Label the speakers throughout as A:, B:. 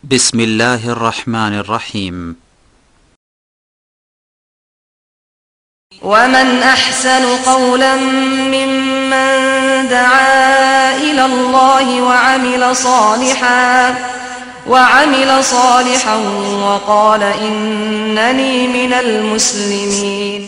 A: بسم الله الرحمن الرحيم.
B: ومن أحسن قولا ممن دعا إلى الله وعمل صالحا وقال إنني من المسلمين.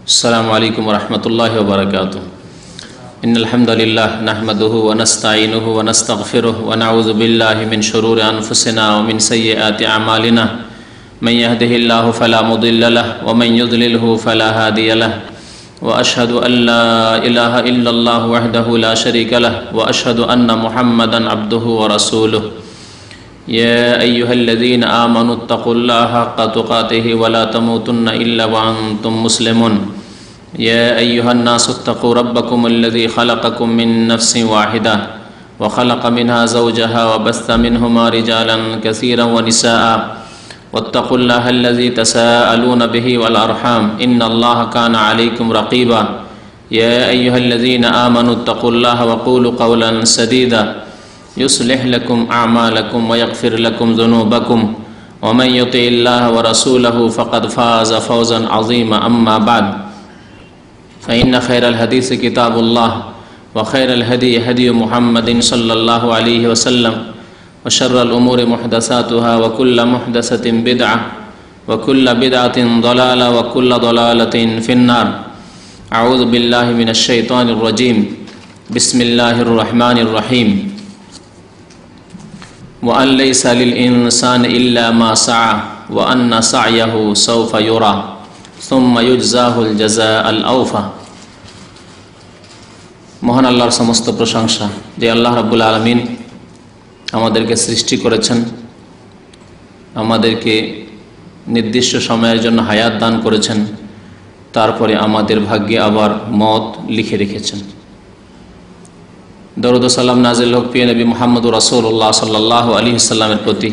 C: السلام عليكم ورحمة الله وبركاته. إن الحمد لله نحمده ونستعينه ونستغفره ونعوذ بالله من شرور أنفسنا ومن سيئات أعمالنا من يهده الله فلا مضل له ومن يضلله فلا هادي له وأشهد أن لا إله إلا الله وحده لا شريك له وأشهد أن محمدا عبده ورسوله. يا أيها الذين آمنوا اتقوا الله حق تقاته ولا تموتن إلا وأنتم مسلمون. يا أيها الناس اتقوا ربكم الذي خلقكم من نفس واحدة وخلق منها زوجها وبث منهما رجالا كثيرا ونساء واتقوا الله الذي تساءلون به والأرحام إن الله كان عليكم رقيبا. يا أيها الذين آمنوا اتقوا الله وقولوا قولا سديدا يصلح لكم أعمالكم ويغفر لكم ذنوبكم ومن يطع الله ورسوله فقد فاز فوزا عظيما. أما بعد فإن خير الحديث كتاب الله وخير الهدي هدي محمد صلى الله عليه وسلم وشر الأمور محدثاتها وكل محدثة بدعة وكل بدعة ضلالة وكل ضلالة في النار. أعوذ بالله من الشيطان الرجيم. بسم الله الرحمن الرحيم. وأن ليس للإنسان إلا ما سعى وأن سعيه سوف يرى ثم يجزاه الجزاء الأوفى. মহান আল্লাহর সমস্ত প্রশংসা যে আল্লাহ রাব্বুল আলামিন আমাদেরকে সৃষ্টি করেছেন, আমাদেরকে নির্দিষ্ট সময়ের জন্য হায়াত দান করেছেন, তারপরে আমাদের ভাগ্যে আবার মত লিখে রেখেছেন। দরুদ ও সালাম নাজিল হোক প্রিয় নবী মুহাম্মদুর রাসূলুল্লাহ সাল্লাল্লাহু আলাইহি ওয়াসাল্লামের প্রতি,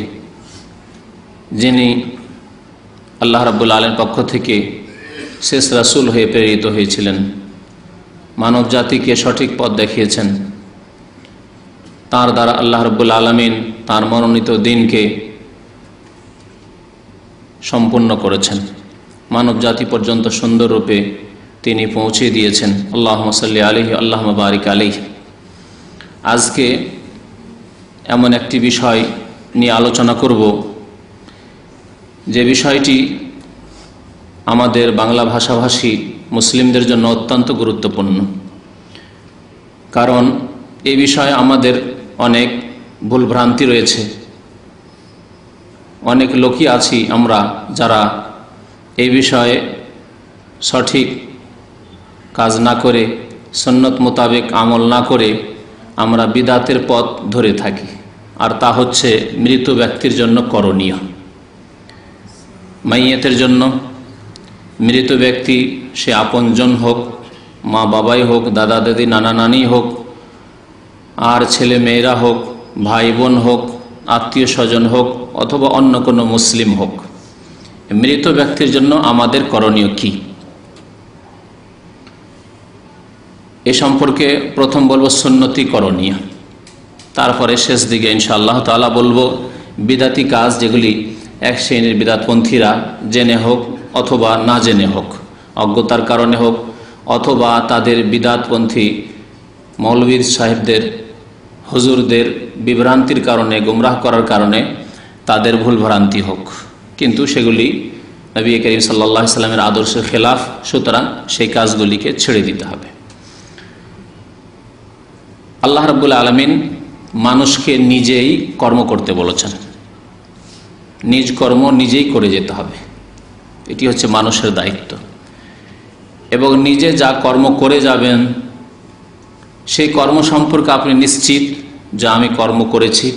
C: যিনি আল্লাহ রাব্বুল আলামিনের পক্ষ থেকে শেষ রাসূল হয়ে প্রেরিত হয়েছিলেন, মানব জাতিকে সঠিক পথ দেখিয়েছেন। তার দ্বারা আল্লাহ রাব্বুল আলামিন তার মনোনীত দ্বীনকে সম্পূর্ণ করেছেন, মানব জাতি পর্যন্ত সুন্দররূপে তিনি পৌঁছে দিয়েছেন। আল্লাহুম্মা সাল্লি আলাইহি আল্লাহুম্মা বারিক আলাইহি। আজকে এমন একটি বিষয় নিয়ে আলোচনা করব, যে বিষয়টি আমাদের বাংলা ভাষাভাষী মুসলিমদের জন্য অত্যন্ত গুরুত্বপূর্ণ। কারণ এই বিষয়ে আমাদের অনেক ভুলভ্রান্তি রয়েছে। অনেক লোকই আছি আমরা যারা এই বিষয়ে সঠিক কাজ না করে, সুন্নত মোতাবেক আমল না করে আমরা বিদাতের পথ ধরে থাকি, আর তা হচ্ছে মৃত ব্যক্তির জন্য করণীয়। মাইয়াতের জন্য, মৃত ব্যক্তি সে আপনজন হোক, মা বাবাই হোক, দাদা দাদি, নানা নানি হোক, আর ছেলে মেয়েরা হোক, ভাই বোন হোক, আত্মীয় স্বজন হোক, অথবা অন্য কোনো মুসলিম হোক, মৃত ব্যক্তির জন্য আমাদের করণীয় কি, এ সম্পর্কে প্রথম বলবো সুন্নতি করণীয়। তারপরে শেষ দিকে ইনশাআল্লাহ তাআলা বলবো বিদাতি কাজ, যেগুলি এক শ্রেণীর বিদাতপন্থীরা জেনে হোক অথবা না জেনে হোক, অজ্ঞতার কারণে হোক অথবা তাদের বিদাতপন্থী মৌলবী সাহেবদের, হুজুরদের বিভ্রান্তির কারণে, গুমরাহ করার কারণে তাদের ভুল ভ্রান্তি হোক, কিন্তু সেগুলি নবী করিম সাল্লাল্লাহু আলাইহি সাল্লামের আদর্শের খেলাফ। সুতরাং সেই কাজগুলিকে ছেড়ে দিতে হবে। আল্লাহ রাব্বুল আলামিন মানুষকে নিজেই কর্ম করতে বলেছেন, নিজ কর্ম নিজেই করে যেতে হবে, এটি হচ্ছে মানুষের দায়িত্ব। এবং নিজে যা কর্ম করে যাবেন সেই কর্ম সম্পর্কে আপনি নিশ্চিত যে আমি কর্ম করেছি।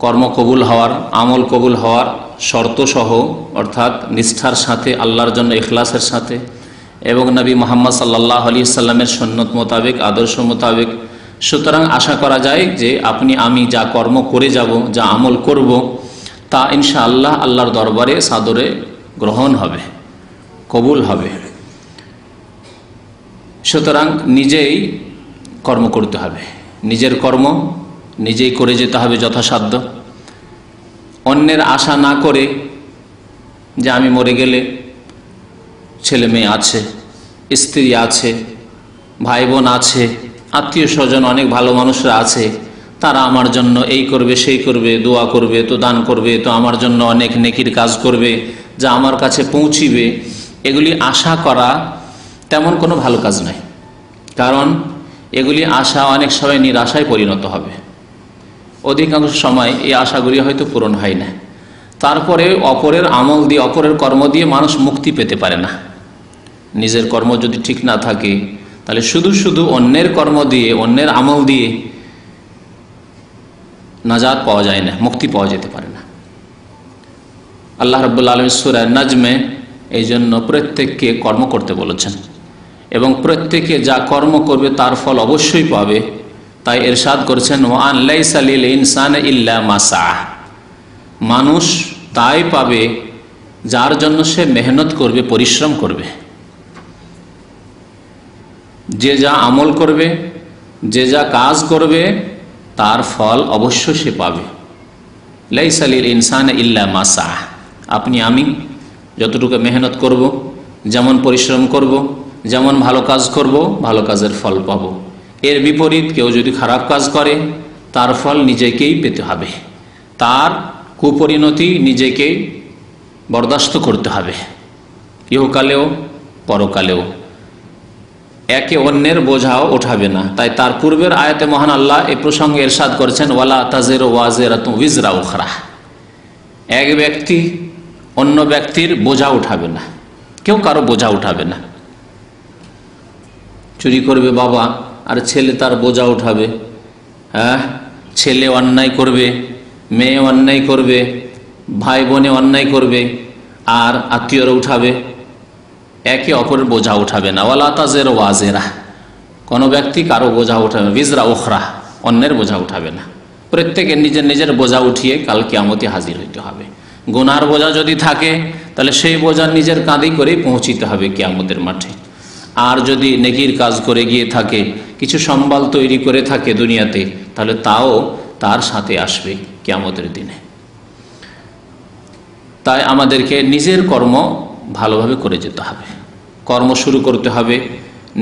C: কর্ম কবুল হওয়ার, আমল কবুল হওয়ার শর্ত সহ, অর্থাৎ নিষ্ঠার সাথে, আল্লাহর জন্য ইখলাসের সাথে এবং নবী মুহাম্মদ সাল্লাল্লাহু আলাইহি সাল্লামের সুন্নত মোতাবেক, আদর্শ মোতাবেক। সুতরাং আশা করা যায় যে আমি যা কর্ম করে যাব, যা আমল করব, তা ইনশাআল্লাহ আল্লাহর দরবারে সাদরে গ্রহণ হবে, কবুল হবে। সুতরাং নিজেই কর্ম করতে হবে, নিজের কর্ম নিজেই করে যেতে হবে যথাসাধ্য। অন্যের আশা না করে যে আমি মরে গেলে ছেলে মেয়ে আছে, স্ত্রী আছে, ভাই বোন আছে, আত্মীয় স্বজন অনেক ভালো মানুষরা আছে, তারা আমার জন্য এই করবে সেই করবে, দোয়া করবে, তো দান করবে, তো আমার জন্য অনেক নেকির কাজ করবে, যা আমার কাছে পৌঁছিবে, এগুলি আশা করা তেমন কোনো ভালো কাজ নয়। কারণ এগুলি আশা অনেক সময় নিরাশায় পরিণত হবে। অধিকাংশ সময় এই আশাগুলি হয়তো পূরণ হয় না। তারপরে অপরের আমল দিয়ে, অপরের কর্ম দিয়ে মানুষ মুক্তি পেতে পারে না। নিজের কর্ম যদি ঠিক না থাকে তাহলে শুধু শুধু অন্যের কর্ম দিয়ে, অন্যের আমল দিয়ে নাজাত পাওয়া যায় না, মুক্তি পাওয়া যেতে পারে না। আল্লাহ রাব্বুল আলামিন সূরা নাজমে এই জন্য প্রত্যেককে কর্ম করতে বলেছেন এবং প্রত্যেকে যা কর্ম করবে তার ফল অবশ্যই পাবে। তাই ইরশাদ করেছেন, ওয়ান লাইসা লিল ইনসানি ইল্লা মা সাআ, মানুষ তাই পাবে যার জন্য সে মেহনত করবে, পরিশ্রম করবে। যে যা আমল করবে, যে যা কাজ করবে তার ফল অবশ্য সে পাবে। লাইসা লিল ইনসানি ইল্লা মা সাআ, আপনি আমি যতটুকু মেহনত করব, যেমন পরিশ্রম করব, যেমন ভালো কাজ করব, ভালো কাজের ফল পাব। এর বিপরীত কেউ যদি খারাপ কাজ করে তার ফল নিজেকেই পেতে হবে, তার কুপরিণতি নিজেকেই বরদাস্ত করতে হবে, ইহকালেও পরকালেও। একে অন্যের বোঝাও ওঠাবে না। তাই তার পূর্বের আয়াতে মহান আল্লাহ এই প্রসঙ্গে ইরশাদ করেছেন, ওয়ালা তাজিরু ওয়াজিরাতুন উযরা উখরা, এক ব্যক্তি অন্য ব্যক্তির বোঝা উঠাবে না, কেউ কারো বোঝা উঠাবে না। চুরি করবে বাবা আর ছেলে তার বোঝা উঠাবে, হ্যাঁ, ছেলে অন্যায় করবে, মেয়ে অন্যায় করবে, ভাই বোনে অন্যায় করবে, আর আত্মীয়রা উঠাবে, একে অপরের বোঝা উঠাবে না। ওয়ালা তাজিরু ওয়াজিরা, কোনো ব্যক্তি কারো বোঝা উঠাবে, উযরা উখরা, অন্যের বোঝা উঠাবে না। প্রত্যেকে নিজের নিজের বোঝা উঠিয়ে কাল কিয়ামতে হাজির হইতে হবে। গুনার বোঝা যদি থাকে তাহলে সেই বোঝা নিজের কাঁধে করেই পৌঁছিতে হবে কিয়ামতের মাঠে। আর যদি নেকির কাজ করে গিয়ে থাকে, কিছু সম্বল তৈরি করে থাকে দুনিয়াতে, তাহলে তাও তার সাথে আসবে কিয়ামতের দিনে। তাই আমাদেরকে নিজের কর্ম ভালোভাবে করে যেতে হবে। কর্ম শুরু করতে হবে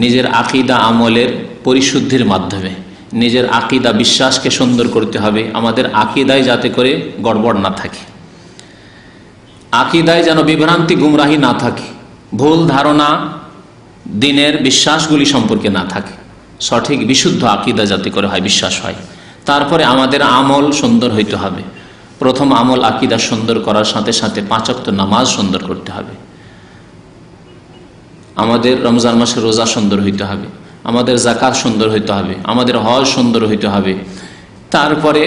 C: নিজের আকীদা আমলের পরিশুদ্ধির মাধ্যমে। নিজের আকীদা বিশ্বাসকে সুন্দর করতে হবে, আমাদের আকীদায় যাতে করে গড়বড় না থাকে, আকীদায় যেন বিভ্রান্তি গুমরাহি না থাকে, ভুল ধারণা দিনের বিশ্বাসগুলি সম্পর্কে না থাকে, সঠিক বিশুদ্ধ আকীদা যাতে করে হয়, বিশ্বাস হয়। তারপরে আমাদের আমল সুন্দর হইতে হবে। প্রথম আমল আকীদা সুন্দর করার সাথে সাথে 5 ওয়াক্ত নামাজ সুন্দর করতে হবে। আমাদের রমজান মাসে রোজা সুন্দর হইতে হবে, আমাদের যাকাত সুন্দর হইতে হবে, আমাদের হজ সুন্দর হইতে হবে। তারপরে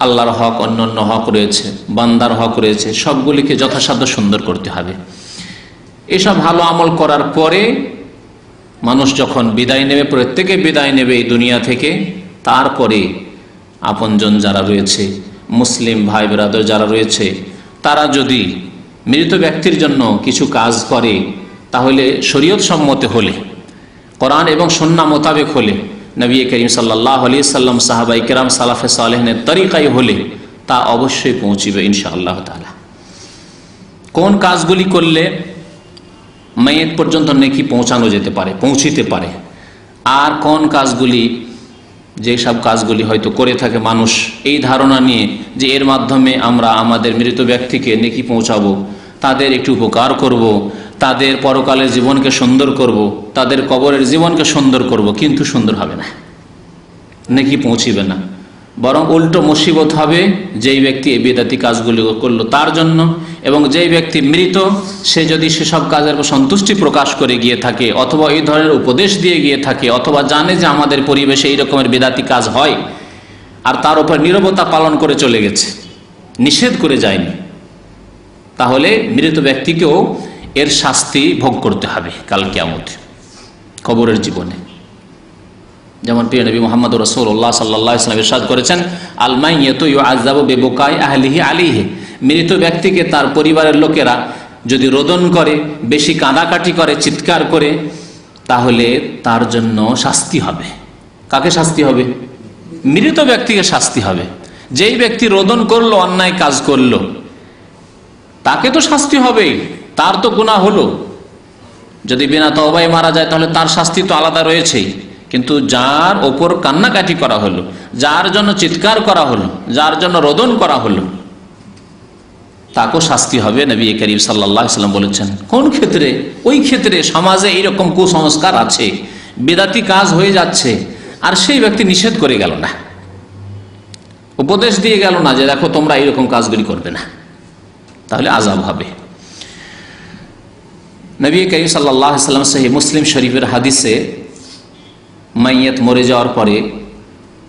C: আল্লাহর হক, অন্যান্য হক রয়েছে, বান্দার হক রয়েছে, সবগুলিকে যথাসাধ্য সুন্দর করতে হবে। এসব ভালো আমল করার পরে মানুষ যখন বিদায় নেবে, প্রত্যেকে বিদায় নেবে এই দুনিয়া থেকে, তারপরে আপনজন যারা রয়েছে, মুসলিম ভাই ব্রাদার যারা রয়েছে, তারা যদি মৃত ব্যক্তির জন্য কিছু কাজ করে তাহলে শরীয়ত সম্মত হলে, কোরআন এবং সুন্নাহ মোতাবেক হলে, নবী করিম সাল্লাল্লাহু আলাইহি সাল্লাম, সাহাবায়ে কেরাম, সালাফে সালেহিনের তরিকায় হলে তা অবশ্যই পৌঁছিবে ইনশাআল্লাহ তাআলা। কোন কাজগুলি করলে মাইয়িত পর্যন্ত নেকি পৌঁছানো যেতে পারে, পৌঁছিতে পারে, আর কোন কাজগুলি, যেসব কাজগুলি হয়তো করে থাকে মানুষ এই ধারণা নিয়ে যে এর মাধ্যমে আমরা আমাদের মৃত ব্যক্তিকে নেকি পৌঁছাবো, তাদের একটু উপকার করব, তাদের পরকালের জীবনকে সুন্দর করব, তাদের কবরের জীবনকে সুন্দর করব, কিন্তু সুন্দর হবে না, নেকি পৌঁছিবে না। বরং উল্টো মুসিবত হবে যেই ব্যক্তি এই বেদাতি কাজগুলি করলো তার জন্য, এবং যেই ব্যক্তি মৃত সে যদি সেসব কাজের উপর সন্তুষ্টি প্রকাশ করে গিয়ে থাকে, অথবা এই ধরনের উপদেশ দিয়ে গিয়ে থাকে, অথবা জানে যে আমাদের পরিবেশে এই রকমের বেদাতি কাজ হয়, আর তার উপর নীরবতা পালন করে চলে গেছে, নিষেধ করে যায়নি, তাহলে মৃত ব্যক্তিকেও এর শাস্তি ভোগ করতে হবে কাল কিয়ামতে, কবরের জীবনে। যেমন প্রিয় নবী মুহাম্মদ রাসূলুল্লাহ সাল্লাল্লাহু আলাইহি ওয়াসাল্লাম ইরশাদ করেছেন, আল মাইয়াতু ইউআযাবু বিবুকাই আহলিহি আলাইহি, মৃত ব্যক্তিকে তার পরিবারের লোকেরা যদি রোদন করে, বেশি কাঁদাকাটি করে, চিৎকার করে, তাহলে তার জন্য শাস্তি হবে। কাকে শাস্তি হবে? মৃত ব্যক্তিকে শাস্তি হবে। যেই ব্যক্তি রোদন করলো, অন্যায় কাজ করলো, তাকে তো শাস্তি হবেই, তার তো গুনাহ হলো। যদি বিনা তওবায় মারা যায় তাহলে তার শাস্তি তো আলাদা রয়েছেই, কিন্তু যার ওপর কান্নাকাটি করা হলো, যার জন্য চিৎকার করা হলো, যার জন্য রোদন করা হলো, তাকেও শাস্তি হবে। নবী করিম সাল্লাল্লাহু আলাইহি ওয়াসাল্লাম বলেছেন। কোন ক্ষেত্রে? ওই ক্ষেত্রে সমাজে এইরকম কুসংস্কার আছে, বিদাতি কাজ হয়ে যাচ্ছে, আর সেই ব্যক্তি নিষেধ করে গেল না, উপদেশ দিয়ে গেল না যে দেখো তোমরা এইরকম কাজগুলি করবে না, তাহলে আযাব হবে। নবী করিম সাল্লাল্লাহু আলাইহি ওয়াসাল্লাম সহিহ মুসলিম শরীফের হাদিসে মাইয়াত মরে যাওয়ার পরে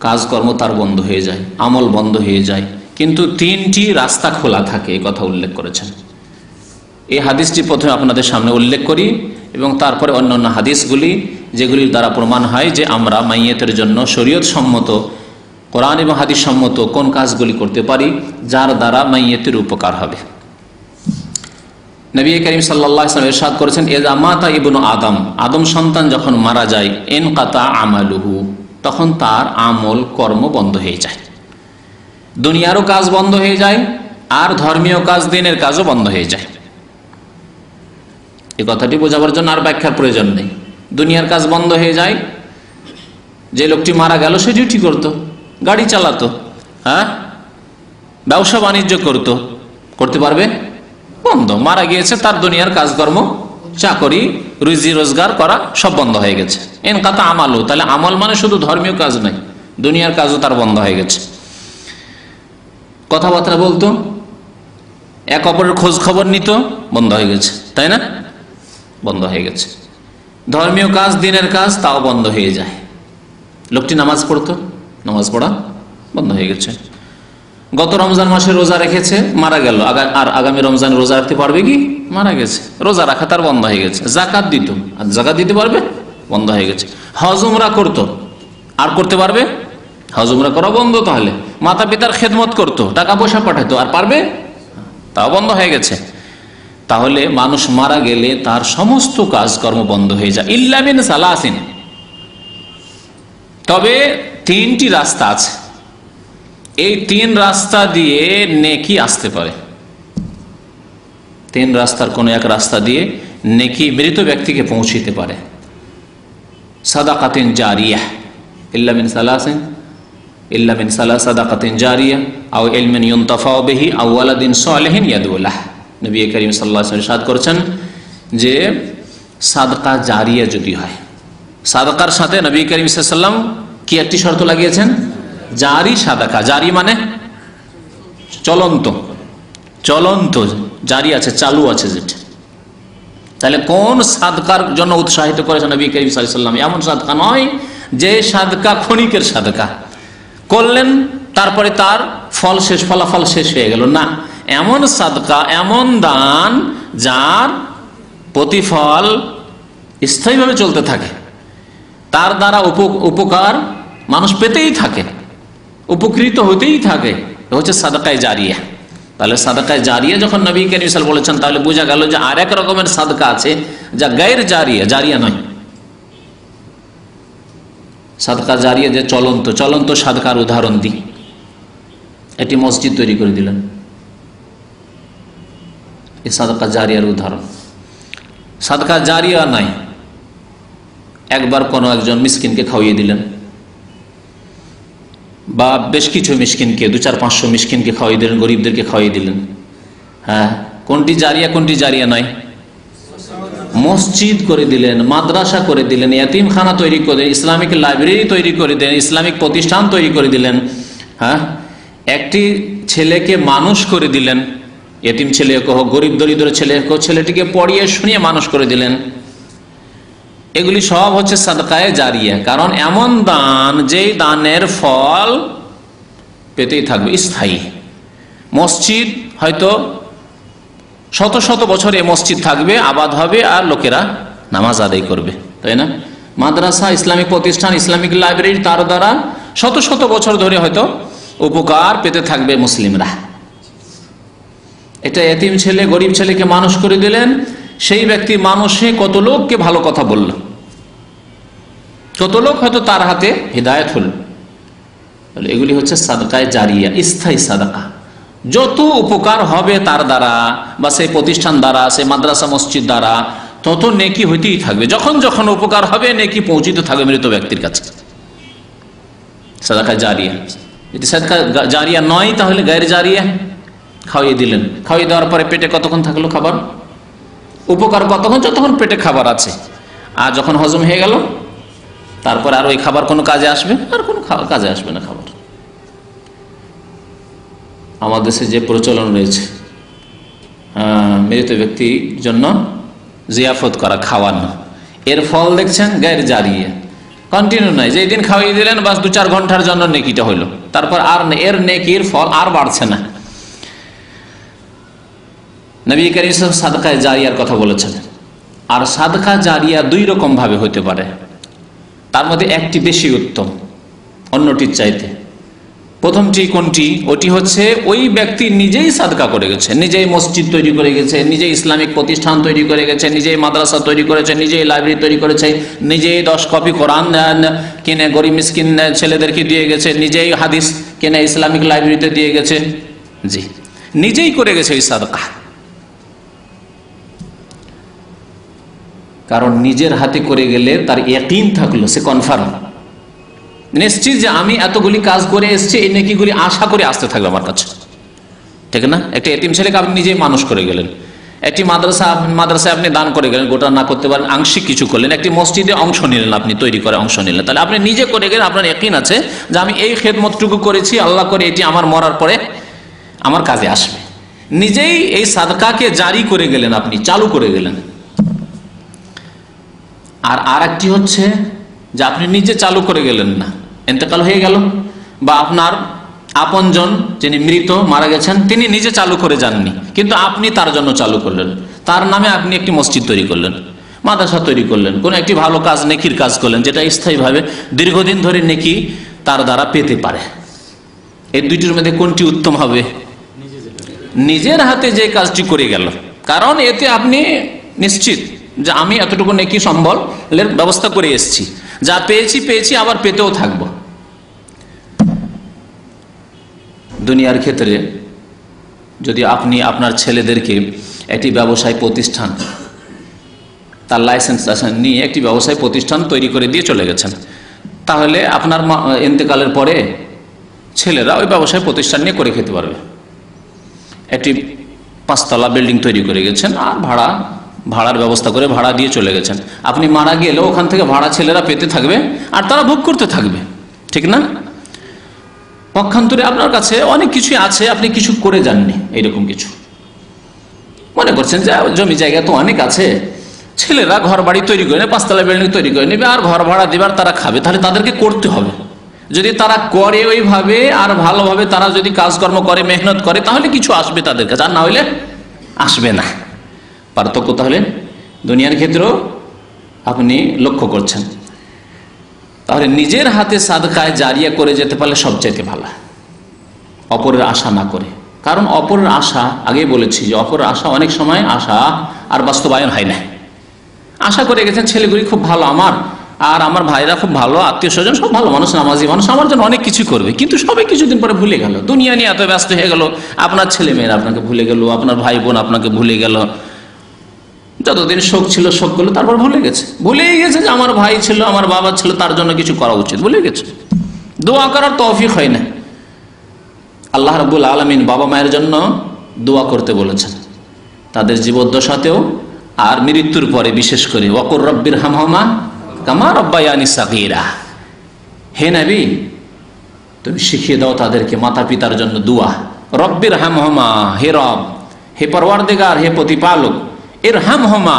C: কাজকর্ম তার বন্ধ হয়ে যায়, আমল বন্ধ হয়ে যায়, কিন্তু 3টি রাস্তা খোলা থাকে, এই কথা উল্লেখ করেছেন। এই হাদিসটি প্রথমে আপনাদের সামনে উল্লেখ করি এবং তারপরে অন্যান্য হাদিসগুলি, যেগুলির দ্বারা প্রমাণ হয় যে আমরা মাইয়াতের জন্য শরীয়ত সম্মত, কোরআন এবং হাদিস সম্মত কোন কাজগুলি করতে পারি যার দ্বারা মাইয়াতের উপকার হবে। নবী করিম সাল্লাল্লাহু আলাইহি ওয়াসাল্লাম ইরশাদ করেছেন, ইযা মাতা ইবনু আদম, আদম সন্তান যখন মারা যায়, ইনকাতা আমালুহু, তখন তার আমল কর্ম বন্ধ হয়ে যায়, দুনিয়ারও কাজ বন্ধ হয়ে যায়, আর ধর্মীয় কাজ, দিনের কাজও বন্ধ হয়ে যায়। এই কথাটি বোঝাবার জন্য আর ব্যাখ্যার প্রয়োজন নেই। দুনিয়ার কাজ বন্ধ হয়ে যায়, যে লোকটি মারা গেল সে ডিউটি করতো, গাড়ি চালাতো, হ্যাঁ, ব্যবসা বাণিজ্য করতো, করতে পারবে? বন্ধ। মারা গিয়েছে, তার দুনিয়ার কাজকর্ম, চাকরি, রুজি রোজগার করা সব বন্ধ হয়ে গেছে। ইনকাতা আমালু, তাহলে আমল মানে শুধু ধর্মীয় কাজ নয়, দুনিয়ার কাজও তার বন্ধ হয়ে গেছে। কথাবার্তা বলতো, এক অপরের খোঁজ খবর নিত, বন্ধ হয়ে গেছে, তাই না? বন্ধ হয়ে গেছে। ধর্মীয় কাজ, দিনের কাজ, তাও বন্ধ হয়ে যায়। লোকটি নামাজ পড়তো, নামাজ পড়া বন্ধ হয়ে গেছে। গত রমজান মাসে রোজা রেখেছে, মারা গেল, আর আগামী রমজানে রোজা রাখতে পারবে কি? মারা গেছে, রোজা রাখা তার বন্ধ হয়ে গেছে। জাকাত দিত, আর জাকাত দিতে পারবে? বন্ধ হয়ে গেছে। হজ উমরা করতো, আর করতে পারবে? হজ উমরা করা বন্ধ। তাহলে মাতা পিতার খেদমত করতো, টাকা পয়সা পাঠাতো, আর পারবে? তাও বন্ধ হয়ে গেছে। তাহলে মানুষ মারা গেলে তার সমস্ত কাজকর্ম বন্ধ হয়ে যায়, ইল্লা মিন সালাসিন। তবে 3টি রাস্তা আছে, এই 3 রাস্তা দিয়ে নেকি আসতে পারে। 3 রাস্তার কোন এক রাস্তা দিয়ে নেকি মৃত ব্যক্তিকে পৌঁছিতে পারে। সাদাকাতিন জারিয়া, ইল্লা মিন সালাসিন, ইল্লা মিন সাদাকাতিন জারিয়া, আও ইলমিন ইউনতাফাউ বিহি, আও ওয়ালাদিন সালিহিন ইয়াদউ লাহ। নবী করিম সাল্লাল্লাহু আলাইহি ওয়াসাল্লাম ইরশাদ করেছেন যে সাদকা জারিয়া যদি হয়, সাদকার সাথে নবী করিম সাল্লাল্লাহু আলাইহি ওয়াসাল্লাম কি একটি শর্ত লাগিয়েছেন? জারি সাদাকা। জারি মানে চলন্ত, চলন্ত, জারি আছে, চালু আছে যেটা। তাহলে কোন সাদকার জন্য উৎসাহিত করেছেন নবী করিম সাল্লাল্লাহু আলাইহি ওয়াসাল্লাম? এমন সাদকা নয় যে সাদকা ক্ষণিকের সাদকা করলেন, তারপরে তার ফল শেষ, ফলাফল শেষ হয়ে গেল, না। এমন সাদকা, এমন দান যার প্রতিফল স্থায়ীভাবে চলতে থাকে, তার দ্বারা উপকার মানুষ পেতেই থাকে, উপকৃত হতেই থাকে, হচ্ছে সাদকায়ে জারিয়া। তাহলে সাদকায়ে জারিয়া যখন নবী করিম সাল্লাল্লাহু আলাইহি ওয়াসাল্লাম বলেছেন, তাহলে বোঝা গেল যে আরেক রকমের সাদকা আছে যা গায়ের জারিয়া, জারিয়া নয়। সাদকা জারিয়া যে চলন্ত, চলন্ত সাদকার উদাহরণ দিই। এটি মসজিদ তৈরি করে দিলেন, এই সাদকা জারিয়ার উদাহরণ। সাদকা জারিয়া নাই, একবার কোনো একজন মিসকিনকে খাওয়িয়ে দিলেন, বা বেশ কিছু মিসকিনকে, 200-500 মিসকিনকে খাওয়িয়ে দিলেন, গরিবদেরকে খাওয়িয়ে দিলেন। হ্যাঁ, কোনটি জারিয়া, কোনটি জারিয়া নয়? মসজিদ করে দিলেন, মাদ্রাসা করে দিলেন, ইয়াতিমখানা তৈরি করে, ইসলামিক লাইব্রেরি তৈরি করে দিলেন, ইসলামিক প্রতিষ্ঠান তৈরি করে দিলেন। হ্যাঁ, একটি ছেলেকে মানুষ করে দিলেন, এতিম ছেলে হোক, গরিব দরিদ্র ছেলে হোক, ছেলেটিকে পড়িয়ে শুনিয়ে মানুষ করে দিলেন। এগুলি সব হচ্ছে সাদকায়ে জারিয়া। কারণ এমন দান, যেই দানের ফল পেতেই থাকবে, স্থায়ী। মসজিদ হয়তো শত শত বছর এই মসজিদ থাকবে, আবাদ হবে, আর লোকেরা নামাজ আদায় করবে, তাই না? মাদ্রাসা, ইসলামিক প্রতিষ্ঠান, ইসলামিক লাইব্রেরি, তার দ্বারা শত শত বছর ধরে হয়তো উপকার পেতে থাকবে মুসলিমরা। এটা এতিম ছেলে, গরিব ছেলেকে মানুষ করে দিলেন, সেই ব্যক্তি মানুষে কত লোককে ভালো কথা বলল, কত লোক হয়তো তার হাতে হিদায়াত হল। এগুলি হচ্ছে সাদকায়ে জারিয়া, স্থায়ী সাদাকা। যত উপকার হবে তার দ্বারা বা সেই প্রতিষ্ঠান দ্বারা, সেই মাদ্রাসা মসজিদ দ্বারা, তত নেকি হইতেই থাকবে। যখন যখন উপকার হবে নেকি পৌঁছিতে থাকবে মৃত ব্যক্তির কাছে। সাদাকা জারিয়া। যদি সাদাকা জারিয়া নয় তাহলে গায়ের জারিয়া। খাওয়িয়ে দিলেন, খাওয়িয়ে দেওয়ার পরে পেটে কতক্ষণ থাকলো খাবার? উপকার কতক্ষণ? যতক্ষণ পেটে খাবার আছে। আর যখন হজম হয়ে গেল তারপর আর ওই খাবার কোনো কাজে আসবে? আর কোনো কাজে আসবে না খাবার। আমাদের দেশে যে প্রচলন রয়েছে মৃত ব্যক্তির জন্য জিয়াফত করা, খাওয়ানো, এর ফল দেখছেন গায়ের জারিয়া, কন্টিনিউ নয়। যেই দিন খাওয়িয়ে দিলেন বাস 2-4 ঘন্টার জন্য নেকিটা হইলো, তারপর আর এর নেকির ফল আর বাড়ছে না। নবী কারীম সাদকায়ে জারিয়ার কথা বলেছেন। আর সাদকা জারিয়া 2 রকম ভাবে হতে পারে, তার মধ্যে একটি বেশি উত্তম অন্যটির চাইতে। প্রথমটি কোনটি? ওটি হচ্ছে ওই ব্যক্তি নিজেই সাদকা করে গেছে, নিজেই মসজিদ তৈরি করে গেছে, নিজেই ইসলামিক প্রতিষ্ঠান তৈরি করে গেছে, নিজেই মাদ্রাসা তৈরি করেছে, নিজেই লাইব্রেরি তৈরি করেছে, নিজেই 10 কপি কোরআন কিনে গরিব মিসকিন ছেলেদেরকে দিয়ে গেছে, নিজেই হাদিস কিনে ইসলামিক লাইব্রেরিতে দিয়ে গেছে। জি, নিজেই করে গেছে ওই সাদকা। কারণ নিজের হাতে করে গেলে তার ইয়াকিন থাকলো, সে কনফার্ম, নিশ্চিত যে আমি এতগুলি কাজ করে এসেছি, এই নেকিগুলি আশা করে আসতে থাকবে আমার কাছে, ঠিক না? একটা এতিম ছেলেকে আপনি নিজেই মানুষ করে গেলেন, একটি মাদ্রাসায় আপনি দান করে গেলেন, গোটা না করতে পারেন, আংশিক কিছু করলেন, একটি মসজিদে অংশ নিলেন, আপনি তৈরি করে অংশ নিলেন, তাহলে আপনি নিজে করে গেলেন, আপনার ইয়াকিন আছে যে আমি এই খেদমতটুকু করেছি, আল্লাহ করে এটি আমার মরার পরে আমার কাজে আসবে। নিজেই এই সাদকাকে জারি করে গেলেন, আপনি চালু করে গেলেন। আর একটি হচ্ছে যে আপনি নিজে চালু করে গেলেন না, ইন্তেকাল হয়ে গেল, বা আপনার আপনজন যিনি মৃত মারা গেছেন তিনি নিজে চালু করে যাননি, কিন্তু আপনি তার জন্য চালু করলেন, তার নামে আপনি একটি মসজিদ তৈরি করলেন, মাদ্রাসা তৈরি করলেন, কোন একটি ভালো কাজ, নেকির কাজ করলেন, যেটা স্থায়ীভাবে দীর্ঘদিন ধরে নেকি তার দ্বারা পেতে পারে। এই দুইটির মধ্যে কোনটি উত্তম হবে? নিজের হাতে যে কাজটি করে গেল, কারণ এতে আপনি নিশ্চিত যে আমি এতটুকু নেকি সম্বলের ব্যবস্থা করে এসেছি, যা পেয়েছি আবার পেতেও থাকবো। দুনিয়ার ক্ষেত্রে যদি আপনি আপনার ছেলেদেরকে একটি ব্যবসায় প্রতিষ্ঠান, তার লাইসেন্স নিয়ে একটি ব্যবসায় প্রতিষ্ঠান তৈরি করে দিয়ে চলে গেছেন, তাহলে আপনার ইন্তেকালের পরে ছেলেরা ওই ব্যবসায় প্রতিষ্ঠান নিয়ে করে খেতে পারবে। একটি 5তলা বিল্ডিং তৈরি করে গেছেন, আর ভাড়ার ব্যবস্থা করে ভাড়া দিয়ে চলে গেছেন, আপনি মারা গেলেও ওখান থেকে ভাড়া ছেলেরা পেতে থাকবে আর তারা ভোগ করতে থাকবে, ঠিক না? পক্ষান্তরে আপনার কাছে অনেক কিছু আছে, আপনি কিছু করে যাননি, এইরকম কিছু মনে করছেন যে জমি জায়গা তো অনেক আছে, ছেলেরা ঘর বাড়ি তৈরি করে 5তলা বিল্ডিং তৈরি করে নেবে আর ঘর ভাড়া দেবার তারা খাবে, তাহলে তাদেরকে করতে হবে। যদি তারা করে ওইভাবে আর ভালোভাবে তারা যদি কাজকর্ম করে, মেহনত করে, তাহলে কিছু আসবে তাদের কাছে, আর না হইলে আসবে না। পার্থক্য তাহলে দুনিয়ার ক্ষেত্রেও আপনি লক্ষ্য করছেন। তাহলে নিজের হাতে সাদকায়ে জারিয়া করে যেতে পারলে সবচাইতে ভালো, অপরের আশা না করে। কারণ অপরের আশা, আগেই বলেছি যে অপরের আশা অনেক সময় আশা আর বাস্তবায়ন হয় না। আশা করে গেছেন ছেলেগুলি খুব ভালো আমার, আর আমার ভাইরা খুব ভালো, আত্মীয় স্বজন সব ভালো মানুষ, নামাজি মানুষ, আমার জন্য অনেক কিছু করবে, কিন্তু সবাই কিছুদিন পরে ভুলে গেল, দুনিয়া নিয়ে এত ব্যস্ত হয়ে গেল, আপনার ছেলে মেয়েরা আপনাকে ভুলে গেল, আপনার ভাই বোন আপনাকে ভুলে গেল, যতদিন শোক ছিল শোক করলো, তারপর ভুলেই গেছে যে আমার ভাই ছিল, আমার বাবা ছিল, তার জন্য কিছু করা উচিত, ভুলে গেছে। দোয়া করার তৌফিক হয় না। আল্লাহ রাব্বুল আলামিন বাবা মায়ের জন্য দোয়া করতে বলেছেন, তাদের জীবদ্দশাতেও আর মৃত্যুর পরে বিশেষ করে। ওয়াকুর রব্বির হামহুমা কামা রাব্বায়ানি সাগীরা। হে নবী, তুমি শিখিয়ে দাও তাদেরকে মাতা পিতার জন্য দোয়া। রব্বির হামহুমা, হে রব, হে পরওয়ারদিগার, হে প্রতিপালক, ইরহামহুমা,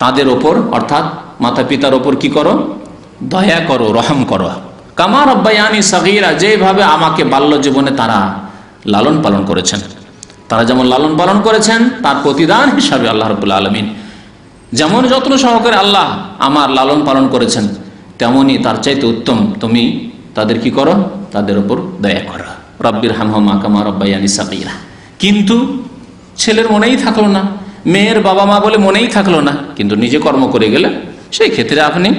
C: তাদের ওপর অর্থাৎ মাতা পিতার ওপর কি করো? দয়া করো, রহম করো। কামা রাব্বায়ানি সাগীরা, যেভাবে আমাকে বাল্য জীবনে তারা লালন পালন করেছেন, তারা যেমন লালন পালন করেছেন তার প্রতিদান হিসাবে আল্লাহ রাব্বুল আলামিন যেমন যত্ন সহকারে আল্লাহ আমার লালন পালন করেছেন, তেমনি তার চাইতে উত্তম তুমি তাদের কি করো, তাদের উপর দয়া করো। রাব্বির হামহুমা কামা রাব্বায়ানি সাগীরা। কিন্তু ছেলের মনেই থাকলো না, মেয়ের বাবা মা বলে মনেই থাকলো না, কিন্তু নিজে কর্ম করে গেলে সেই ক্ষেত্রে আপনি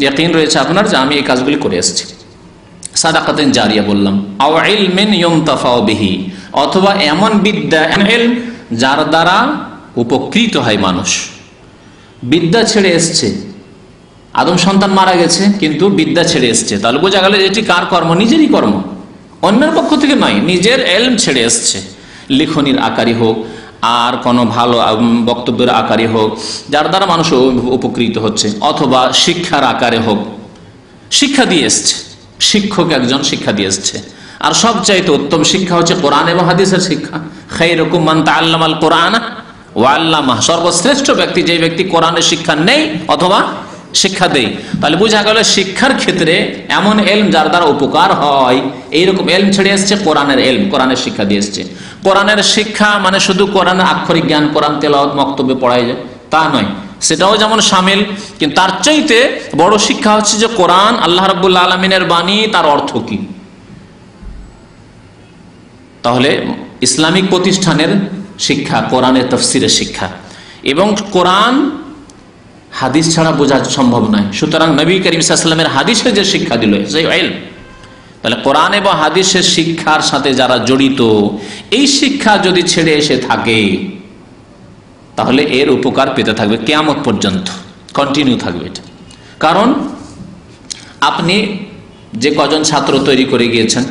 C: ইয়াকিন রয়েছে আপনার যে আমি এই কাজগুলি করে এসেছি। সাদাকাতেন জারিয়া বললাম, আও ইলমিন ইউনতাফাউ বিহি, অথবা এমন বিদ্যা ইলম যার দ্বারা উপকৃত হয় মানুষ। বিদ্যা ছেড়ে এসছে, আদম সন্তান মারা গেছে কিন্তু বিদ্যা ছেড়ে এসছে, তাহলে বোঝা গেল এটি কার কর্ম? নিজেরই কর্ম, অন্যের পক্ষ থেকে নয়, নিজের এলম ছেড়ে এসছে। লিখনির আকারে হোক আর কোনো ভালো বক্তব্যের আকারে হোক যার দ্বারা মানুষ উপকৃত হচ্ছে, অথবা শিক্ষার আকারে হোক, শিক্ষা দিয়ে এসছে, শিক্ষক একজন শিক্ষা দিয়ে এসছে। আর সবচাইতে উত্তম শিক্ষা হচ্ছে কোরআন এবং হাদিসের শিক্ষা। খায়রুকুম মান তাআল্লামাল কোরআন ওয়া আল্লামাহ, সর্বশ্রেষ্ঠ ব্যক্তি যে ব্যক্তি কোরআনের শিক্ষা নেই অথবা শিক্ষা দেয়। তাহলে বোঝা গেল শিক্ষার ক্ষেত্রে এমন এলম যার দ্বারা উপকার হয়, এইরকম এলম ছেড়ে এসছে কোরআনের এলম, কোরআনের শিক্ষা দিয়ে এসছে। কোরআনের শিক্ষা মানে শুধু কোরআনের আক্ষরিক জ্ঞান, কোরআন তেলাওয়াত বক্তব্যে পড়ায় যায় তা নয়, সেটাও যেমন শামিল, কিন্তু তার চাইতে বড় শিক্ষা হচ্ছে যে কোরআন আল্লাহ রাব্বুল আলামিনের বাণী, তার অর্থ কি। তাহলে ইসলামিক প্রতিষ্ঠানের শিক্ষা কোরআনের তাফসিরের শিক্ষা, এবং কোরআন হাদিস ছাড়া বোঝা সম্ভব নয়। সুতরাং নবী করিম সাল্লাল্লাহু আলাইহি ওয়াসাল্লামের হাদিসে যে শিক্ষা দিল সেই ইলম, তাহলে কোরআন এবং হাদিসের শিক্ষার সাথে যারা জড়িত, এই শিক্ষা যদি ছেড়ে এসে থাকে তাহলে এর উপকার পেতে থাকবে কিয়ামত পর্যন্ত, কন্টিনিউ থাকবে এটা। কারণ আপনি যে কজন ছাত্র তৈরি করে গিয়েছেন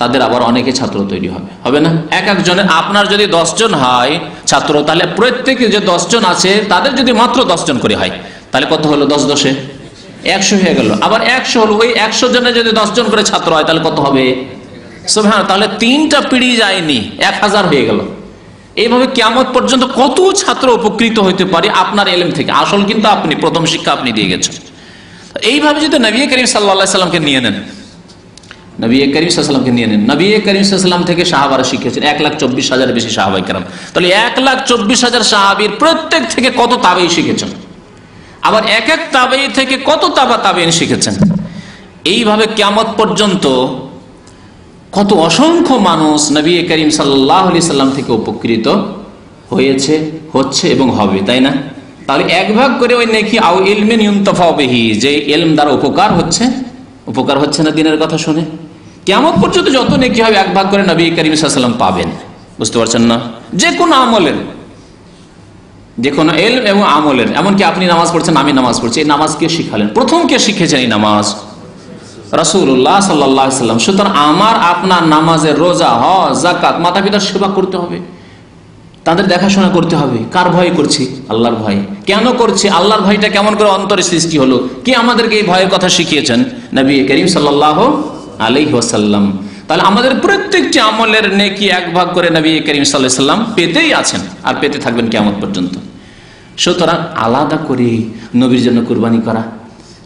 C: তাদের আবার অনেকে ছাত্র তৈরি হবে, হবে না? এক একজনের, আপনার যদি 10 জন হয় ছাত্র, তাহলে প্রত্যেকে যে 10 জন আছে তাদের যদি মাত্র 10 জন করে হয়, তাহলে কত হলো? 10 10 এ 100 হয়ে গেল। আবার 100 হলো, ওই 100 জনের যদি 10 জন করে ছাত্র হয় তাহলে কত হবে? সুবহানাল্লাহ, তাহলে 3টা পিঢ়ি যায়নি, 1000 হয়ে গেল। এইভাবে কিয়ামত পর্যন্ত কত ছাত্র উপকৃত হইতে পারে আপনার ইলম থেকে। আসল কিন্তু আপনি, প্রথম শিক্ষা আপনি দিয়ে গেছেন। এইভাবে যদি নবী করিম সাল্লাল্লাহু আলাইহি সাল্লামকে নিয়ে নেন, নবী করিম সাল্লাল্লাহু আলাইহি সাল্লামকে নিয়ে নেন, নবী করিম সাল্লাল্লাহু আলাইহি সাল্লাম থেকে সাহাবারা শিখেছেন 1,24,000 বেশি সাহাবায়ে কেরাম। তাহলে 1,24,000 সাহাবীর প্রত্যেক থেকে কত তাবেঈ শিখেছেন, আবার এক এক তাবেঈ থেকে কত তাবেঈন শিখেছেন। এইভাবে কিয়ামত পর্যন্ত কত অসংখ্য মানুষ নবী করিম সাল্লাল্লাহু আলাইহি সাল্লাম থেকে উপকৃত হয়েছে, হচ্ছে এবং হবে, তাই না? তাহলে এক ভাগ করে ওই নেকি আও ইলমিন ইউনতাফাউ বিহি, যে ইলম দ্বারা উপকার হচ্ছে, উপকার হচ্ছে না দিনের কথা শুনে, কিয়ামত পর্যন্ত যত নেকি হবে এক ভাগ করে নবী করিম সাল্লাল্লাহু আলাইহি সাল্লাম পাবেন। বুঝতে পারছেন না? যে কোনো আমলের, যে কোনো ইলম এবং আমলের, এমনকি আপনি নামাজ পড়ছেন, আমি নামাজ পড়ছি, এই নামাজ কে শিখালেন? প্রথম কে শিখেছেন এই নামাজ? রাসূলুল্লাহ সাল্লাল্লাহু আলাইহি ওয়াসাল্লাম। সুতরাং আমার আপনার নামাজের, রোজা, হজ, যাকাত, মাতা পিতার সেবা করতে হবে, তাদের দেখাশোনা করতে হবে। কার ভয় করছি? আল্লাহর ভয়। কেন করছি? আল্লাহর ভয়টা কেমন করে অন্তরে সৃষ্টি হলো? কে আমাদেরকে এই ভয়ের কথা শিখিয়েছেন? নবী করিম সাল্লাল্লাহু আলাইহি ওয়াসাল্লাম। তাহলে আমাদের প্রত্যেকটি আমলের নেকি এক ভাগ করে নবী করিম সাল্লাল্লাহু আলাইহি ওয়াসাল্লাম পেতেই আছেন আর পেতে থাকবেন কিয়ামত পর্যন্ত। সুতরাং আলাদা করে নবীর জন্য কুরবানি করা,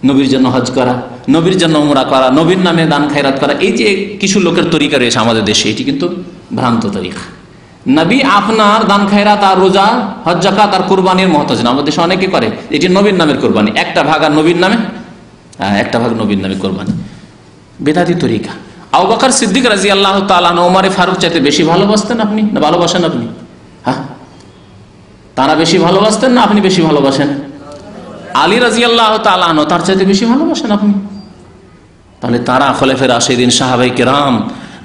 C: নবীর জন্য হজ করা, নবীর জন্য উমরা করা, নবীর নামে দান খায়রাত করা, এই যে কিছু লোকের তরিকা রয়েছে আমাদের দেশে, এটি কিন্তু ভ্রান্ত তরিকা। নবী আপনার দান খায়রাত আর রোজা, হজ, যাকাত আর কুরবানির মহতাজ না। আমাদের দেশে অনেকে করে, এটি নবীর নামের কুরবানি, একটা ভাগ আর নবীর নামে, একটা ভাগ নবীর নামে কুরবানি, বেদাতি তরিকা। আবু বকর সিদ্দিক রাদিয়াল্লাহু তাআলা আনহু ওমর ফারুক চাইতে বেশি ভালোবাসতেন আপনি, না ভালোবাসেন আপনি? হ্যাঁ, তারা বেশি ভালোবাসতেন না আপনি বেশি ভালোবাসেন? আলী রাদিয়াল্লাহু তাআলা আনহু তার চাইতে বেশি ভালোবাসেন আপনি। তাহলে তারা খোলাফায়ে রাশিদিন, সাহাবায়ে কেরাম,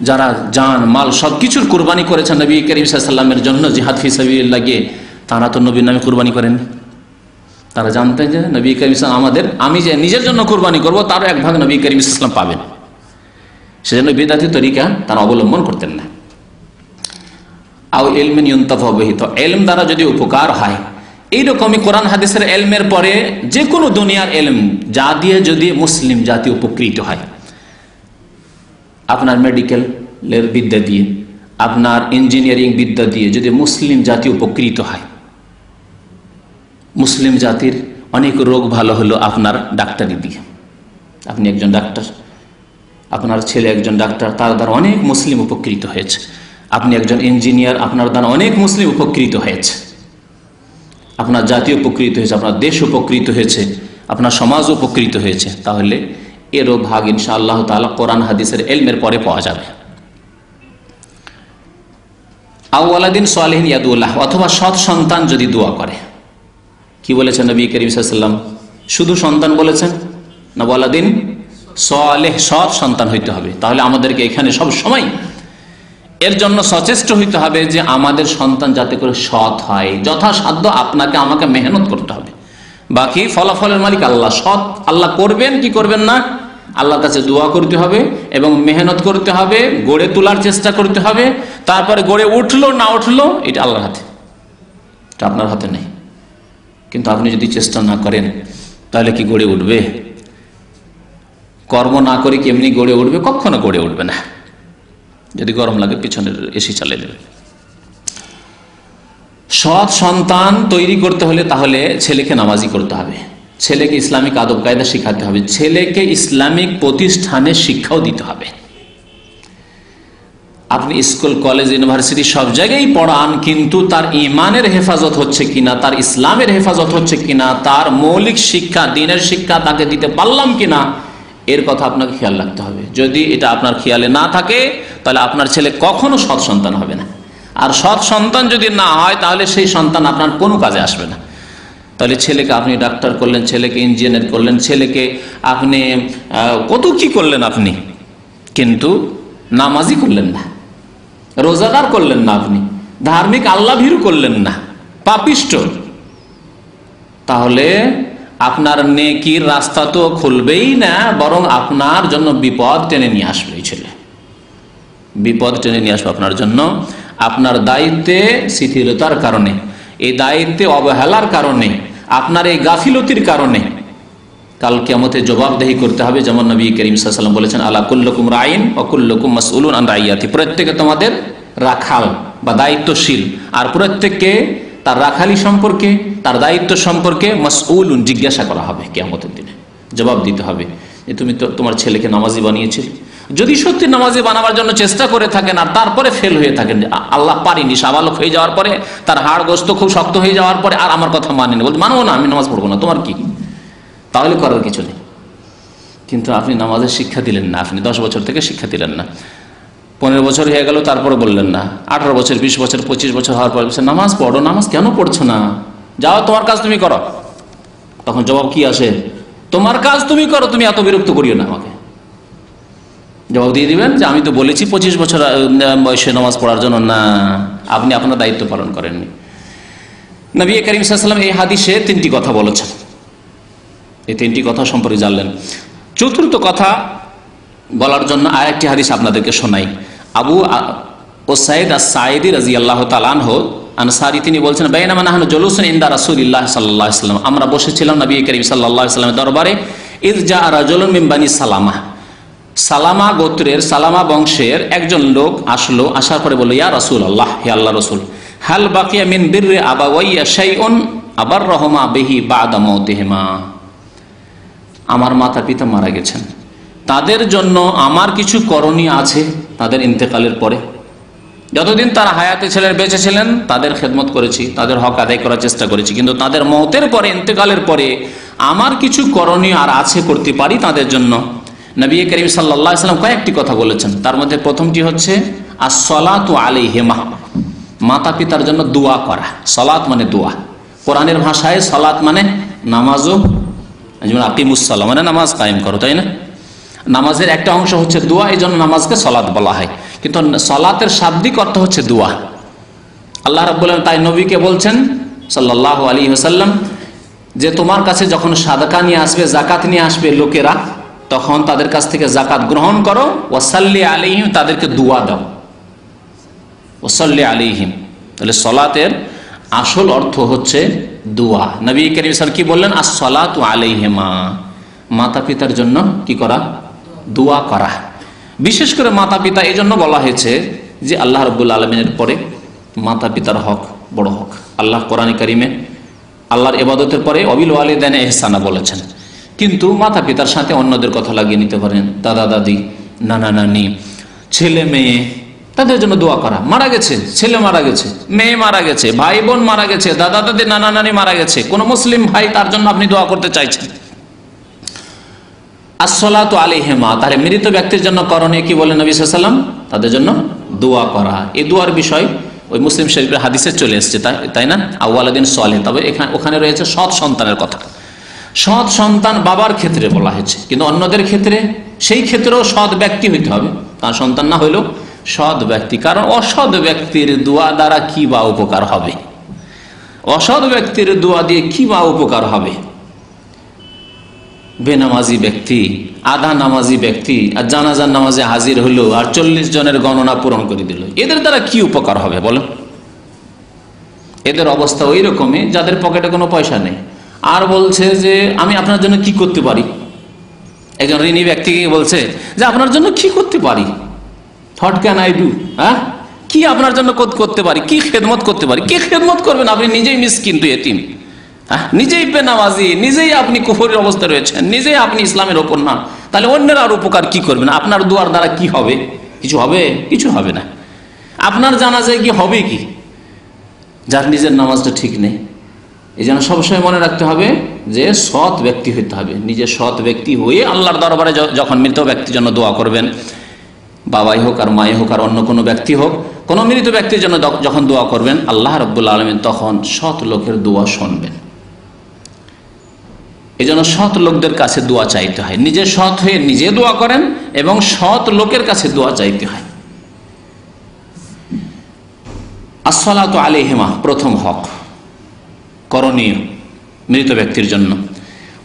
C: যারা জান মাল সবকিছুর কুরবানি করেছেন নবী করিম সাল্লাল্লাহু আলাইহি ওয়াসাল্লামের জন্য, জিহাদ ফি সাবিলিল্লাহ গিয়ে, তারা তো নবীর নামে কুরবানি করেন। তারা জানতেন যে নবী করিম সাল্লাল্লাহু আমাদের, আমি যে নিজের জন্য কুরবানি করব তারও এক ভাগ নবী করিম সাল্লাল্লাহু আলাইহি ওয়াসাল্লাম পাবেন। সেজন্য বিদআতি তরিকা তারা অবলম্বন করতেন না। আও ইলমিন ইউনতাফাউ বিহি, তো ইলম দ্বারা যদি উপকার হয়, এইরকমের কোরআন হাদিসের ইলমের পরে যে কোনো দুনিয়ার ইলম যা দিয়ে যদি মুসলিম জাতি উপকৃত হয়, আপনার মেডিকেলের বিদ্যা দিয়ে, আপনার ইঞ্জিনিয়ারিং বিদ্যা দিয়ে যদি মুসলিম জাতি উপকৃত হয়, মুসলিম জাতির অনেক রোগ ভালো হলো আপনার ডাক্তারি দিয়ে। আপনি একজন ডাক্তার, আপনার ছেলে একজন ডাক্তার, তার দ্বারা অনেক মুসলিম উপকৃত হয়েছে। আপনি একজন ইঞ্জিনিয়ার, আপনার দ্বারা অনেক মুসলিম উপকৃত হয়েছে, আপনার জাতি উপকৃত হয়েছে, আপনার দেশ উপকৃত হয়েছে, আপনার সমাজ উপকৃত হয়েছে, তাহলে এরও ভাগ ইনশাআল্লাহ তাআলা কোরআন হাদিসের ইলমের পরে পাওয়া যাবে। আওয়ালাদিন সালেহিন ইয়াদুল্লাহ, অথবা সৎ সন্তান যদি দোয়া করে। কি বলেছেন নবী করিম সাল্লাল্লাহু আলাইহি ওয়াসাল্লাম? শুধু সন্তান বলেছেন না, ওয়ালাদিন সালেহ, সৎ সন্তান হইতে হবে। তাহলে আমাদেরকে এখানে সব সময় এর জন্য সচেষ্ট হইতে হবে যে আমাদের সন্তান যাতে করে সৎ হয়। যথাসাধ্য আপনাকে আমাকে মেহনত করতে হবে, বাকি ফলাফলের মালিক আল্লাহ। সৎ আল্লাহ করবেন কি করবেন না, আল্লাহর কাছে দোয়া করতে হবে এবং মেহনত করতে হবে, গড়ে তোলার চেষ্টা করতে হবে। তারপরে গড়ে উঠলো না উঠলো এটা আল্লাহর হাতে, এটা আপনার হাতে নেই। কিন্তু আপনি যদি চেষ্টা না করেন তাহলে কি গড়ে উঠবে? কর্ম না করে কি এমনি গড়ে উঠবে? কখনো গড়ে উঠবে না। যদি গরম লাগে পিছনের এসি চালিয়ে দেবে। সৎ সন্তান তৈরি করতে হলে তাহলে ছেলেকে নামাজি করতে হবে, ছেলেকে ইসলামিক আদব কায়দা শিখাতে হবে, ছেলেকে ইসলামিক প্রতিষ্ঠানে শিক্ষাও দিতে হবে। আপনি স্কুল কলেজ ইউনিভার্সিটি সব জায়গায় পড়ান, কিন্তু তার ইমানের হেফাজত হচ্ছে কিনা, তার ইসলামের হেফাজত হচ্ছে কিনা, তার মৌলিক শিক্ষা দিনের শিক্ষা তাকে দিতে পারলাম কিনা, এর কথা আপনাকে খেয়াল রাখতে হবে। যদি এটা আপনার খেয়ালে না থাকে তাহলে আপনার ছেলে কখনো সৎ সন্তান হবে না। আর সৎ সন্তান যদি না হয় তাহলে সেই সন্তান আপনার কোনো কাজে আসবে না। তাহলে ছেলেকে আপনি ডাক্তার করলেন, ছেলেকে ইঞ্জিনিয়ার করলেন, ছেলেকে আপনি কত কি করলেন আপনি, কিন্তু নামাজি করলেন না, রোজাদার করলেন না, আপনি ধার্মিক আল্লাহ ভীরু করলেন না, পাপিষ্ট, তাহলে আপনার নেকির রাস্তা তো খুলবেই না, বরং আপনার জন্য বিপদ টেনে নিয়ে আসবে। এই ছেলে বিপদ টেনে নিয়ে আসবে আপনার জন্য। আপনার দায়িত্বে শিথিলতার কারণে, এই দায়িত্বে অবহেলার কারণে, আপনার এই গাফিলতির কারণে কাল কিয়ামতে জবাবদেহি করতে হবে। যেমন নবী করিম সাল্লাল্লাহু আলাইহি ওয়াসাল্লাম বলেছেন, আলা কুল্লুকুম রাইন ওয়া কুল্লুকুম মাসউলুন আন রাইয়াতি, প্রত্যেকে তোমাদের রাখাল বা দায়িত্বশীল, আর প্রত্যেককে তার রাখালি সম্পর্কে, তার দায়িত্ব সম্পর্কে মাসউলুন, জিজ্ঞাসা করা হবে কিয়ামতের দিনে, জবাব দিতে হবে যে তুমি তো তোমার ছেলেকে নামাজি বানিয়েছিলে। যদি সত্যি নামাজি বানাবার জন্য চেষ্টা করে থাকেন আর তারপরে ফেল হয়ে থাকেন, আল্লাহ পারিনি, সাবালক হয়ে যাওয়ার পরে, তার হাড় গোস্ত খুব শক্ত হয়ে যাওয়ার পরে আর আমার কথা মানেনি, বলতে মানবো না, আমি নামাজ পড়বো না, তোমার কি, তাহলে করার কিছু নেই। কিন্তু আপনি নামাজের শিক্ষা দিলেন না, আপনি 10 বছর থেকে শিক্ষা দিলেন না, 15 বছর হয়ে গেল তারপরে বললেন না, 18 বছর 20 বছর 25 বছর হওয়ার পর নামাজ পড়ো, নামাজ কেন পড়ছো না, যাও তোমার কাজ তুমি করো। তখন জবাব কি আসে? তোমার কাজ তুমি করো, তুমি এত বিরক্ত করিও না আমাকে। জবাব দিয়ে দিবেন যে আমি তো বলেছি 25 বছর বয়সে নামাজ পড়ার জন্য, না, আপনি আপনার দায়িত্ব পালন করেননি। নবী করিম সাল্লাল্লাহু আলাইহি ওয়াসাল্লাম এই হাদিসে 3টি কথা বলেছেন, এই 3টি কথা সম্পর্কে জানলেন। চতুর্থ কথা বলার জন্য আরেকটি হাদিস আপনাদেরকে শোনাই। আবু উসাইদ আস-সাঈদী রাদিয়াল্লাহু তাআলা আনহু আনসারী, তিনি বলছেন, বাইনামা নাহনু জুলুসুন ইনদা রাসূলিল্লাহ সাল্লাল্লাহু আলাইহি ওয়াসাল্লাম, আমরা বসেছিলাম নবী করিম সাল্লাল্লাহু আলাইহি ওয়াসাল্লামের দরবারে। ইয জাআ রাজুলুন মিন বানি সালামা, সালামা গোত্রের, সালামা বংশের একজন লোক আসলো, আসার পরে বলল, ইয়া রাসূলুল্লাহ, হে আল্লাহর রাসূল, হাল বাকিয়া মিন বিররি আবাওয়াইয়া শাইউন আবাররহুমা বিহি বা'দা মাউতিহিমা, আমার মাতা পিতা মারা গেছেন, তাদের জন্য আমার কিছু করণীয় আছে তাদের ইন্তেকালের পরে। যতদিন তারা হায়াতে ছিলেন, বেঁচে ছিলেন, তাদের খেদমত করেছি, তাদের হক আদায় করার চেষ্টা করেছি, কিন্তু তাদের মওতের পরে, ইন্তেকালের পরে আমার কিছু করণীয় আর আছে, করতে পারি তাদের জন্য। নবী করিম সাল্লাল্লাহু আলাইহি ওয়াসাল্লাম কয়েকটি কথা বলেছেন, তার মধ্যে প্রথমটি হচ্ছে আস-সালাতু আলাইহিমা, মাতা পিতার জন্য দোয়া করা। সালাত মানে দোয়া, কোরআনের ভাষায় সালাত মানে নামাজও, যেমন আকিমুস সালাহ মানে নামাজ কায়েম করো, তাই না? নামাজের একটা অংশ হচ্ছে দোয়া, এই জন্য নামাজকে সালাত বলা হয়, কিন্তু সালাতের শাব্দিক অর্থ হচ্ছে দোয়া। আল্লাহ রাব্বুল আলামিন তাই নবীকে বলছেন সাল্লাল্লাহু আলাইহি ওয়াসাল্লাম যে তোমার কাছে যখন সাদকা নিয়ে আসবে, জাকাত নিয়ে আসবে লোকেরা, তখন তাদের কাছ থেকে জাকাত গ্রহণ করো, ওয়াসাল্লি আলাইহিম, তাদেরকে দোয়া দাও, ওয়াসাল্লি আলাইহিম। তাহলে সালাতের আসল অর্থ হচ্ছে দোয়া। নবী করিম সাল্লাল্লাহু আলাইহি ওয়াসাল্লাম কি বললেন? আস-সালাতু আলাইহিমা, মাতা পিতার জন্য কি করা? দোয়া করা। বিশেষ করে মাতা পিতা এই জন্য বলা হয়েছে যে আল্লাহ রাব্বুল আলামিনের পরে মাতা পিতার হক বড় হক। আল্লাহ কোরআনে কারিমে আল্লাহর ইবাদতের পরে ওয়াবিল ওয়ালিদাইনি ইহসানা বলেছেন, কিন্তু মাতা পিতার সাথে অন্যদের কথা লাগিয়ে নিতে পারেন, দাদা দাদি, নানা নানি, ছেলে মেয়ে, তাদের জন্য দোয়া করা। মারা গেছে, ছেলে মারা গেছে, মেয়ে মারা গেছে, ভাই বোন মারা গেছে, দাদা দাদি নানা নানি মারা গেছে, কোন মুসলিম ভাই, তার জন্য আপনি দোয়া করতে চাইছেন। আসসালাতু আলাইহিমা, তাহলে মৃত ব্যক্তির জন্য করণীয় কি বলেন নবী সাল্লাল্লাহু আলাইহি ওয়াসাল্লাম? তাদের জন্য দোয়া করা। এই দোয়ার বিষয় ওই মুসলিম শরীফের হাদিসে চলে এসেছে, তাই না? আউয়ালাদিন সালেহ। তবে ওখানে রয়েছে সৎ সন্তানের কথা। সৎ সন্তান বাবার ক্ষেত্রে বলা হয়েছে, কিন্তু অন্যদের ক্ষেত্রে, সেই ক্ষেত্রেও সৎ ব্যক্তি হইতে হবে, তার সন্তান না হইলেও সৎ ব্যক্তি। কারণ অসৎ ব্যক্তির দোয়া দ্বারা কি বা উপকার হবে? অসৎ ব্যক্তির দোয়া দিয়ে কি বা উপকার হবে? বেনামাজি ব্যক্তি, আধা নামাজি ব্যক্তি আর জানাজার নামাজে হাজির হলো আর 40 জনের গণনা পূরণ করে দিল, এদের দ্বারা কি উপকার হবে বলো? এদের অবস্থা ওই রকমই যাদের পকেটে কোনো পয়সা নেই, আর বলছে যে আমি আপনার জন্য কি করতে পারি। একজন ঋণী ব্যক্তিকে বলছে যে আপনার জন্য কি করতে পারি, হোয়াট ক্যান আই ডু, হ্যাঁ, কি আপনার জন্য করতে পারি, কি খেদমত করতে পারি? কি খেদমত করবেন? আপনি নিজেই মিসকিন, তুই এতিম, নিজেই বেনামাজি, নিজেই আপনি কুফরের অবস্থা রয়েছেন, নিজেই আপনি ইসলামের ওপর না, তাহলে অন্যের আর উপকার কি করবেন? আপনার দুয়ার দ্বারা কি হবে? কিছু হবে? কিছু হবে না। আপনার জানাজায় কি হবে কি, যার নিজের নামাজটা ঠিক নেই? এই জন্য সবসময় মনে রাখতে হবে যে সৎ ব্যক্তি হইতে হবে। নিজে সৎ ব্যক্তি হয়ে আল্লাহর দরবারে যখন মৃত ব্যক্তির জন্য দোয়া করবেন, বাবাই হোক আর মাই হোক আর অন্য কোনো ব্যক্তি হোক, কোনো মৃত ব্যক্তির জন্য যখন দোয়া করবেন, আল্লাহ রাব্বুল আলামিন তখন সৎ লোকের দোয়া শুনবেন। এই জন্য সৎ লোকদের কাছে দোয়া চাইতে হয়। নিজে সৎ হয়ে নিজে দোয়া করেন এবং সৎ লোকের কাছে দোয়া চাইতে হয়। আসসালাতু আলাইহিমা, প্রথম হক করণীয় মৃত ব্যক্তির জন্য।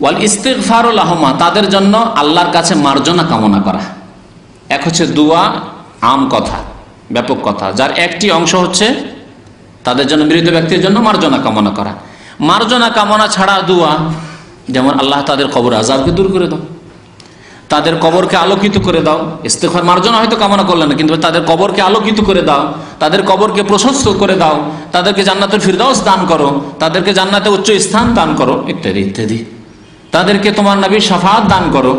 C: ওয়াল ইস্তিগফারু লাহুমা, তাদের জন্য আল্লাহর কাছে মার্জনা কামনা করা। এক হচ্ছে দোয়া, আম কথা, ব্যাপক কথা, যার একটি অংশ হচ্ছে তাদের জন্য, মৃত ব্যক্তির জন্য মার্জনা কামনা করা। মার্জনা কামনা ছাড়া দোয়া, যেমন আল্লাহ তাদের কবর আযাবকে দূর করে দাও, তাদের কবরকে আলোকিত করে দাও। ইস্তিগফার, মার্জনা হয়তো কামনা করলেন না, কিন্তু তাদের কবরকে আলোকিত করে দাও, তাদের কবরকে প্রশস্ত করে দাও, তাদেরকে জান্নাতুল ফিরদাউস দান করো, তাদেরকে জান্নাতে উচ্চ স্থান দান করো, ইত্যাদি ইত্যাদি। তাদেরকে তোমার নবীর শাফাআত দান করো,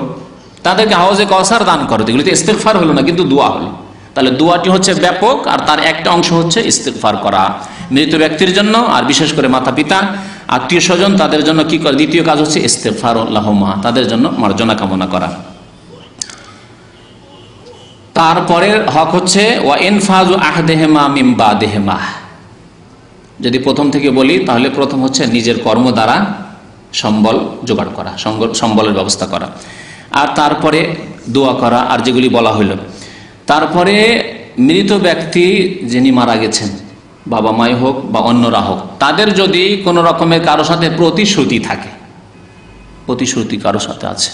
C: তাদেরকে হাউজে কাউসার দান করো। এগুলো তো ইস্তিগফার হলো না, কিন্তু দোয়া হলো। তাহলে দোয়াটি হচ্ছে ব্যাপক, আর তার একটা অংশ হচ্ছে ইস্তিগফার করা মৃত ব্যক্তির জন্য, আর বিশেষ করে মাতা পিতা, আত্মীয় স্বজন, তাদের জন্য কি করে? দ্বিতীয় কাজ হচ্ছে ইস্তিগফার লাহুমা, তাদের জন্য মার্জনা কামনা করা। তারপরে হক হচ্ছে ওয়া ইনফাজু আহদিহিমা মিন বাদিহিমা। যদি প্রথম থেকে বলি তাহলে প্রথম হচ্ছে নিজের কর্ম দ্বারা সম্বল জোগাড় করা, সম্বলের ব্যবস্থা করা, আর তারপরে দোয়া করা, আর যেগুলি বলা হইল। তারপরে মৃত ব্যক্তি যিনি মারা গেছেন, বাবা মাই হোক বা অন্যরা হোক, তাদের যদি কোনো রকমের কারো সাথে প্রতিশ্রুতি থাকে, প্রতিশ্রুতি কারো সাথে আছে,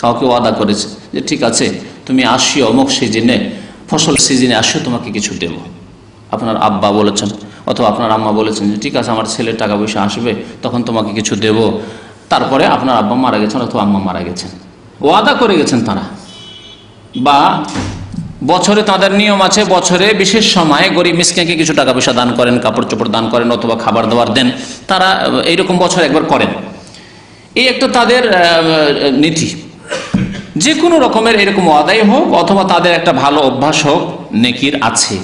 C: কাউকে ওয়াদা করেছে যে ঠিক আছে তুমি আসিও অমুক সিজনে, ফসল সিজনে আসিও, তোমাকে কিছু দেব। আপনার আব্বা বলেছেন অথবা আপনার আম্মা বলেছেন যে ঠিক আছে আমার ছেলের টাকা পয়সা আসবে, তখন তোমাকে কিছু দেব। তারপরে আপনার আব্বা মারা গেছেন অথবা আম্মা মারা গেছেন, ওয়াদা করে গেছেন তারা। বা বছরে তাদের নিয়ম আছে, বছরে বিশেষ সময়ে গরিব মিসকিনকে কিছু টাকা পয়সা দান করেন, কাপড় চোপড় দান করেন অথবা খাবার দাবার দেন, তারা এইরকম বছর একবার করেন। এই একটা তাদের নীতি। যে কোনো রকমের এরকম ওয়াদাই হোক অথবা তাদের একটা ভালো অভ্যাস হোক, নেকির আছে,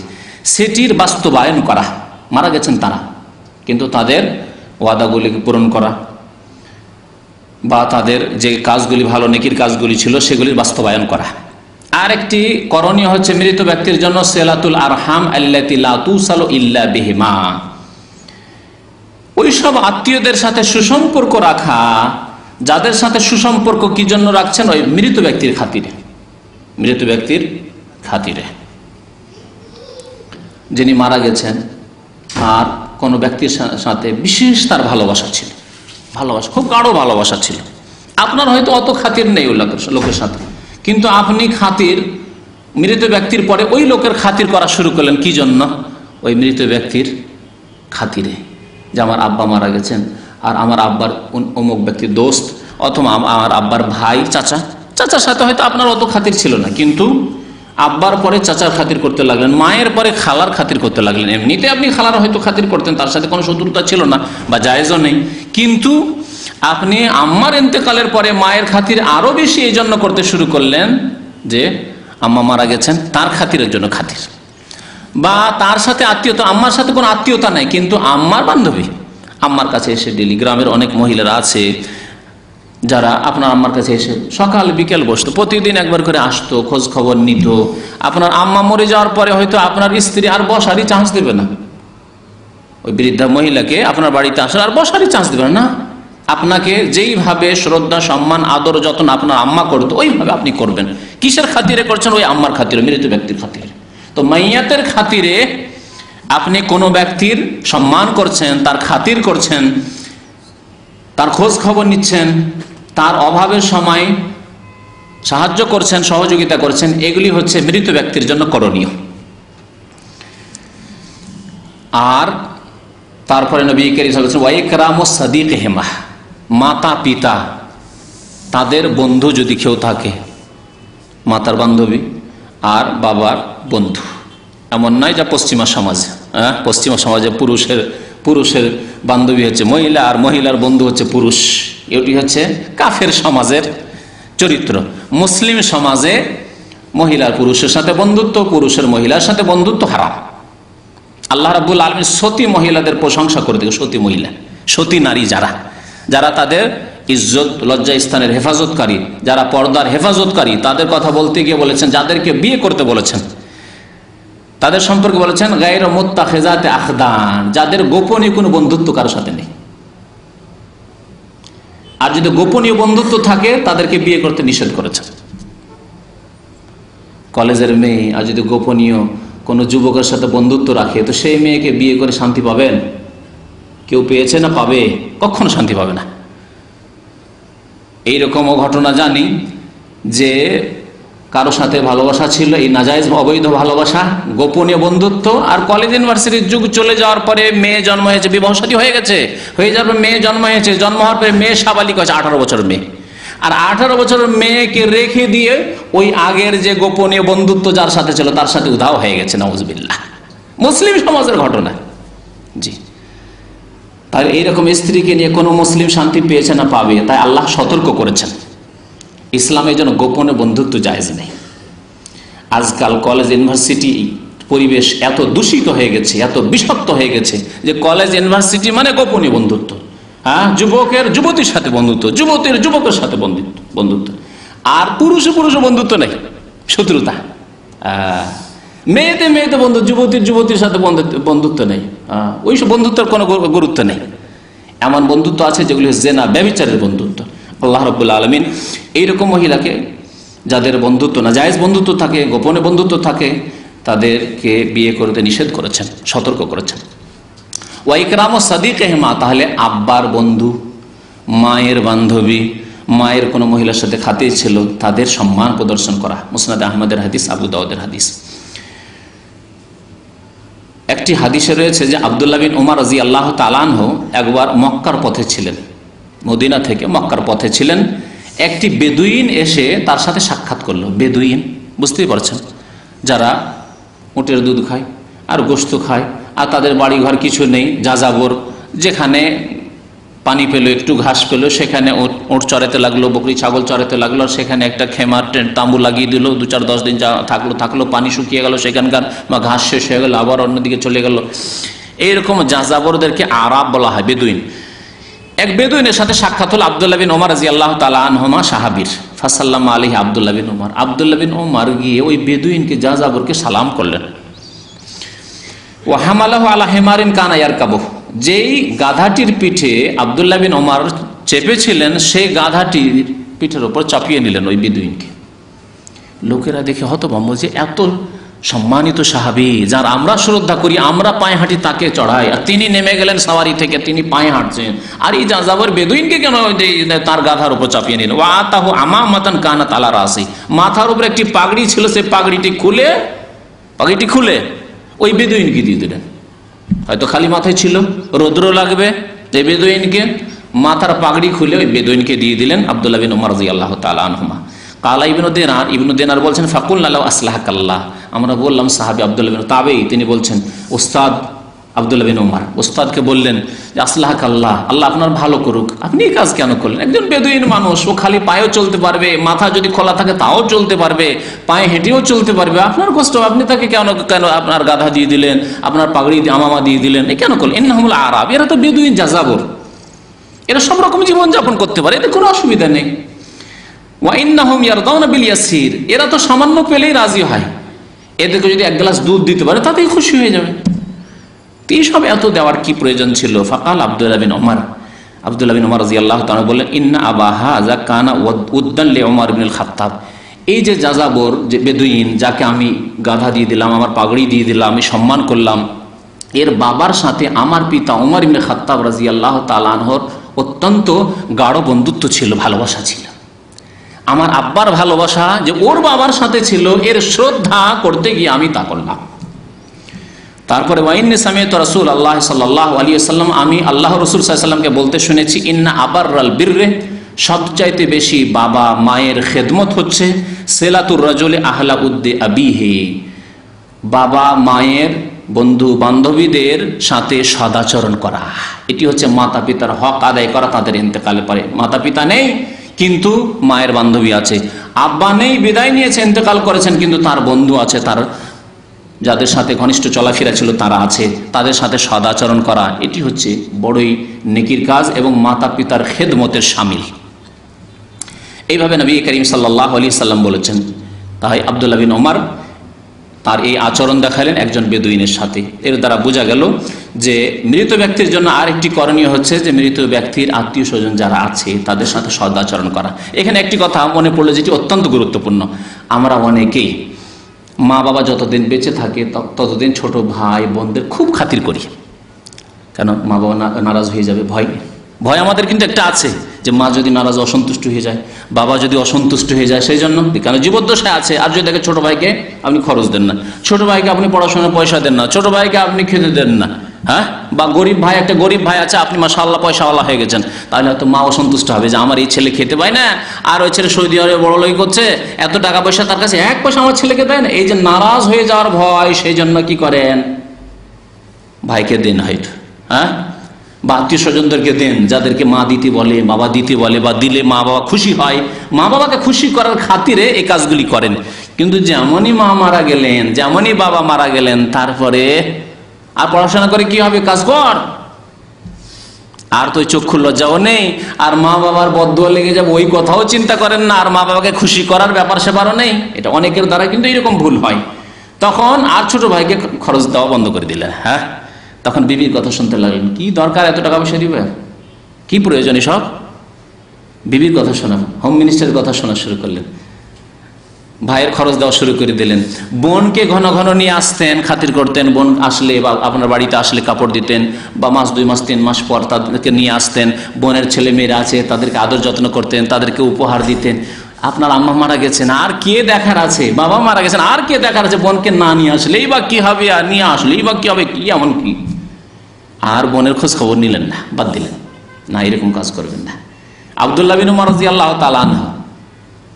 C: সেটির বাস্তবায়ন করা। মারা গেছেন তারা, কিন্তু তাদের ওয়াদাগুলিকে পূরণ করা বা তাদের যে কাজগুলি ভালো নেকির কাজগুলি ছিল সেগুলির বাস্তবায়ন করা। আর একটি করণীয় হচ্ছে মৃত ব্যক্তির জন্য সিলাতুল আরহাম আল্লাতী লা তুসালু ইল্লা বিহিমা, ওই সব আত্মীয়দের সাথে সুসম্পর্ক রাখা যাদের সাথে সুসম্পর্ক কি জন্য রাখছেন? ওই মৃত ব্যক্তির খাতিরে, মৃত ব্যক্তির খাতিরে। যিনি মারা গেছেন আর কোনো ব্যক্তির সাথে বিশেষ তার ভালোবাসা ছিল, ভালোবাসা খুব গাঢ় ভালোবাসা ছিল। আপনার হয়তো অত খাতির নেই ওই লোকের সাথে, কিন্তু আপনি খাতির মৃত ব্যক্তির পরে ওই লোকের খাতির করা শুরু করলেন। কি জন্য? ওই মৃত ব্যক্তির খাতিরে, যে আমার আব্বা মারা গেছেন আর আমার আব্বার অমুক ব্যক্তির দোস্ত অথবা আমার আব্বার ভাই, চাচার সাথে হয়তো আপনার অত খাতির ছিল না, কিন্তু আব্বার পরে চাচার খাতির করতে লাগলেন, মায়ের পরে খালার খাতির করতে লাগলেন। এমনিতে আপনি খালার হয়তো খাতির করতেন, তার সাথে কোনো শত্রুতা ছিল না বা জায়েজও নেই, কিন্তু আপনি আম্মার ইন্তেকালের পরে মায়ের খাতির আরো বেশি এই জন্য করতে শুরু করলেন যে আম্মা মারা গেছেন, তার খাতিরের জন্য খাতির। বা তার সাথে আত্মীয়তা, আম্মার সাথে কোনো আত্মীয়তা নাই কিন্তু আম্মার বান্ধবী, আম্মার কাছে এসে ডেলি, গ্রামের অনেক মহিলারা আছে যারা আপনার আম্মার কাছে এসে সকাল বিকেল বসতো, প্রতিদিন একবার করে আসতো, খোঁজ খবর নিত। আপনার আম্মা মরে যাওয়ার পরে হয়তো আপনার স্ত্রী আর বসারই চান্স দেবে না, ওই বৃদ্ধা মহিলাকে আপনার বাড়িতে আসার আর বসারই চান্স দেবে না। আপনাকে যেইভাবে শ্রদ্ধা সম্মান আদর যত্ন আপনার আম্মা করতো ওইভাবে আপনি করবেন। কিসের খাতিরে করছেন? ওই আম্মার খাতিরে, মৃত ব্যক্তির খাতিরে। তো মাইয়াতের খাতিরে আপনি কোনো ব্যক্তির সম্মান করছেন, তার খাতির করছেন, তার খোঁজ খবর নিচ্ছেন, তার অভাবের সময় সাহায্য করছেন, সহযোগিতা করছেন, এগুলি হচ্ছে মৃত ব্যক্তির জন্য করণীয়। আর তারপরে নবী কারীম সাল্লাল্লাহু আলাইহি ওয়াসাল্লাম ওয়া ইকরামুস সাদিকিহিমা, মাতা পিতা তাদের বন্ধু যদি কেউ থাকে, মাতার বান্ধবী আর বাবার বন্ধু, এমন নয় যা পশ্চিমা সমাজে, পশ্চিমা সমাজে পুরুষের বান্ধবী হচ্ছে মহিলা আর মহিলার বন্ধু হচ্ছে পুরুষ, এটি হচ্ছে কাফের সমাজের চরিত্র। মুসলিম সমাজে মহিলার পুরুষের সাথে বন্ধুত্ব, পুরুষের মহিলার সাথে বন্ধুত্ব হারাম। আল্লাহ রাব্বুল আলামিন সতী মহিলাদের প্রশংসা করে থাকে, সতী মহিলা, সতী নারী যারা তাদের ইজ্জত লজ্জা স্থানের হেফাজতকারী, যারা পর্দার হেফাজতকারী, তাদের কথা বলতে গিয়ে বলেছেন, যাদেরকে বিয়ে করতে বলেছেন তাদের সম্পর্কে বলেছেন গায়রা মুত্তাখিজাতে আখদান, যাদের গোপনীয় কোনো বন্ধুত্ব কারোর সাথে নেই। আর যদি গোপনীয় বন্ধুত্ব থাকে তাদেরকে বিয়ে করতে নিষেধ করেছেন। কলেজের মেয়ে আর যদি গোপনীয় কোনো যুবকের সাথে বন্ধুত্ব রাখে তো সেই মেয়েকে বিয়ে করে শান্তি পাবেন? কেউ পেয়েছে না পাবে? কখনো শান্তি পাবে না। এইরকমও ঘটনা জানি যে কারো সাথে ভালোবাসা ছিল, এই নাজায়েজ অবৈধ ভালোবাসা, গোপনীয় বন্ধুত্ব, আর কলেজ ইউনিভার্সিটির যুগ চলে যাওয়ার পরে মেয়ে জন্ম হয়েছে, বিবাহ শাদী হয়ে যাওয়ার পর মেয়ে জন্ম হয়েছে, জন্ম হওয়ার পরে মেয়ে সাবালিক হয়েছে, 18 বছরের মেয়ে, আর 18 বছরের মেয়েকে রেখে দিয়ে ওই আগের যে গোপনীয় বন্ধুত্ব যার সাথে ছিল তার সাথে উধাও হয়ে গেছে, নাউজুবিল্লাহ। মুসলিম সমাজের ঘটনা। জি, তাই এইরকম স্ত্রীকে নিয়ে কোনো মুসলিম শান্তি পেয়েছে না পাবে? তাই আল্লাহ সতর্ক করেছেন, ইসলামের জন্য গোপনে বন্ধুত্ব জায়েজ নেই। আজকাল কলেজ ইউনিভার্সিটি পরিবেশ এত দূষিত হয়ে গেছে, এত বিষাক্ত হয়ে গেছে যে কলেজ ইউনিভার্সিটি মানে গোপনীয় বন্ধুত্ব। যুবকের যুবতীর সাথে বন্ধুত্ব, যুবতীর যুবকের সাথে বন্ধুত্ব, আর পুরুষে বন্ধুত্ব নেই, শত্রুতা। মেয়েতে বন্ধু, যুবতীর সাথে বন্ধুত্ব নেই, ওই সব বন্ধুত্বের কোনো গুরুত্ব নেই। এমন বন্ধুত্ব আছে যেগুলি জেনা, ব্যভিচারের বন্ধুত্ব। আল্লাহ রাব্বুল আলামিন এইরকম মহিলাকে যাদের বন্ধুত্ব না জায়েজ বন্ধুত্ব থাকে, গোপনে বন্ধুত্ব থাকে, তাদেরকে বিয়ে করতে নিষেধ করেছেন, সতর্ক করেছেন। ওয়া ইকরামুস সাদিকিহিমা, তাহলে আব্বার বন্ধু, মায়ের বান্ধবী, মায়ের কোনো মহিলার সাথে খাতির ছিল, তাদের সম্মান প্রদর্শন করা। মুসনাদ আহমদের হাদিস, আবু দাউদের হাদিস। একটি হাদিসে রয়েছে যে আব্দুল্লাহ বিন উমর রাদিয়াল্লাহু তাআলা আনহু একবার মক্কার পথে ছিলেন, মদিনা থেকে মক্কার পথে ছিলেন। একটি বেদুইন এসে তার সাথে সাক্ষাৎ করলো। বেদুইন বুঝতেই পারছেন, যারা উটের দুধ খায় আর গোশত খায়, আর তাদের বাড়ি ঘর কিছু নেই, যাযাবর, যেখানে পানি পেলো, একটু ঘাস পেলো, সেখানে উট চড়াতে লাগলো, বকরি ছাগল চড়াতে লাগলো, আর সেখানে একটা খেমার তাঁবু লাগিয়ে দিল, 2-4-10 দিন থাকলো, পানি শুকিয়ে গেল সেখানকার, বা ঘাস শেষ হয়ে গেল, আবার অন্যদিকে চলে গেল। এইরকম যাযাবরদেরকে আরাব বলা হয়, বেদুইন। এক বেদুইনের সাথে সাক্ষাৎ হল আব্দুল্লাহ বিন ওমর রাদিয়াল্লাহু তাআলা আনহুমা, সাহাবীর। ফাসাল্লামা আলাইহি আব্দুল্লাহ বিন ওমর, আব্দুল্লাহ বিন ওমর গিয়ে ওই বেদুইনকে, যাযাবরকে সালাম করলেন। ওয়া হামালাহু আলা হিমারিন কানা ইয়ারকাবুহু, যেই গাধাটির পিঠে আব্দুল্লাহ বিন ওমর চেপেছিলেন সেই গাধাটির পিঠের উপর চাপিয়ে নিলেন ওই বেদুইনকে। লোকেরা দেখে হতভম্ব যে এত সম্মানিত সাহাবী, যার আমরা শ্রদ্ধা করি, আমরা পায়ে হাঁটি, তাকে চড়াই, আর তিনি নেমে গেলেন সাওয়ারি থেকে, তিনি পায়ে হাঁটছেন, আর এই যাযাবর বেদুইনকে কেন তার গাধার উপর চাপিয়ে নিলেন? ওয়া আতাহু আমামাতান কানাত আলা রাসি, মাথার উপর একটি পাগড়ি ছিল, সেই পাগড়িটি খুলে ওই বেদুইনকে দিয়ে দিলেন। হয়তো খালি মাথায় ছিল, রৌদ্র লাগবে, এই বেদুইনকে মাথার পাগড়ি খুলে ওই বেদুইনকে দিয়ে দিলেন আব্দুল্লাহ বিন ওমর রাদিয়াল্লাহু তাআলা আনহুমা। কালা ইবনু দিনার বলছেন ফাকুলনা লাহু আসলাহাকাল্লাহ, আমরা বললাম, সাহাবী আব্দুল্লাহ বিন তাবেঈ, তিনি বলছেন, ওস্তাদ আব্দুল্লাহ বিন ওমর ওস্তাদকে বললেন যে আসলাহাক আল্লাহ, আল্লাহ আপনার ভালো করুক, আপনি এই কাজ কেন করলেন? একজন বেদুইন মানুষ, ও খালি পায়েও চলতে পারবে, মাথা যদি খোলা থাকে তাও চলতে পারবে, পায়ে হেঁটেও চলতে পারবে, আপনার কষ্ট, আপনি তাকে কেন কেন আপনার গাধা দিয়ে দিলেন, আপনার পাগড়ি আমামা দিয়ে দিলেন, এ কেন করলেন? ইন্নাহুমুল আরাব, এরা তো বেদুইন যাযাবর, এরা সব রকম জীবনযাপন করতে পারে, এতে কোনো অসুবিধা নেই। ওয়া ইন্নাহুম ইয়ারদাউনা বিল ইয়াসির, এরা তো সামান্য পেলেই রাজি হয়, এদেরকে যদি এক গ্লাস দুধ দিতে পারে তাতেই খুশি হয়ে যাবে। এইসব এত দেওয়ার কি প্রয়োজন ছিল? ফাকাল আব্দুল্লাহ বিন ওমর, আব্দুল্লাহ বিন ওমর রাদিয়াল্লাহু তাআলা বললেন, ইন্না আবা হাযা কানা উদ্দান লি ওমর ইবনুল খাত্তাব, এই যে যাযাবর, যে বেদুইন, যাকে আমি গাধা দিয়ে দিলাম, আমার পাগড়ি দিয়ে দিলাম, আমি সম্মান করলাম, এর বাবার সাথে আমার পিতা ওমর ইবনে খাত্তাব রাদিয়াল্লাহু তাআলা আনহুর অত্যন্ত গাঢ় বন্ধুত্ব ছিল, ভালোবাসা ছিল। আমার আব্বার ভালোবাসা যে ওর বাবার সাথে ছিল, এর শ্রদ্ধা করতে গিয়ে আমি তা করলাম। তারপরে ওয়াইন্নি সামিআতু রাসূলুল্লাহ সাল্লাল্লাহু আলাইহি ওয়াসাল্লাম, আমি আল্লাহ রাসূল সাল্লাল্লাহু আলাইহি ওয়াসাল্লামকে বলতে শুনেছি, ইন্না আবাররাল বিররে, সবচাইতে বেশি বাবা মায়ের খেদমত হচ্ছে সিলাতুর রাজুলি আহলা উদ্দি আবিহি, বাবা মায়ের বন্ধু বান্ধবীদের সাথে সদাচরণ করা। এটি হচ্ছে মাতা পিতার হক আদায় করা তাদের ইন্তেকালে পরে। মাতা পিতা নেই কিন্তু মায়ের বান্ধবী আছে, আব্বা নেই বিদায় নিয়েছে ইন্তেকাল করেছেন কিন্তু তার বন্ধু আছে, তার যাদের সাথে ঘনিষ্ঠ চলাফেরা ছিল তারা আছে, তাদের সাথে সদাচরণ করা, এটি হচ্ছে বড়ই নেকির কাজ এবং মাতা পিতার খেদমতের শামিল। এইভাবে নবী করিম সাল্লাল্লাহু আলাইহি সাল্লাম বলেছেন। তাই আব্দুল্লাহ বিন ওমর তার এই আচরণ দেখালেন একজন বেদুইনের সাথে। এর দ্বারা বোঝা গেল যে মৃত ব্যক্তির জন্য আরেকটি করণীয় হচ্ছে যে মৃত ব্যক্তির আত্মীয় স্বজন যারা আছে তাদের সাথে সদাচরণ করা। এখানে একটি কথা মনে পড়লো যেটি অত্যন্ত গুরুত্বপূর্ণ, আমরা অনেকেই মা বাবা যতদিন বেঁচে থাকে ততদিন ছোট ভাই বোনদের খুব খাতির করি, কেন মা বাবা নারাজ হয়ে যাবে, ভয় আমাদের কিন্তু একটা আছে যে মা যদি নারাজ অসন্তুষ্ট হয়ে যায়, বাবা যদি অসন্তুষ্ট হয়ে যায়, সেই জন্য কেন জীবদ্দশায় আছে। আর যদি দেখে ছোট ভাইকে আপনি খরচ দেন না, ছোট ভাইকে আপনি পড়াশোনার পয়সা দেন না, ছোট ভাইকে আপনি খেতে দেন না, হ্যাঁ, বা গরিব ভাই, একটা গরিব ভাই আছে, আপনি মাশাআল্লাহ পয়সাওয়ালা হয়ে গেছেন, তাহলে হয়তো মা অসন্তুষ্ট হবে যে আমার এই ছেলে খেতে পায় না, আর ওই ছেলে সৌদি আরবে বড়লোকি করছে, এত টাকা পয়সা তার কাছে, এক পয়সা আমার ছেলেকে দেয় না। এই যে নারাজ হয়ে যাওয়ার ভয়, সেই জন্য কি করেন, ভাইকে দেন হয়তো, হ্যাঁ, বা আত্মীয় স্বজনদেরকে দেন যাদেরকে মা দিতে বলে, বাবা দিতে বলে, বা দিলে মা বাবা খুশি হয়, মা বাবাকে খুশি করার খাতিরে এই কাজগুলি করেন। কিন্তু যেমনই মা মারা গেলেন, যেমনই বাবা মারা গেলেন, তারপরে আর পড়াশোনা করে কি হবে, কাজ কর, আর তো চক্ষু লজ্জাও নেই, আর মা বাবার বদদুয়া লেগে যাবে ওই কথাও চিন্তা করেন না, আর মা বাবাকে খুশি করার ব্যাপার সেবারও নেই। এটা অনেকের দ্বারা কিন্তু এরকম ভুল হয়। তখন আর ছোট ভাইকে খরচ দেওয়া বন্ধ করে দিলেন, হ্যাঁ, তখন বিবির কথা শুনতে লাগলেন, কি দরকার এত টাকা পয়সা দিবে, কি প্রয়োজন সব, বিবির কথা শোনা, হোম মিনিস্টারের কথা শোনা শুরু করলেন, ভাইয়ের খরচ দেওয়া শুরু করে দিলেন। বোনকে ঘন ঘন নিয়ে আসতেন, খাতির করতেন, বোন আসলে বা আপনার বাড়িতে আসলে কাপড় দিতেন, বা মাস 2 মাস 3 মাস পর তাদেরকে নিয়ে আসতেন। বোনের ছেলে মেয়েরা আছে তাদেরকে আদর যত্ন করতেন, তাদেরকে উপহার দিতেন। আপনার আম্মা মারা গেছেন, আর কে দেখার আছে, বাবা মারা গেছেন, আর কে দেখার আছে, বোনকে না নিয়ে আসলেই বা কি হবে, আর নিয়ে আসলেই বা কি হবে, কি এমন কি, আর বোনের খোঁজ খবর নিলেন না, বাদ দিলেন না, এরকম কাজ করবেন না। আব্দুল্লাহ বিন ওমর রাদিয়াল্লাহু তাআলা আনহু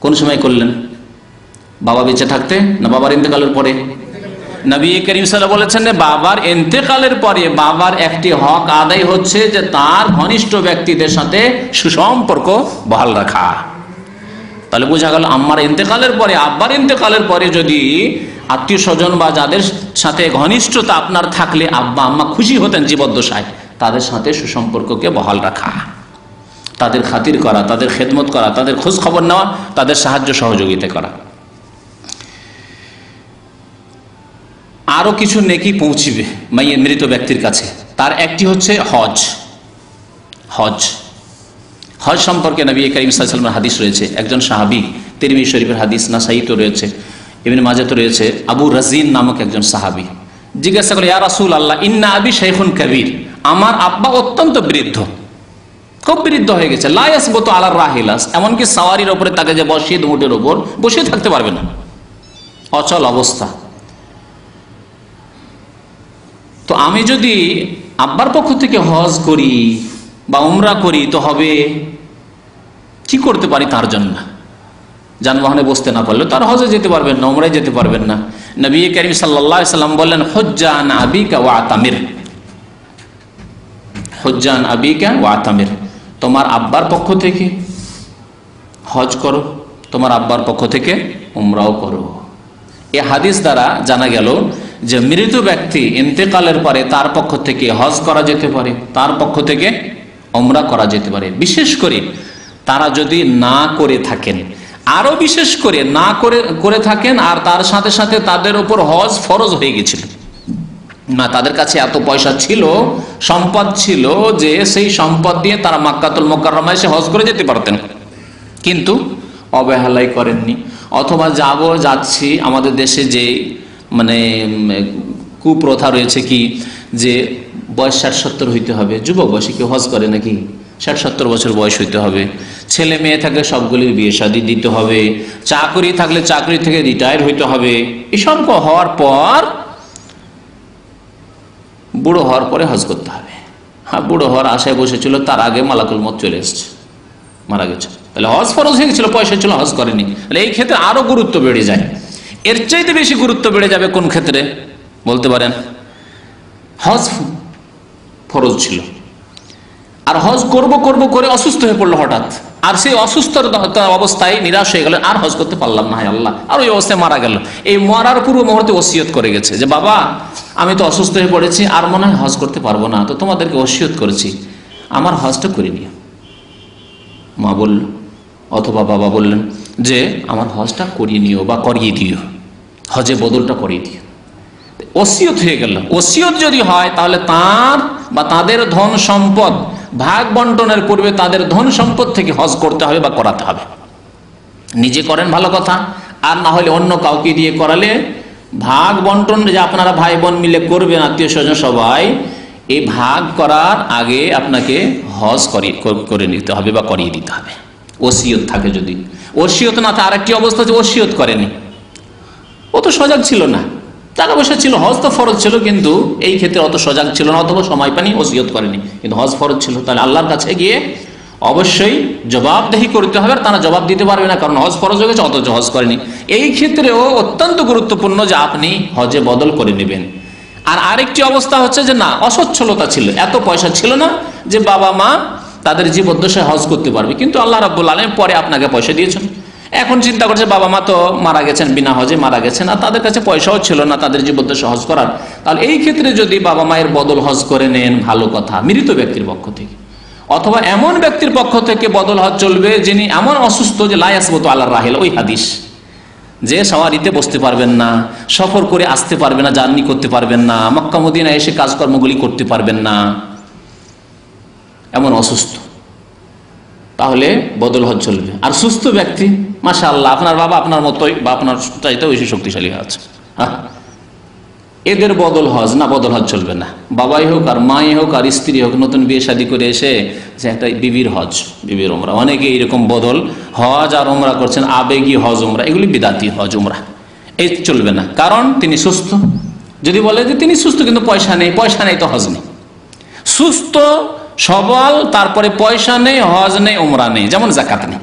C: কোন সময় করলেন, বাবা বেঁচে থাকতে না বাবার ইন্তেকালের পরে? নবী করিম সাল্লাল্লাহু আলাইহি ওয়াসাল্লাম বলেছেন বাবার ইন্তেকালের পরে বাবার একটি হক আদায় হচ্ছে যে তার ঘনিষ্ঠ ব্যক্তিদের সাথে সুসম্পর্ক বহাল রাখা। তাহলে বোঝা গেল আম্মার ইন্তেকালের পরে, আব্বার ইন্তেকালের পরে যদি আত্মীয় স্বজন বা যাদের সাথে ঘনিষ্ঠতা আপনার থাকলে আব্বা আম্মা খুশি হতেন জীবদ্দশায়, তাদের সাথে সুসম্পর্ককে বহাল রাখা, তাদের খাতির করা, তাদের খেদমত করা, তাদের খোঁজ খবর নেওয়া, তাদের সাহায্য সহযোগিতা করা। আরো কিছু নেকি পৌঁছিবে মৃত ব্যক্তির কাছে, তার একটি হচ্ছে হজ। হজ হজ সম্পর্কে নবী করিম সাল্লাল্লাহু আলাইহি ওয়াসাল্লামের হাদিস রয়েছে। একজন সাহাবী, তিরমিজি শরীফের হাদিস, নাসাঈতে রয়েছে, ইবনে মাজাহতে রয়েছে, আবু রাজিন নামক একজন সাহাবী জিজ্ঞাসা করে, ইয়া রাসূলুল্লাহ, ইন্না আবি শাইখুন কাবীর, আমার আব্বা অত্যন্ত বৃদ্ধ, খুব বৃদ্ধ হয়ে গেছে, লা ইয়াসবুতু আলা রাহিলাস, এমনকি সাওয়ারির উপরে তাকে যে বসিয়ে উটের উপর বসে থাকতে পারবে না, অচল অবস্থা। তো আমি যদি আব্বার পক্ষ থেকে হজ করি বা উমরা করি তো হবে, কি করতে পারি তার জন্য? যানবাহনে বসতে না পারলে তার হজে যেতে পারবেন না, উমরায় যেতে পারবেন না। নবী করিম সাল্লাল্লাহু আলাইহি ওয়াসাল্লাম বললেন, হুজ্জা আন আবিকা ওয়া আতামির, হুজ্জান আবিকা ওয়া আতামির, তোমার আব্বার পক্ষ থেকে হজ করো, তোমার আব্বার পক্ষ থেকে উমরাও করো। এই হাদিস দ্বারা জানা গেল যে মৃত ব্যক্তি ইন্তেকালের পরে তার পক্ষ থেকে হজ করা যেতে পারে, তার পক্ষ থেকে উমরা করা যেতে পারে। বিশেষ করে তারা যদি না করে থাকেন, আরো বিশেষ করে না করে থাকেন আর তার সাথে সাথে তাদের উপর হজ ফরজ হয়ে গেছিল, না তাদের কাছে এত পয়সা ছিল, সম্পদ ছিল যে সেই সম্পদ দিয়ে তারা মক্কাতুল মুকাররমায় এসে হজ করে যেতে পারতেন, কিন্তু অবহেলাই করেননি। অথবা যাচ্ছি আমাদের দেশে যে মানে কুপ্রথা রয়েছে কি যে বয়স 60-70 হইতে হবে, যুবক বয়সে কেউ হজ করে নাকি? 60-70 বছর বয়স হইতে হবে। ছেলে মেয়ে থাকলে সবগুলির বিয়ে শাদী দিতে হবে, চাকরি থাকলে চাকরি থেকে রিটায়ার হইতে হবে। এসব হওয়ার পর বুড়ো হওয়ার পরে হজ করতে হবে। হ্যাঁ, বুড়ো হওয়ার আশায় বসেছিল, তার আগে মালাকুল মউত চলে এসছে, মারা গেছে। তাহলে হজ ফরজ হয়ে গেছিল, পয়সা ছিল, হজ করেনি। তাহলে এই ক্ষেত্রে আরো গুরুত্ব বেড়ে যায়। এর চাইতে বেশি গুরুত্ব বেড়ে যাবে কোন ক্ষেত্রে বলতে পারেন? হজ ফরজ ছিল আর হজ করব করে অসুস্থ হয়ে পড়লো হঠাৎ, আর সেই অসুস্থ অবস্থায় নিরাশ হয়ে গেল, আর হজ করতে পারলাম না, হায় আল্লাহ, আর ওই অবস্থায় মারা গেল। এই মরার পূর্ব মুহূর্তে ওসিয়ত করে গেছে যে বাবা আমি তো অসুস্থ হয়ে পড়েছি, আর মনে হয় হজ করতে পারবো না, তো তোমাদেরকে ওসিয়ত করেছি আমার হজটা করে নিও। মা বলল অথবা বাবা বললেন যে আমার হজটা করিয়ে নিও বা করিয়ে দিও, হজে বদলটা করিয়ে দিও। ওসিয়ত হয়ে গেল। ওসিয়ত যদি হয় তাহলে তার বা তাদের ধন সম্পদ ভাগ বন্টনের পূর্বে তাদের ধন সম্পদ থেকে হজ করতে হবে বা করাতে হবে। নিজে করেন ভালো কথা, আর না হলে অন্য কাউকে দিয়ে করালে ভাগ বন্টন যে আপনারা ভাই বোন মিলে করবেন, আত্মীয় স্বজন সবাই, এই ভাগ করার আগে আপনাকে হজ করে নিতে হবে বা করিয়ে দিতে হবে। ওসিয়ত থাকে যদি, ওসিয়ত না থাকে আরেকটি অবস্থা যে ওসিয়ত করেনি, ও তো সজাগ ছিল না, টাকা পয়সা ছিল, হজ তো ফরজ ছিল কিন্তু এই ক্ষেত্রে অত সজাগ ছিল না, অথবা সময় পানি, ওসিয়ত করেনি, কিন্তু হজ ফরজ ছিল। তাহলে আল্লাহর কাছে গিয়ে অবশ্যই জবাবদেহি করতে হবে, আর তারা জবাব দিতে পারবে না, কারণ হজ ফরজ হয়ে গেছে অথচ হজ করেনি। এই ক্ষেত্রেও অত্যন্ত গুরুত্বপূর্ণ যে আপনি হজে বদল করে নেবেন। আর আরেকটি অবস্থা হচ্ছে যে না, অসচ্ছলতা ছিল, এত পয়সা ছিল না যে বাবা মা তাদের জীবদ্দশায় হজ করতে পারবে, কিন্তু আল্লাহ রাব্বুল আলামিন পরে আপনাকে পয়সা দিয়েছেন। এখন চিন্তা করছে বাবা মা তো মারা গেছেন, বিনা হজে মারা গেছেন, আর তাদের কাছে পয়সাও ছিল না তাদের জীবদ্দশায় হজ করার। তাহলে এই ক্ষেত্রে যদি বাবা মায়ের বদল হজ করে নেন, ভালো কথা, মৃত ব্যক্তির পক্ষ থেকে, অথবা এমন ব্যক্তির পক্ষ থেকে বদল হজ চলবে যিনি এমন অসুস্থ যে লা ইয়াসবুতু আলার রাহিল, ওই হাদিস যে সওয়ারিতে বসতে পারবেন না, সফর করে আসতে পারবেন না, জার্নি করতে পারবেন না, মক্কা মদিনা এসে কাজকর্মগুলি করতে পারবেন না, এমন অসুস্থ, তাহলে বদল হজ চলবে। আর সুস্থ ব্যক্তি, মাশাআল্লাহ, আপনার বাবা আপনার মতোই বা আপনার চাইতে বেশি শক্তিশালী আছে, এদের বদল হজ না, বদল হজ চলবে না। বাবাই হোক আর মাই হোক আর স্ত্রী হোক, নতুন বিয়ে শাদী করে এসে যে একটা বিবির হজ, বিবির ওমরা, অনেকে এইরকম বদল হজ আর ওমরা করছেন, আবেগী হজ ওমরা, এগুলি বিদাতি হজ ওমরা, এই চলবে না। কারণ তিনি সুস্থ। যদি বলে যে তিনি সুস্থ কিন্তু পয়সা নেই, পয়সা নেই তো হজ নেই। সুস্থ সবল, তারপরে পয়সা নেই, হজ নেই, ওমরা নেই, যেমন যাকাত নেই।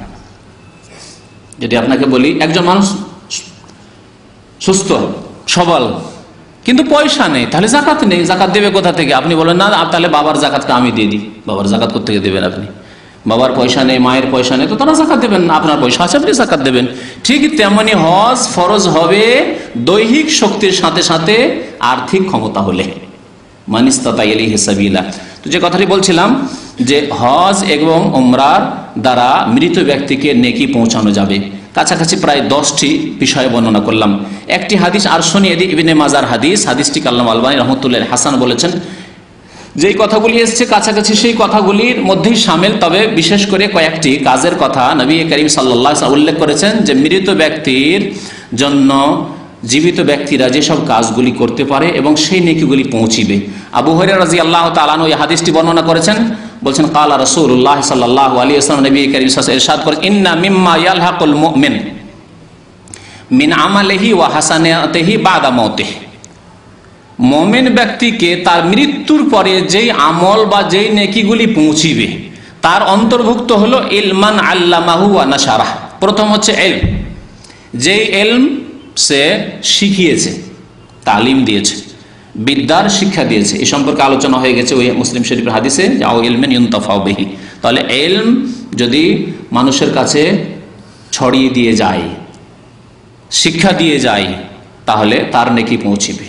C: যদি আপনাকে বলি একজন মানুষ সুস্থ সবল কিন্তু পয়সা নেই, তাহলে যাকাত নেই, যাকাত দেবে কোথা থেকে? আপনি বলেন না তাহলে বাবার যাকাতটা আমি দিয়ে দিই। বাবার যাকাত কোথা থেকে দেবেন আপনি? বাবার পয়সা নেই, মায়ের পয়সা নেই, তো তারা যাকাত দেবেন না। আপনার পয়সা আছে, আপনি যাকাত দেবেন। ঠিক তেমনি হজ ফরজ হবে দৈহিক শক্তির সাথে সাথে আর্থিক ক্ষমতা হলে, মান ইসতাতা ইলাইহি সাবিলা। তো যে কথাটি বলছিলাম যে হজ এবং উমরার দ্বারা মৃত ব্যক্তিকে নেকি পৌঁছানো যাবে। কাছাকাছি প্রায় 10টি বিষয় বর্ণনা করলাম। একটি হাদিস আর শুনিয়ে দিই, ইবনে মাজার হাদিস, হাদিসটি আল্লামা আলবানী রাহমাতুল্লাহ হাসান বলেছেন। যেই কথাগুলি এসেছে কাছাকাছি সেই কথাগুলির মধ্যেই শামিল, তবে বিশেষ করে কয়েকটি কাজের কথা নবী করিম সাল্লাল্লাহু আলাইহি ওয়াসাল্লাম উল্লেখ করেছেন যে মৃত ব্যক্তির জন্য জীবিত ব্যক্তিরা যেসব কাজগুলি করতে পারে এবং সেই নেকিগুলি পৌঁছিবে। আবু হুরায়রা রাদিয়াল্লাহু তাআলা আনহু এই হাদিসটি বর্ণনা করেছেন, বলছেন কালা রাসূলুল্লাহ সাল্লাল্লাহু আলাইহি ওয়াসাল্লাম, নবী করিম সাল্লাল্লাহু আলাইহি ওয়াসাল্লাম ইরশাদ করেন, ইন্না মিম্মা ইয়ালহাকুল মুমিন মিন আমালিহি ওয়া হাসানাতিহি বাদা মাউতিহি। মুমিন ব্যক্তিকে তার মৃত্যুর পরে যেই আমল বা যেই নেকিগুলি পৌঁছিবে তার অন্তর্ভুক্ত হলো ইলমান আল্লামাহু ওয়া নাশারাহ। প্রথম হচ্ছে ইলম, যেই ইলম সে শিখিয়েছে, তালিম দিয়েছে, বিদ্যার শিক্ষা দিয়েছে। এই সম্পর্কে আলোচনা হয়ে গেছে ওই মুসলিম শরীফের হাদিসে, আও ইলমিন ইউনতাফাউ বিহি। তাহলে ইলম যদি মানুষের কাছে ছড়িয়ে দিয়ে যায়, শিক্ষা দিয়ে যায়, তাহলে তার নেকি পৌঁছিবে।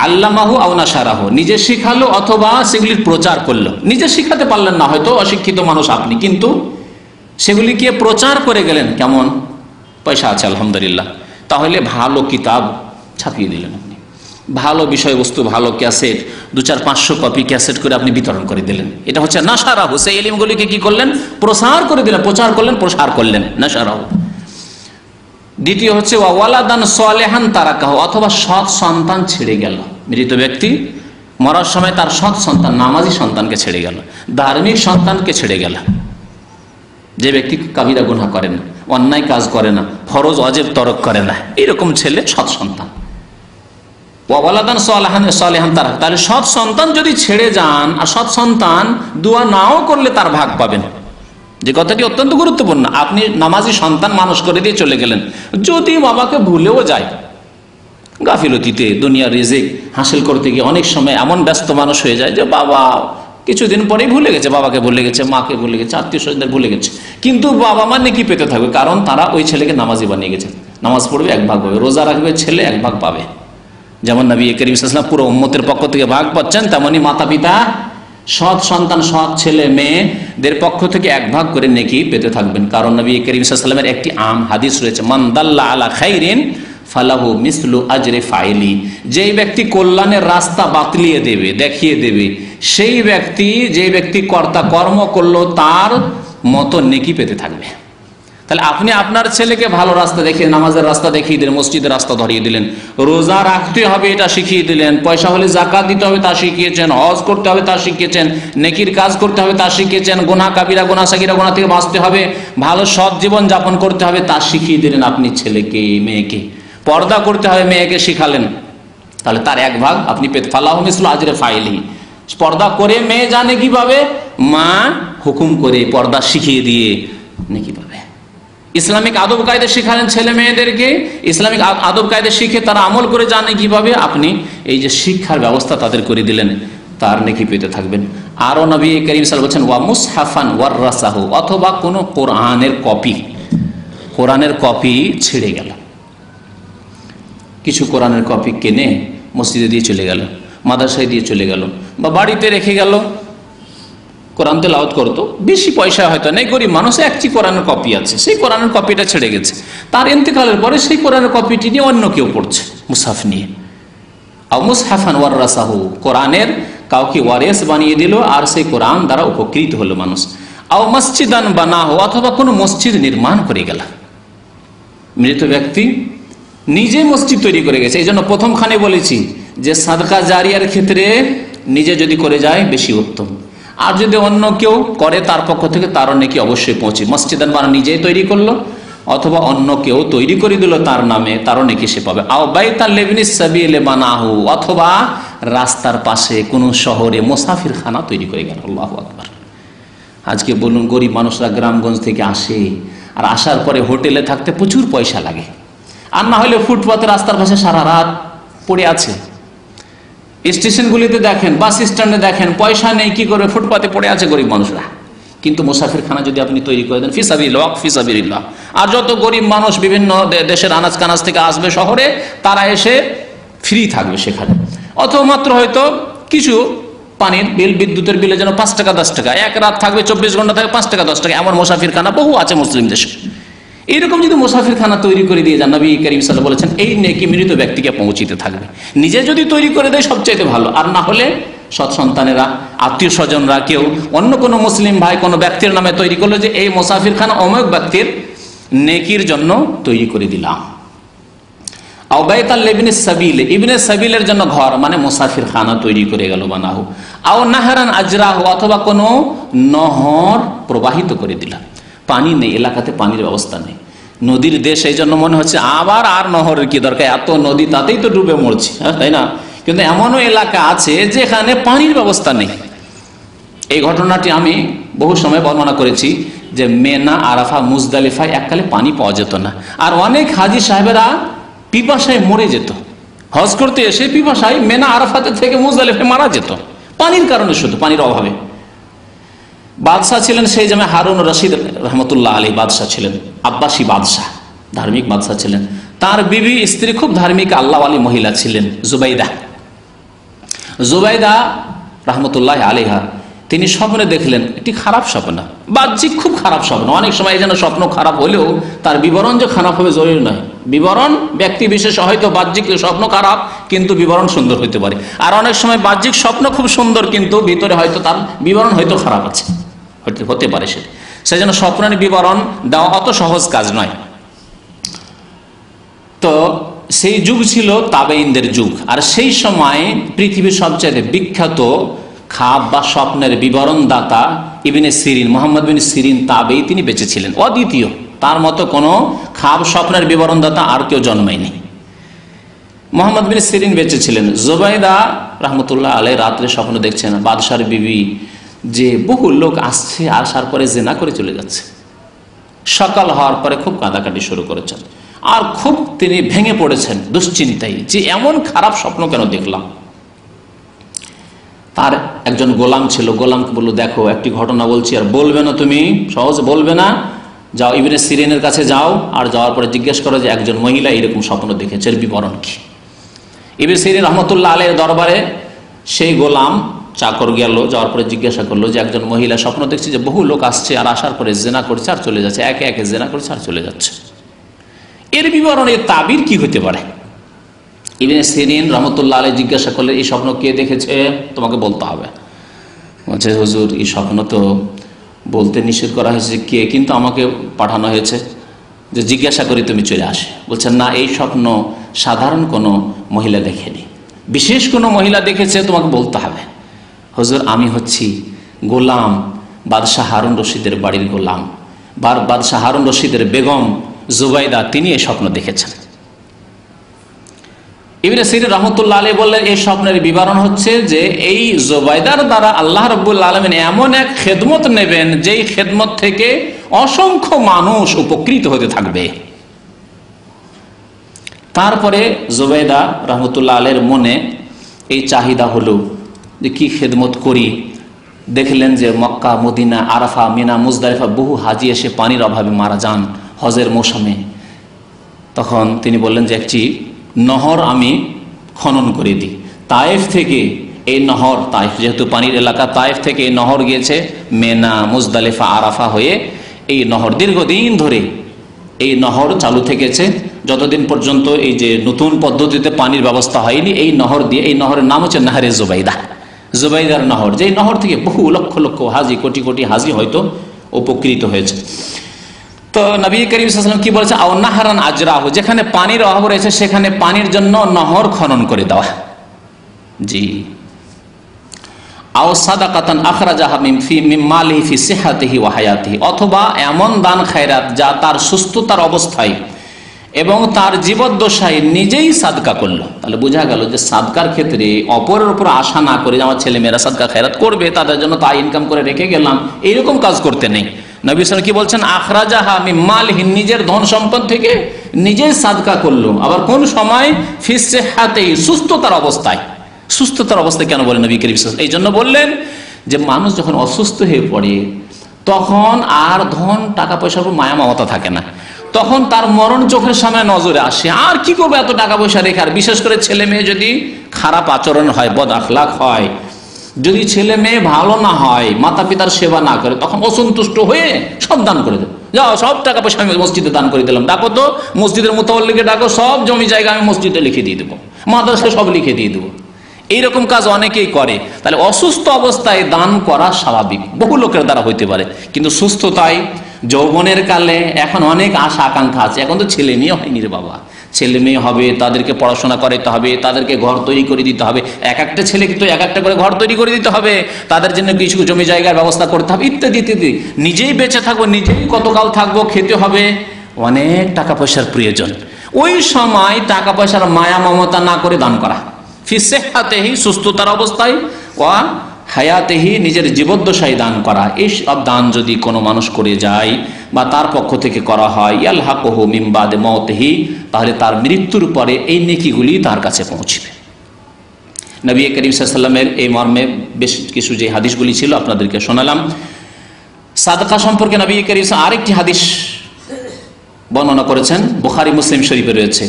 C: আল্লামাহু আও নাশারাহু, নিজে শিখালো অথবা সেগুলির প্রচার করলো। নিজে শিখাতে পারলেন না, হয়তো অশিক্ষিত মানুষ আপনি, কিন্তু সেগুলিকে প্রচার করে গেলেন। কেমন? পয়সা আছে আলহামদুলিল্লাহ, তাহলে ভালো কিতাব ছাপিয়ে দিলেন আপনি, ভালো বিষয়বস্তু, ভালো ক্যাসেট 200-500 কপি ক্যাসেট করে আপনি বিতরণ করে দিলেন। এটা হচ্ছে নাশারাহু। সেই ইলমগুলিকে কি করলেন? প্রসার করে দিলেন, প্রচার করলেন, প্রসার করলেন, নাশারাহু। দ্বিতীয় হচ্ছে ওয়ালাদান সালেহান তারাকাহু, অথবা সৎ সন্তান ছেড়ে গেল। মৃত ব্যক্তি মরার সময় তার সৎ সন্তান, নামাজি সন্তানকে ছেড়ে গেল, ধার্মিক সন্তানকে ছেড়ে গেল। যে ব্যক্তি কাবিরা গুনাহ করে না, অন্যায় কাজ করে না, ফরজ অজেব তরক করে না, এরকম ছেলে সৎ সন্তান। ওয়ালাদান সালেহান তারাক, তাহলে সৎ সন্তান যদি ছেড়ে যান, আর সৎ সন্তান দোয়া নাও করলে তার ভাগ পাবেন। যে কথাটি অত্যন্ত গুরুত্বপূর্ণ। আপনি নামাজি সন্তান মানুষ করে দিয়ে চলে গেলেন, যদি বাবাকে ভুলেও যায়, গাফিলতিতে দুনিয়ার রিজিক হাসিল করতে গিয়ে অনেক সময় এমন ব্যস্ত মানুষ হয়ে যায় যে বাবা কিছুদিন পরেই ভুলে গেছে, বাবাকে ভুলে গেছে, মাকে ভুলে গেছে, আত্মীয় স্বজনদের ভুলে গেছে, কিন্তু বাবা মা নেকি পেতে থাকবে, কারণ তারা ওই ছেলেকে নামাজি বানিয়ে গেছে। নামাজ পড়বে 1 ভাগ পাবে, রোজা রাখবে ছেলে 1 ভাগ পাবে। যেমন নবী করিম সাল্লাল্লাহু আলাইহি ওয়াসাল্লাম পুরো উম্মতের পক্ষ থেকে ভাগ পাচ্ছেন, তেমনি মাতা পিতা, সৎ সন্তান, সৎ ছেলে মেয়েদের পক্ষ থেকে 1 ভাগ করে নেকি পেতে থাকবেন। কারণ নবী করিম সাল্লাল্লাহু আলাইহি ওয়াসাল্লামের একটি আম হাদিস রয়েছে, মান দাল্লা আলা খাইরিন ফালাহু মিসলু আজরি ফাইলি। যেই ব্যক্তি কল্যাণের রাস্তা বাতলিয়ে দেবে, দেখিয়ে দেবে, সেই ব্যক্তি, যে ব্যক্তি কর্তা কর্ম করলো, তার মতো নেকি পেতে থাকবে। তাহলে আপনি আপনার ছেলেকে ভালো রাস্তা দেখিয়ে, নামাজের রাস্তা দেখিয়ে দিলেন, মসজিদের রাস্তা ধরিয়ে দিলেন, রোজা রাখতে হবে এটা শিখিয়ে দিলেন, পয়সা হলে যাকাত দিতে হবে তা শিখিয়েছেন, হজ করতে হবে তা শিখিয়েছেন, নেকির কাজ করতে হবে তা শিখিয়েছেন, গুনাহ কাবিরা গুনাহ সাগীরা গুনাহ থেকে বাঁচতে হবে, ভালো সৎ জীবন যাপন করতে হবে তা শিখিয়ে দিলেন আপনি ছেলেকে, মেয়েকে। পর্দা করতে হবে মেয়েকে শিখালেন, তাহলে তার 1 ভাগ আপনি পেতে। ফালাহু মিসলু আজরি ফাইলি। পর্দা করে মেয়ে জানে কিভাবে? মা হুকুম করে পর্দা শিখিয়ে দিয়ে নেকি পাবে। ইসলামিক আদব কায়দা শিখালেন ছেলে মেয়েদেরকে, ইসলামিক আদব কায়দা শিখে তারা আমল করে জানে কিভাবে, আপনি এই যে শিক্ষার ব্যবস্থা তাদের করে দিলেন, তার নেকি পেতে থাকবেন। আরো নবী করিম সাল্লাল্লাহু আলাইহি ওয়াসাল্লাম বলেছেন ওয়া মুসহাফান ওয়ারাসাহু, অথবা কোনো কোরআনের কপি ছেড়ে গেল। কিছু কোরআনের কপি কিনে মসজিদে দিয়ে চলে গেল, মাদ্রাসায় দিয়ে চলে গেল, বা বাড়িতে রেখে গেল, কোরআন তেলাওয়াত করতো, বেশি পয়সা হয়তো নেই, গরিব মানুষ, একটি কোরআনের কপি আছে, সেই কোরআনের কপিটা ছেড়ে গেছে। তার ইন্তেকালের পরে সেই কোরআনের কপিটি নিয়ে অন্য কেউ পড়ছে, মুসহাফ নিয়ে। আও মুসহাফান ওয়ারাসাহু, কোরআনের কাউকে ওয়ারিস বানিয়ে দিল, আর সেই কোরআন দ্বারা উপকৃত হলো মানুষ। আও মসজিদান বানাহু, অথবা কোনো মসজিদ নির্মাণ করে গেল। মৃত ব্যক্তি নিজে মসজিদ তৈরি করে গেছে। এই জন্য প্রথমখানে বলেছি যে সাদকা জারিয়ার ক্ষেত্রে নিজে যদি করে যায় বেশি উত্তম, আর যদি অন্য কেউ করে তার পক্ষ থেকে তারও নেকি অবশ্যই পৌঁছে। মসজিদান বানা নিজেই তৈরি করলো, অথবা অন্য কেউ তৈরি করে দিল তার নামে, তারও নেকি সে পাবে। আও বাইতাল লিবনিস সাবিলে বানাহু, অথবা রাস্তার পাশে কোনো শহরে মুসাফির খানা তৈরি করে গেল। আল্লাহু আকবার। আজকে বলুন, গরিব মানুষরা গ্রামগঞ্জ থেকে আসে, আর আসার পরে হোটেলে থাকতে প্রচুর পয়সা লাগে, আর না হলে ফুটপাতে রাস্তার পাশে সারা রাত পড়ে আছে। স্টেশনগুলিতে দেখেন, বাস স্ট্যান্ডে দেখেন, পয়সা নেই, কি করে ফুটপাতে পড়ে আছে গরিব মানুষরা। কিন্তু মুসাফিরখানা যদি আপনি তৈরি করে দেন, ফিসাবিল্লাহ ফিসাবিল্লাহ, আর যত গরিব মানুষ বিভিন্ন দেশের আনাজ কানাজ থেকে আসবে শহরে, তারা এসে ফ্রি থাকবে সেখানে। অথবা মাত্র হয়তো কিছু পানির বিল, বিদ্যুতের বিলের জন্য 5 টাকা 10 টাকা, 1 রাত থাকবে, 24 ঘন্টা থাকবে 5 টাকা 10 টাকা, এমন মুসাফিরখানা বহু আছে মুসলিম দেশে। এইরকম যদি মুসাফিরখানা তৈরি করে দিয়ে যান, নবী করিম সাল্লাল্লাহু আলাইহি ওয়াসাল্লাম বলেছেন এই নেকি মৃত ব্যক্তিকে পৌঁছিতে থাকবে। নিজে যদি তৈরি করে দেয় সবচাইতে ভালো, আর না হলে সৎ সন্তানেরা, আত্মীয় স্বজনরা, কেউ অন্য কোনো মুসলিম ভাই কোনো ব্যক্তির নামে তৈরি করলো যে এই মুসাফিরখানা অমুক ব্যক্তির নেকির জন্য তৈরি করে দিলাম। আও বাইতাল লিবনিস সাবিল, ইবনে সাবিলের জন্য ঘর, মানে মুসাফিরখানা তৈরি করে গেল বানাহু। আও নাহরান আজরাহু, অথবা কোনো নহর প্রবাহিত করে দিলাম। পানি নেই এলাকাতে, পানির ব্যবস্থা নেই, নদীর দেশ, এই জন্য মনে হচ্ছে আবার আর নহরের কি দরকার, এত নদী তাতেই তো ডুবে মরছে, তাই না? কিন্তু এমনও এলাকা আছে যেখানে পানির ব্যবস্থা নেই। এই ঘটনাটি আমি বহু সময় বর্ণনা করেছি যে মেনা, আরাফা, মুজদালিফায় এককালে পানি পাওয়া যেত না, আর অনেক হাজি সাহেবেরা পিপাসায় মরে যেত। হজ করতে এসে পিপাসায় মেনা আরাফাতে থেকে মুজদালিফায় মারা যেত, পানির কারণে, শুধু পানির অভাবে। বাদশাহ ছিলেন সেই সময় হারুন রশিদ রহমতুল্লাহ আলী বাদশাহ ছিলেন, আব্বাসী বাদশাহ, ধার্মিক বাদশাহ ছিলেন। তার বিবি স্ত্রী খুব ধার্মিক আল্লাহওয়ালী মহিলা ছিলেন, জুবাইদা রহমতুল্লাহ আলাইহা। তিনি স্বপ্নে দেখলেন একটি খারাপ স্বপ্ন, বাহ্যিক খুব খারাপ স্বপ্ন। অনেক সময় যেন স্বপ্ন খারাপ হলেও তার বিবরণ যে খারাপ হবে জরুরি নয়। বিবরণ ব্যক্তি বিশেষ, হয়তো বাহ্যিক স্বপ্ন খারাপ কিন্তু বিবরণ সুন্দর হইতে পারে, আর অনেক সময় বাহ্যিক স্বপ্ন খুব সুন্দর কিন্তু ভিতরে হয়তো তার বিবরণ হয়তো খারাপ আছে, হতে পারে সেটা। সেই জন্য স্বপ্নের বিবরণ দেওয়া অত সহজ কাজ নয়। তো সেই যুগ ছিল তাবেঈনদের যুগ, আর সেই সময় পৃথিবীর সবচেয়ে বিখ্যাত খাব বা স্বপ্নের বিবরণ দাতা ইবনে সিরিন, মোহাম্মদ বিন সিরিন তাবেঈ, তিনি বেঁচে ছিলেন, অদ্বিতীয়। তার মতো কোনো খাব স্বপ্নের বিবরণ দাতা আর কেউ জন্মায়নি। মোহাম্মদ বিন সিরিন বেঁচে ছিলেন। জুবাইদা রহমতুল্লাহ আলাইহি রাত্রে স্বপ্ন দেখছেন বাদশার বিবি যে বহু লোক আসছে, আসার পরে জেনা করে চলে যাচ্ছে। সকাল হওয়ার পরে খুব কাঁদাকাটি শুরু করেছেন, আর খুব তিনি ভেঙে পড়েছেন দুশ্চিন্তায় যে এমন খারাপ স্বপ্ন কেন দেখলাম। তার একজন গোলাম ছিল, গোলামকে বলল, দেখো একটি ঘটনা বলছি, আর বলবে না, তুমি সহজ বলবে না, যাও ইবনে সিরিনের কাছে যাও, আর যাওয়ার পরে জিজ্ঞেস করো যে একজন মহিলা এরকম স্বপ্ন দেখেছে, এর বিবরণ কি। ইবনে সিরিন রহমতুল্লাহ আলাইহির দরবারে সেই গোলাম চাকর গেল, যাওয়ার পরে জিজ্ঞাসা করলো যে একজন মহিলা স্বপ্ন দেখছে যে বহু লোক আসছে, আর আসার পরে জেনা করছে আর চলে যাচ্ছে, একে একে জেনা করছে আর চলে যাচ্ছে, এর বিবরণ, এর তাবির কি হতে পারে। ইবনে সিরিন রহমতুল্লাহ আলাইহি জিজ্ঞাসা করলে, এই স্বপ্ন কে দেখেছে তোমাকে বলতে হবে। বলছে, হুজুর এই স্বপ্ন তো বলতে নিষেধ করা হয়েছে, কে, কিন্তু আমাকে পাঠানো হয়েছে যে জিজ্ঞাসা করি তুমি চলে আসে। বলছেন, না, এই স্বপ্ন সাধারণ কোনো মহিলা দেখেনি, বিশেষ কোনো মহিলা দেখেছে, তোমাকে বলতে হবে। হুজুর আমি হচ্ছি গোলাম, বাদশাহ হারুন রশিদের বাড়ির গোলাম, বাদশাহ হারুন রশিদের বেগম জুবাইদা, তিনি এই স্বপ্ন দেখেছেন। ইবনে সিরিন রাহমাতুল্লাহ আলাইহি বললেন, এই স্বপ্নের বিবরণ হচ্ছে যে এই জুবাইদার দ্বারা আল্লাহ রাব্বুল আলামিন এমন এক খেদমত নেবেন, যেই খেদমত থেকে অসংখ্য মানুষ উপকৃত হতে থাকবে। তারপরে জুবাইদা রাহমাতুল্লাহ আলাইহির মনে এই চাহিদা হলো যে কি খেদমত করি। দেখলেন যে মক্কা, মদিনা, আরাফা, মিনা, মুজদালিফা বহু হাজি এসে পানির অভাবে মারা যান হজের মৌসুমে। তখন তিনি বললেন যে একটি নহর আমি খনন করে দিই। তায়েফ থেকে এই নহর, তায়েফ যেহেতু পানির এলাকা, তায়েফ থেকে এই নহর গিয়েছে মেনা, মুজদালিফা, আরাফা হয়ে। এই নহর দীর্ঘদিন ধরে এই নহর চালু থেকেছে, যতদিন পর্যন্ত এই যে নতুন পদ্ধতিতে পানির ব্যবস্থা হয়নি। এই নহর দিয়ে, এই নহরের নাম হচ্ছে নাহরে জুবাইদা, জুবাইদার নহর, যেই নহর থেকে বহু লক্ষ লক্ষ হাজি, কোটি কোটি হাজি হয়তো উপকৃত হয়েছে। তো নবী করিম সাল্লাল্লাহু আলাইহি ওয়াসাল্লাম কি বলেছে, আও নাহরান আজরাহু, যেখানে পানির অভাব রয়েছে সেখানে পানির জন্য নহর খনন করে দেওয়া। জি, আও সাদাকাতান আখরাজাহা মিন মালিহি ফি সিহহাতিহি ওয়া হায়াতিহি, অথবা এমন দান খায়রাত যা তার সুস্থতার অবস্থায় এবং তার জীবদ্দশায় নিজেই সাদকা করলো। তাহলে বোঝা গেল যে সাদকার ক্ষেত্রে অপরের উপর আশা না করে, আমার ছেলে মেয়েরা সাদকা খায়রাত করবে, তাদের জন্য তাই ইনকাম করে রেখে গেলাম, এইরকম কাজ করতে নেই। নবী সাল্লাল্লাহু আলাইহি ওয়াসাল্লাম কি বলছেন, আখরাজাহা মিন মালিহি, নিজের ধন সম্পদ থেকে নিজেই সাদকা করলো। আবার কোন সময় ফি সিহহাতিহি, সুস্থতার অবস্থায়। সুস্থতার অবস্থায় কেন বলেন নবী করিম সাল্লাল্লাহু আলাইহি ওয়াসাল্লাম? এই জন্য বললেন যে মানুষ যখন অসুস্থ হয়ে পড়ে তখন আর ধন টাকা পয়সার উপর মায়া মমতা থাকে না, তখন তার মরণ চোখের সামনে নজরে আসে। আর কি করবে এত টাকা পয়সা রেখে? আর বিশেষ করে ছেলে মেয়ে যদি খারাপ আচরণ হয়, বদ আখলাক হয়, যদি ছেলে মেয়ে ভালো না হয়, মাতা পিতার সেবা না করে, তখন অসন্তুষ্ট হয়ে সব দান করে দেবে। যাও, সব টাকা পয়সা আমি মসজিদে দান করে দিলাম, ডাকো তো মসজিদের মুতাওয়াল্লিকে ডাকো, সব জমি জায়গা আমি মসজিদে লিখে দিয়ে দেবো, মাদ্রাসায় সব লিখে দিয়ে দেবো। এইরকম কাজ অনেকেই করে। তাহলে অসুস্থ অবস্থায় দান করা স্বাভাবিক, বহু লোকের দ্বারা হইতে পারে, কিন্তু সুস্থতায়, যৌবনের কালে এখন অনেক আশা আকাঙ্ক্ষা আছে। এখন তো ছেলে মেয়ে হয়নি রে বাবা, ছেলে মেয়ে হবে, তাদেরকে পড়াশোনা করাইতে হবে, তাদেরকে ঘর তৈরি করে দিতে হবে, এক একটা ছেলে কিন্তু এক একটা করে ঘর তৈরি করে দিতে হবে, তাদের জন্য কিছু জমি জায়গার ব্যবস্থা করতে হবে, ইত্যাদি ইত্যাদি। নিজেই বেঁচে থাকবো, নিজেই কতকাল থাকবো, খেতে হবে, অনেক টাকা পয়সার প্রয়োজন। ওই সময় টাকা পয়সার মায়া মমতা না করে দান করা, ফি সিহহাতিহি, সুস্থতার অবস্থায়, ওয়া হায়াতেহি নিজের জীবদ্দশায় দান করা, এই সব দান যদি কোনো মানুষ করে যায় বা তার পক্ষ থেকে করা হয়, ইয়ালহাকুহু মিন বাদে মওতিহি, তাহলে তার মৃত্যুর পরে এই নেকিগুলি তার কাছে পৌঁছবে। নবী করিম সাল্লাল্লাহু আলাইহি ওয়াসাল্লামের এই মর্মে বেশ কিছু যে হাদিসগুলি ছিল আপনাদেরকে শোনালাম। সাদকা সম্পর্কে নবী করিম আরেকটি হাদিস বর্ণনা করেছেন, বুখারী মুসলিম শরীফে রয়েছে।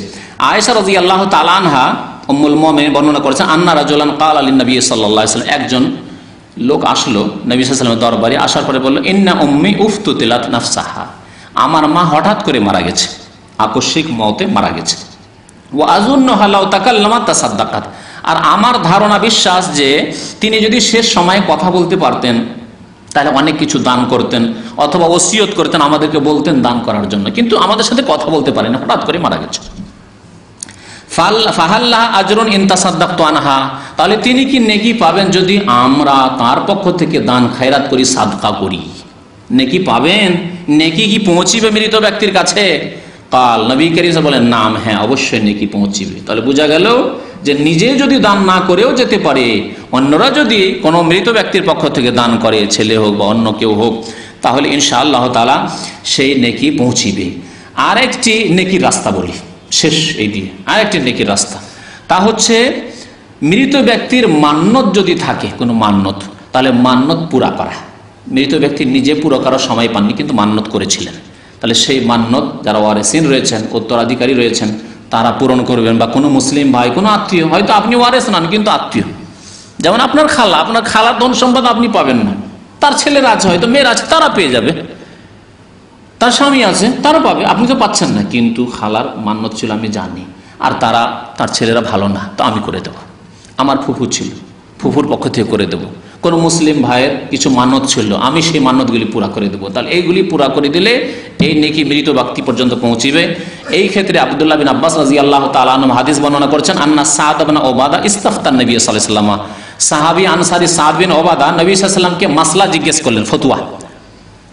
C: আয়েশা রাদিয়াল্লাহু তাআলা আনহা উম্মুল মুমিনিন বর্ণনা করেছেন, আন্না রাজুলান ক্বালা লিন নবী সাল্লাল্লাহু আলাইহি ওয়াসাল্লাম, একজন লোক আসলো নবী সাল্লাল্লাহু আলাইহি ওয়াসাল্লামের দরবারে, আসার পরে বলল, ইন্না উম্মি উফতুতিলাত নাফসাহা, আমার মা হঠাৎ করে মারা গেছে, আকস্মিক মওতে মারা গেছে। ওয়া আযুন্নুহা লাউ তাকাল্লামাত তাসাদ্দাকাত, আর আমার ধারণা বিশ্বাস যে তিনি যদি শেষ সময়ে কথা বলতে পারতেন তাহলে অনেক কিছু দান করতেন অথবা ওসিয়ত করতেন, আমাদেরকে বলতেন দান করার জন্য, কিন্তু আমাদের সাথে কথা বলতে পারেন, হঠাৎ করে মারা গেছে। ফাহাল্লাহ আজরুন ইন তাসাদ্দাকতু আনহা, তাহলে তিনি কি নেকি পাবেন যদি আমরা তার পক্ষ থেকে দান খায়রাত করি, সাদকা করি? নেকি পাবেন? নেকি কি পৌঁছিবে মৃত ব্যক্তির কাছে? কাল নবী করিম বলেন, নাম, হ্যাঁ অবশ্যই নেকি পৌঁছিবে। তাহলে বোঝা গেল যে নিজে যদি দান না করেও যেতে পারে, অন্যরা যদি কোনো মৃত ব্যক্তির পক্ষ থেকে দান করে, ছেলে হোক বা অন্য কেউ হোক, তাহলে ইনশাআল্লাহ তাআলা সেই নেকি পৌঁছিবে। আরেকটি নেকির রাস্তা বলি শেষ এই দিয়ে, আরেকটি নেকির রাস্তা, তা হচ্ছে মৃত ব্যক্তির মান্যত যদি থাকে, কোনো মান্যত, তাহলে মান্যত পুরা করা। মৃত ব্যক্তি নিজে পুরো করার সময় পাননি কিন্তু মান্যত করেছিলেন, তাহলে সেই মান্যত যারা ওয়ারেসিন রয়েছেন, উত্তরাধিকারী রয়েছেন, তারা পূরণ করবেন। বা কোনো মুসলিম ভাই, কোনো আত্মীয়, হয়তো আপনি ওয়ারেস নন কিন্তু আত্মীয়, যেমন আপনার খালা, আপনার খালার ধন সম্পদ আপনি পাবেন না, তার ছেলেরা আছে, হয়তো মেয়েরা আছে, তারা পেয়ে যাবে, তার স্বামী আছে, তারা পাবে, আপনি তো পাচ্ছেন না, কিন্তু খালার মান্যত ছিল আমি জানি, আর তার ছেলেরা ভালো না, তো আমি করে দেবো। আমার ফুফু ছিল, ফুফুর পক্ষ থেকে করে দেবো। কোনো মুসলিম ভাইয়ের কিছু মান্যত ছিল, আমি সেই মান্যতগুলি পুরা করে দেবো। তাহলে এইগুলি পুরা করে দিলে এই নেকি মৃত ব্যক্তি পর্যন্ত পৌঁছিবে। এই ক্ষেত্রে আব্দুল্লাহ বিন আব্বাস রাদিয়াল্লাহু তাআলা আনহু হাদিস বর্ণনা করেছেন, আন্না সাদ ইবনে উবাদা ইস্তাফতান নবী সাল্লাল্লাহু আলাইহি ওয়াসাল্লাম, সাহাবী আনসারী সাদ বিন উবাদা নবী সাল্লাল্লাহু আলাইহি ওয়াসাল্লামকে মাসলা জিজ্ঞেস করলেন, ফতোয়া।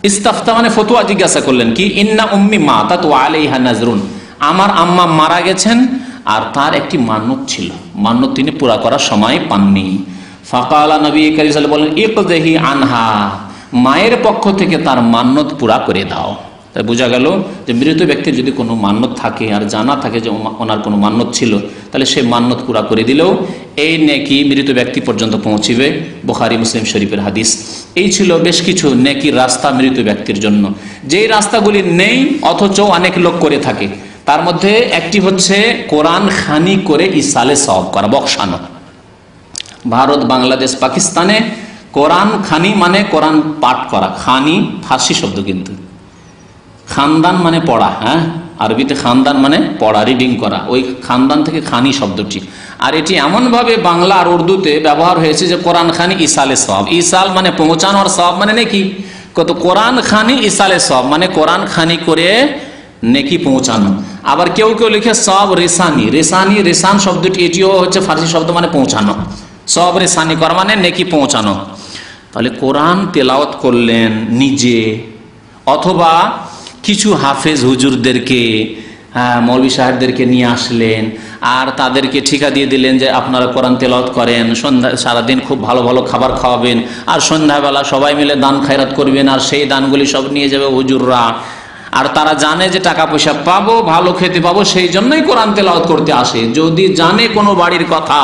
C: ইস্তাফতা মানে ফতোয়া জিজ্ঞাসা করলেন, কি? ইন্না উম্মি মাতাত ওয়া আলাইহা নাজরুন, আমার আম্মা মারা গেছেন আর তার একটি মান্যত ছিল, মান্যত তিনি পুরা করার সময় পাননি। ফাকালা নবী করিম সাল্লাল্লাহু আলাইহি ওয়াসাল্লাম বলেন, ইকযহি আনহা, মায়ের পক্ষ থেকে তার মান্যত পুরা করে দাও। তাই বোঝা গেল যে মৃত ব্যক্তির যদি কোনো মান্যত থাকে আর জানা থাকে যে ওনার কোনো মান্যত ছিল, তাহলে সেই মান্যত পুরা করে দিলেও এই নেকি মৃত ব্যক্তি পর্যন্ত পৌঁছিবে। বুখারী মুসলিম শরীফের হাদিস। এই ছিল বেশ কিছু নেকির রাস্তা মৃত ব্যক্তির জন্য, যেই রাস্তাগুলি নেই অথচ অনেক লোক করে থাকে। তার মধ্যে একটি হচ্ছে কোরআন খানি করে ইসালে সওয়াব করা, বকশানো। ভারত, বাংলাদেশ, পাকিস্তানে কোরআন খানি মানে কোরআন পাঠ করা, খানি ফার্সি শব্দ, কিন্তু খানদান মানে পড়া, হ্যাঁ আরবিতে খানদান মানে পড়া, রিডিং করা, ওই খানদান থেকে খানি শব্দটি। আর এটি এমনভাবে বাংলা আর উর্দুতে ব্যবহার হয়েছে যে কোরআন খানি ইসালে সওয়াব, ইসাল মানে পৌঁছানো আর সওয়াব মানে নেকি। কত কোরআন খানি ইসালে সওয়াব মানে কোরআন খানি করে নেকি পৌঁছানো। আবার কেউ কেউ লিখে সওয়াব রেসানি, রেসানি, রেসান শব্দটি এটিও হচ্ছে ফার্সি শব্দ, মানে পৌঁছানো। সওয়াব রেসানি করা মানে নেকি পৌঁছানো। তাহলে কোরআন তেলাওয়াত করলেন নিজে, অথবা কিছু হাফেজ হুজুরদেরকে, মৌলভী সাহেবদেরকে নিয়ে আসলেন আর তাদেরকে ঠিকা দিয়ে দিলেন যে আপনারা কোরআন তেলাওয়াত করেন, সন্ধ্যা সারাদিন খুব ভালো ভালো খাবার খাওয়াবেন, আর সন্ধ্যাবেলা সবাই মিলে দান খায়রাত করবেন, আর সেই দানগুলি সব নিয়ে যাবে হুজুররা। আর তারা জানে যে টাকা পয়সা পাবো, ভালো খেতে পাবো, সেই জন্যই কোরআন তেলাওয়াত করতে আসে। যদি জানে কোনো বাড়ির কথা,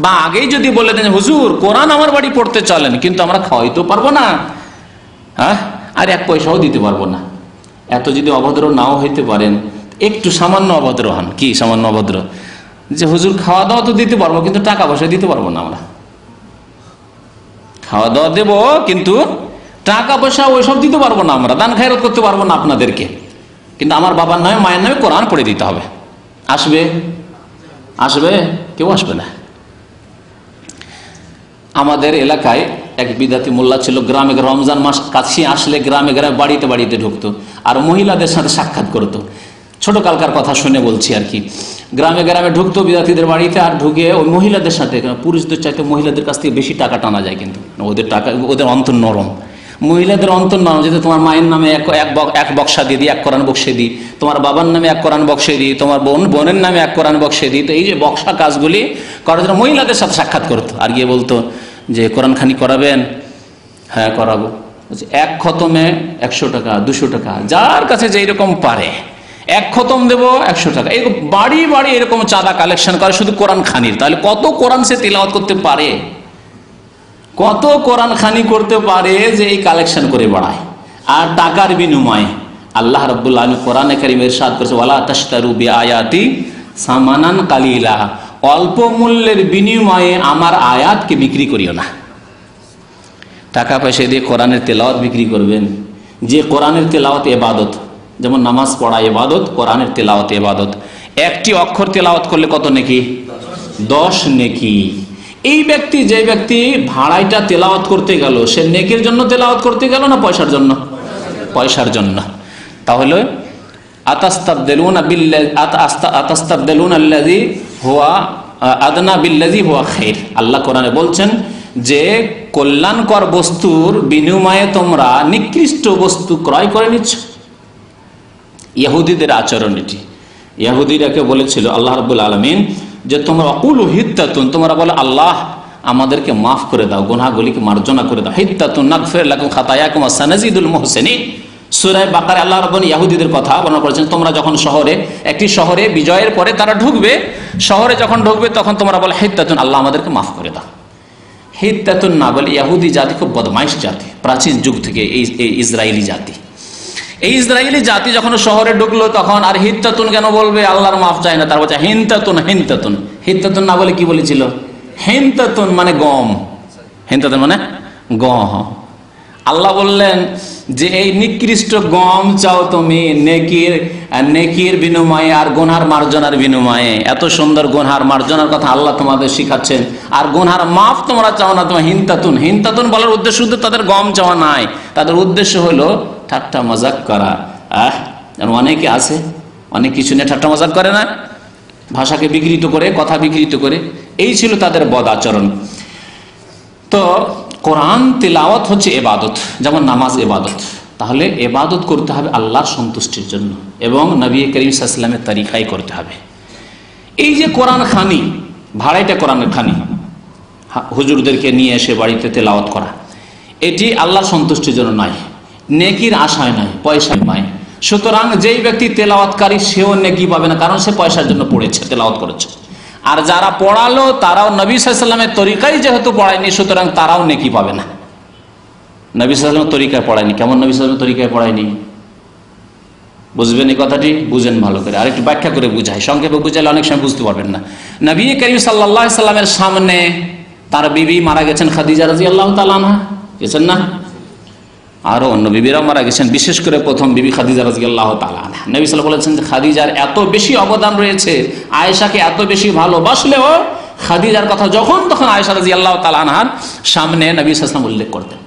C: বা আগেই যদি বলে দেন হুজুর কোরআন আমার বাড়ি পড়তে চলেন, কিন্তু আমরা খাওয়াইতেও পারবো না, হ্যাঁ, আর এক পয়সাও দিতে পারবো না, এত যদি অভদ্র নাও হইতে পারেন, একটু সামান্য অভদ্র হন। কি সামান্য অভদ্র? যে হুজুর খাওয়া দাওয়া তো দিতে পারবো কিন্তু টাকা পয়সা দিতে পারবো না, আমরা খাওয়া দাওয়া দেবো কিন্তু টাকা পয়সা ওইসব দিতে পারবো না, আমরা দান খায়রাত করতে পারবো না আপনাদেরকে, কিন্তু আমার বাবার নামে মায়ের নামে কোরআন পড়ে দিতে হবে। আসবে? আসবে? কেউ আসবে না। আমাদের এলাকায় এক বিদাতি মোল্লা ছিল, গ্রামে রমজান মাস কাছে আসলে গ্রামে গ্রামে বাড়িতে বাড়িতে ঢুকতো আর মহিলাদের সাথে সাক্ষাৎ করতো। ছোট কালকার কথা শুনে বলছি আর কি। গ্রামে গ্রামে ঢুকতো বিদাতিদের বাড়িতে, আর ঢুকে ওই মহিলাদের সাথে, পুরুষদের চাইতে মহিলাদের কাছ থেকে বেশি টাকা টানা যায়, কিন্তু ওদের টাকা, ওদের অন্তর নরম। মহিলাদের অন্তর নরম, যেহেতু তোমার মায়ের নামে এক বক্সা দিয়ে দিই, এক কোরআন বক্সে দিই, তোমার বাবার নামে এক কোরআন বক্সে দিই, তোমার বোনের নামে এক কোরআন বক্সে দিই। তো এই যে বক্সা কাজগুলি করার জন্য মহিলাদের সাথে সাক্ষাৎ করতো, আর গিয়ে বলতো যে কোরআন খানি করাবেন? হ্যাঁ করাবো। এক খতমে 100 টাকা, 200 টাকা, যার কাছে যেই রকম পারে এক খতম দেব 100 টাকা, এই বাড়ি বাড়ি এরকম চাঁদা কালেকশন করে শুধু কোরআন খানির। তাহলে কত কোরআন সে তিলাওয়াত করতে পারে, কত কোরআন খানি করতে পারে যে এই কালেকশন করে বাড়ায়। আর টাকার বিনিময়ে আল্লাহ রাব্বুল আলামিন কোরআনে কারীমে ইরশাদ করেছে, ওয়ালা তাশতারু বিআয়াতি সামানান কালিলা, অল্প মূল্যের বিনিময়ে আমার আয়াতকে বিক্রি করিও না। টাকা পয়সা দিয়ে কোরআনের তেলাওয়াত বিক্রি করবেন? যে কোরআনের তেলাওয়াত ইবাদত, যেমন নামাজ পড়া ইবাদত, কোরআনের তেলাওয়াত ইবাদত। একটি অক্ষর তেলাওয়াত করলে কত নেকি? 10 নেকি। এই ব্যক্তি, যে ব্যক্তি ভাড়াইটা তেলাওয়াত করতে গেল, সে নেকির জন্য তেলাওয়াত করতে গেল না পয়সার জন্য? পয়সার জন্য। তাহলে আতাস্তাবদিলুনা আল্লাযী হুয়া আদনা বিল্লাযী হুয়া খায়র। আল্লাহ কোরআনে বলছেন যে কল্যাণকর বস্তুর বিনিময়ে তোমরা নিকৃষ্ট বস্তু ক্রয় করে নিচ্ছ। ইহুদিদের আচরণ এটি। ইহুদিরাকে বলেছিল আল্লাহ রাব্বুল আলামিন যে তোমরা আকুলু হিত্তাতুন, তোমরা বলে আল্লাহ আমাদেরকে মাফ করে দাও, গুনাহগুলিকে মার্জনা করে দাও। হিত্তাতুন নাগফির লাকুম খাতায়াকুম ওয়া সানাজিদুল মুহসিনিন। সূরা বাকারায় আল্লাহ রাব্বুল ইহুদিদের কথা বর্ণনা করেছেন, তোমরা যখন একটি শহরে বিজয়ের পরে তারা ঢুকবে, শহরে যখন ঢুকবে তখন তোমরা বলে হিত্তাতুন, আল্লাহ আমাদেরকে মাফ করে দাও। হিত্তাতুন না বলে, ইহুদি জাতি খুব বদমাইশ জাতি, প্রাচীন যুগ থেকে এই ইসরায়েলি জাতি। এই ইসরায়েলি জাতি যখন শহরে ঢুকলো তখন আর হিত্তাতুন কেন বলবে? আল্লাহর মাফ চায় না, তার বলছে হিনতাতুন। হিনতাতুন হিত্তাতুন না বলে কি বলেছিল? হিনতাতুন মানে গম। হিনতাতুন মানে গম। আল্লাহ বললেন যে এই নিকৃষ্ট গম চাও তুমি নেকির বিনিময়ে আর গুনহার মার্জনার বিনিময়ে। এত সুন্দর গুনহার মার্জনার কথা আল্লাহ তোমাদের শিখাচ্ছেন, আর গুনহার মাফ তোমরা চাও না। তোমার হিনতাতুন, হিনতাতুন বলার উদ্দেশ্য শুধু তাদের গম চাওয়া নাই, তাদের উদ্দেশ্য হলো ঠাট্টা মজাক করা। অনেকে আছে অনেক কিছু নিয়ে ঠাট্টা মজাক করে না, ভাষাকে বিকৃত করে, কথা বিকৃত করে। এই ছিল তাদের বদ আচরণ। তো কোরআন তিলাওয়াত হচ্ছে ইবাদত, যেমন নামাজ ইবাদত। তাহলে ইবাদত করতে হবে আল্লাহর সন্তুষ্টির জন্য এবং নবী করিম সাল্লাল্লাহু আলাইহি ওয়াসাল্লামের তরিকায় করতে হবে। এই যে কোরআন খানি, ভাড়াইটা কোরআনের খানি, হুজুরদেরকে নিয়ে এসে বাড়িতে তেলাওয়াত করা, এটি আল্লাহর সন্তুষ্টির জন্য নয়, নেকির আশায় নয়, পয়সায় নয়। সুতরাং যেই ব্যক্তি তেলাওয়াতকারী সেও নেকি পাবে না, কারণ সে পয়সার জন্য পড়েছে, তেলাওয়াত করেছে। আর যারা পড়ালো তারাও নবী সাল্লাল্লাহু আলাইহি ওয়াসাল্লামের তরিকায় যেহেতু পড়ায়নি, সুতরাং তারাও নেকি পাবে না। নবী সাল্লাল্লাহু আলাইহি ওয়াসাল্লামের তরিকায় পড়ায়নি। কেমন নবী সাল্লাল্লাহু আলাইহি ওয়াসাল্লামের তরিকায় পড়ায়নি? বুঝবেন এই কথাটি? বুঝেন ভালো করে, আর একটু ব্যাখ্যা করে বুঝাই। সংক্ষেপে বুঝাইলে অনেক সময় বুঝতে পারবেন না। নবী করিম সাল্লাল্লাহু আলাইহি ওয়াসাল্লামের সামনে তার বিবি মারা গেছেন, খাদিজা রাদিয়াল্লাহু তাআলা আনহা, গেছেন না? আরো অন্য বিবিরাও মারা গেছেন, বিশেষ করে প্রথম বিবি খাদিজা রাদিয়াল্লাহু তাআলা আনহা। নবী সাল্লাল্লাহু আলাইহি ওয়াসাল্লাম বলেছেন যে খাদিজার এত বেশি অবদান রয়েছে, আয়েশাকে এত বেশি ভালোবাসলেও খাদিজার কথা যখন তখন আয়েশা রাদিয়াল্লাহু তাআলা আনহার সামনে নবী সাল্লাল্লাহু আলাইহি ওয়াসাল্লাম উল্লেখ করতেন।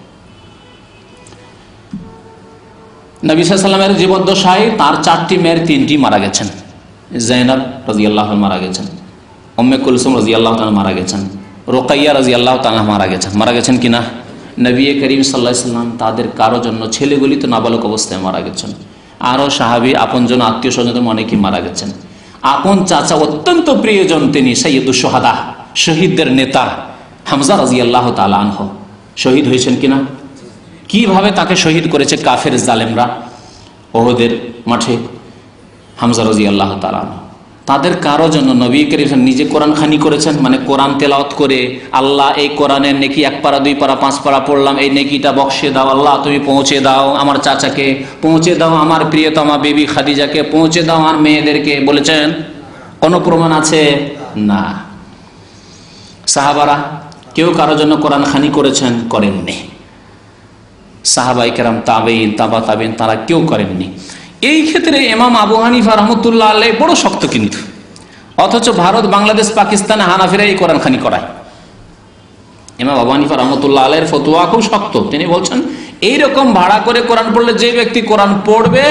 C: নবী সাল্লাল্লাহু আলাইহি ওয়াসাল্লামের জীবদ্দশায় তার 4টি মেয়ের 3টি মারা গেছেন। যায়েনব রাদিয়াল্লাহু আনহা মারা গেছেন, উম্মে কুলসুম রাদিয়াল্লাহু তাআলা মারা গেছেন, রুকাইয়া রাদিয়াল্লাহু তাআলা মারা গেছেন কিনা? নবী করিম সাল্লাল্লাহু আলাইহি ওয়াসাল্লাম তাদের কারো জন্য, ছেলেগুলি তো নাবালক অবস্থায় মারা গেছেন, আরও সাহাবী আপনজন আত্মীয় স্বজনদের অনেকেই মারা গেছেন। আপন চাচা, অত্যন্ত প্রিয়জন তিনি সাইয়্যিদুশ শুহাদা, শহীদদের নেতা হামজা রাদিয়াল্লাহু তাআলা আনহু শহীদ হয়েছেন কিনা? কিভাবে তাকে শহীদ করেছে কাফের জালেমরা ওহদের মাঠে, হামজা রাদিয়াল্লাহু তাআলা আনহু। তাদের কারো জন্য নবী করিম নিজে কোরআন খানি করেছেন, মানে কোরআন তেলাওয়াত করে আল্লাহ এই কোরআনের নেকি 1 পারা 2 পারা 5 পারা পড়লাম, এই নেকিটা বক্সে দাও আল্লাহ, তুমি পৌঁছে দাও আমার চাচাকে, পৌঁছে দাও আমার প্রিয়তমা বিবি খাদিজাকে, পৌঁছে দাও আমার মেয়েদেরকে, বলেছেন? কোনো প্রমাণ আছে? না। সাহাবারা কেউ কারো জন্য কোরআন খানি করেছেন? করেননি। সাহাবায়ে কেরাম, তাবেঈন, তাবা তাবেঈন, তারা কেউ করেননি। এই ক্ষেত্রে ইমাম আবু হানিফা রাহমাতুল্লাহ আলাইহি বড় শক্ত কিন্তু, অথচ ভারত, বাংলাদেশ, পাকিস্তানে হানাফিরা এই কোরআন খানি করায়। ইমাম আবু হানিফা রাহমাতুল্লাহ আলাইহির ফতোয়া খুব শক্ত। তিনি বলছেন এইরকম ভাড়া করে কোরআন পড়লে যে ব্যক্তি কোরআন পড়বে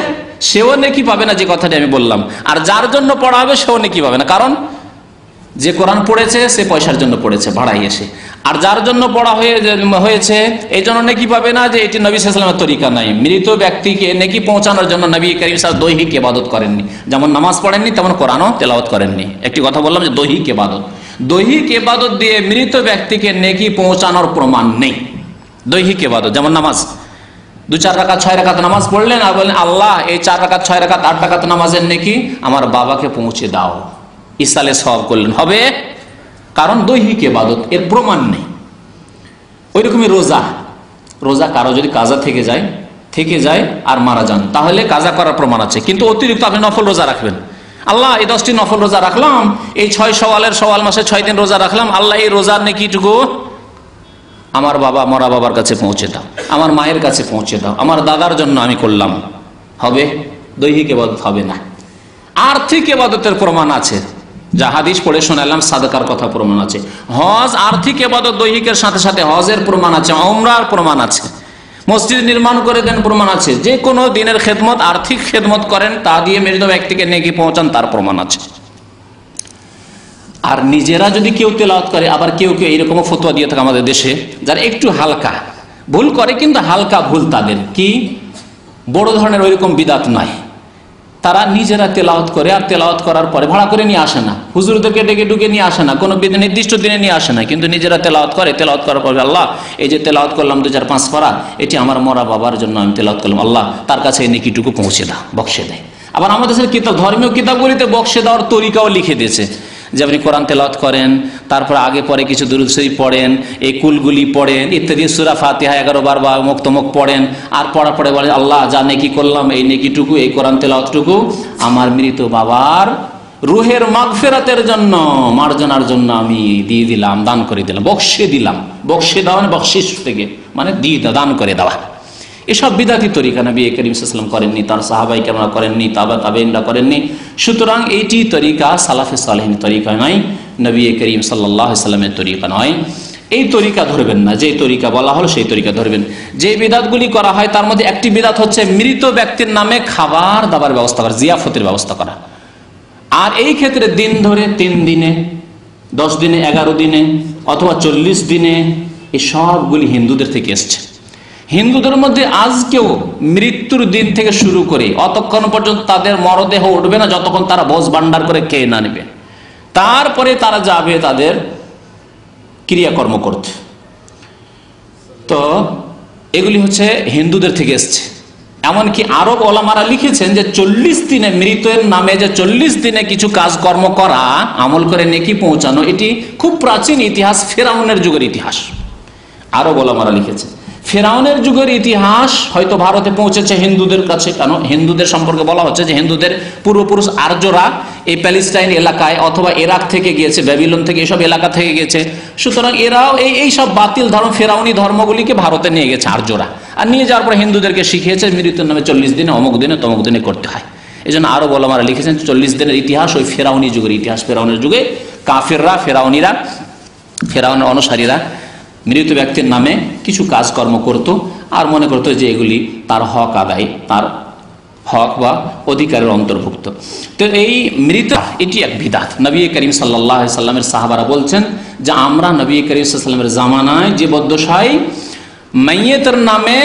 C: সেও নেকি পাবে না, যে কথাটি আমি বললাম, আর যার জন্য পড়া হবে সেও নেকি পাবে না। কারণ যে কোরআন পড়েছে সে পয়সার জন্য পড়েছে ভাড়াই এসে, আর যার জন্য পড়া হয়েছে এই জন্য নেকি পাবে না যে এটি নবী সাল্লাল্লাহু আলাইহি ওয়াসাল্লামের তরিকা নাই। মৃত ব্যক্তিকে নেকি পৌঁছানোর জন্য নবী করিম সাল্লাল্লাহু আলাইহি ওয়াসাল্লাম দৈহিক ইবাদত করেননি, যেমন নামাজ পড়েননি তেমন কোরআনও তেলাওয়াত করেননি। একটি কথা বললাম যে দৈহিক ইবাদত, দৈহিক ইবাদত দিয়ে মৃত ব্যক্তিকে নেকি পৌঁছানোর প্রমাণ নেই। দৈহিক ইবাদত যেমন নামাজ, 2-4 রাকাত 6 রাকাত নামাজ পড়লেন আর বললেন আল্লাহ এই 4 রাকাত 6 রাকাত 8 রাকাত নামাজের নেকি আমার বাবাকে পৌঁছে দাও, ইসালে সওয়াব করলেন, হবে? কারণ দৈহিক ইবাদত, এর প্রমাণ নেই। ওই রকমই রোজা, রোজা কারো যদি কাজা থেকে যায় আর মারা যান তাহলে কাজা করার প্রমাণ আছে, কিন্তু অতিরিক্ত আপনি নফল রোজা রাখবেন, আল্লাহ এই 10টি নফল রোজা রাখলাম, এই 6 শাওয়াল মাসে 6 দিন রোজা রাখলাম, আল্লাহ এই রোজার নেকিটুকু আমার বাবা মরা বাবার কাছে পৌঁছে দাও, আমার মায়ের কাছে পৌঁছে দাও, আমার দাদার জন্য আমি করলাম, হবে? দৈহিক ইবাদত হবে না। আর্থিক ইবাদতের প্রমাণ আছে, যা হাদিস পড়ে শোনালাম, সাদকার কথা প্রমাণ আছে। হজ আর্থিক ইবাদত, দৈহিকের সাথে সাথে হজের প্রমাণ আছে, উমরার প্রমাণ আছে, মসজিদ নির্মাণ করে দেন প্রমাণ আছে, যে কোনো দিনের খেদমত আর্থিক খেদমত করেন তা দিয়ে মৃত ব্যক্তিকে নেকি পৌঁছান তার প্রমাণ আছে। আর নিজেরা যদি কেউ তেলাওয়াত করে, আবার কেউ কেউ এইরকম ফতোয়া দিয়ে থাকে আমাদের দেশে, যারা একটু হালকা ভুল করে, কিন্তু হালকা ভুল তাদের, কি বড় ধরনের ওইরকম বিদাত নয়, তারা নিজেরা তেলাওয়াত করে আর তেলাওয়াত করার পরে ভাড়া করে নিয়ে আসে না, হুজুরদেরকে ডেকে ডুকে নিয়ে আসে না, কোনো নির্দিষ্ট দিনে নিয়ে আসে না, কিন্তু নিজেরা তেলাওয়াত করে, তেলাওয়াত করার পরে আল্লাহ এই যে তেলাওয়াত করলাম 2-4-5 পারা, এটি আমার মরা বাবার জন্য আমি তেলাওয়াত করলাম, আল্লাহ তার কাছে এই নেকিটুকু পৌঁছে দাও, বক্সে দেয়। আবার আমাদের কিতাব, ধর্মীয় কিতাবগুলিতে বক্সে দেওয়ার তরিকাও লিখে দিয়েছে, যে আপনি কোরআন তেলাওয়াত করেন, তারপর আগে পরে কিছু দুরূদ শরীফ পড়েন, এই কুলগুলি পড়েন ইত্যাদি, সূরা ফাতিহা 11 বার বা মুক্তমুখ পড়েন, আর পড়ার পরে বলেন আল্লাহ যা নেকি করলাম এই নেকিটুকু, এই কোরআন তেলাওয়াতটুকু আমার মৃত বাবার রুহের মাগফিরাতের জন্য, মার্জনার জন্য আমি দিয়ে দিলাম, দান করে দিলাম, বক্সে দিলাম। বক্সে দেওয়া মানে বকশিশ থেকে, মানে দিয়ে দান করে দেওয়া। এসব বিদাতি তরিকা নবী করিম সাল্লাল্লাহু আলাইহি ওয়াসাল্লাম করেননি, তার সাহাবায়ে কেরামরা করেননি, তাবেঈনরা করেননি। সুতরাং এইটি তরিকা সালাফে সালেহিন তরিকা নয়, নবী করিম সাল্লাল্লাহু আলাইহি ওয়াসাল্লামের তরিকা নয়। এই তরিকা ধরবেন না, যে তরিকা বলা হলো সেই তরিকা ধরবেন। যে বিদাতগুলি করা হয় তার মধ্যে একটি বিদাত হচ্ছে মৃত ব্যক্তির নামে খাবার দাবার ব্যবস্থা করা, জিয়াফতের ব্যবস্থা করা। আর এই ক্ষেত্রে দিন ধরে 3 দিনে, 10 দিনে, 11 দিনে অথবা 40 দিনে, এই সবগুলি হিন্দুদের থেকে এসছে। হিন্দুদের মধ্যে আজকেও মৃত্যুর দিন থেকে শুরু করে অতক্ষণ পর্যন্ত তাদের মরদেহ উঠবে না যতক্ষণ তারা ভোজ ভান্ডার করে খেয়ে না নেবে, তারপরে তারা যাবে তাদের ক্রিয়াকর্ম করতে। তো এগুলি হচ্ছে হিন্দুদের থেকে এসছে। এমনকি আরব ওলামারা লিখেছেন যে 40 দিনে মৃতের নামে যে 40 দিনে কিছু কাজকর্ম করা, আমল করে নেকি পৌঁছানো, এটি খুব প্রাচীন ইতিহাস, ফেরাউনের যুগের ইতিহাস। আরব ওলামারা লিখেছে ফেরাউনের যুগের ইতিহাস হয়তো ভারতে পৌঁছেছে হিন্দুদের কাছে। কেন? হিন্দুদের সম্পর্কে বলা হচ্ছে যে হিন্দুদের পূর্বপুরুষ আর্যরা এই প্যালেস্টাইন এলাকায় অথবা ইরাক থেকে গিয়েছে, ব্যাবিলন থেকে, এসব এলাকা থেকে গেছে। সুতরাং এরাও এই সব বাতিল ধর্ম, ফেরাউনি ধর্মগুলিকে ভারতে নিয়ে গেছে আর্যরা, আর নিয়ে যাওয়ার পরে হিন্দুদেরকে শিখিয়েছে মৃত্যুর নামে 40 দিনে অমুক দিনে তমুক দিনে করতে হয়। এই জন্য আরব ওলামারা লিখেছেন 40 দিনের ইতিহাস ওই ফেরাউনি যুগের ইতিহাস। ফেরাউনের যুগে কাফেররা, ফেরাউনের অনুসারীরা মৃত ব্যক্তির নামে কিছু কাজকর্ম করত আর মনে করত যে এগুলি তার হক আদায়, তার হক বা অধিকারের অন্তর্ভুক্ত। তো এই মৃত, এটি এক বিদাত। নবী করিম সাল্লাল্লাহু আলাইহি সাল্লামের সাহাবারা বলছেন যে আমরা নবী করিম সাল্লাল্লাহু আলাইহি সাল্লামের জামানায় যে বদ্দশায় মাইয়েতের নামে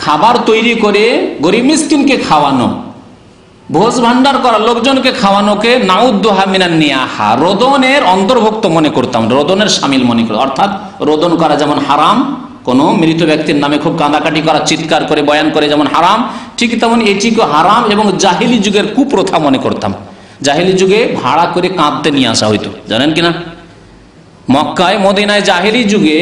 C: খাবার তৈরি করে গরিব মিসকিনকে খাওয়ানো, ভোজ ভান্ডার করা, লোকজনকে খাওয়ানোকে নাউদ্দুহা মিনান নিয়াহা, রোদনের অন্তর্ভুক্ত মনে করতাম, রোদনের শামিল মনে করতাম। অর্থাৎ রোদন করা যেমন হারাম, কোনো মৃত ব্যক্তির নামে খুব কাঁদাকাটি করা, চিৎকার করে বয়ান করে যেমন হারাম, ঠিক তেমন এটিকে হারাম এবং জাহিলি যুগের কুপ্রথা মনে করতাম। জাহিলি যুগে ভাড়া করে কাঁদতে নিয়ে আসা হইতো, জানেন কিনা? মক্কায় মদিনায় জাহিলি যুগে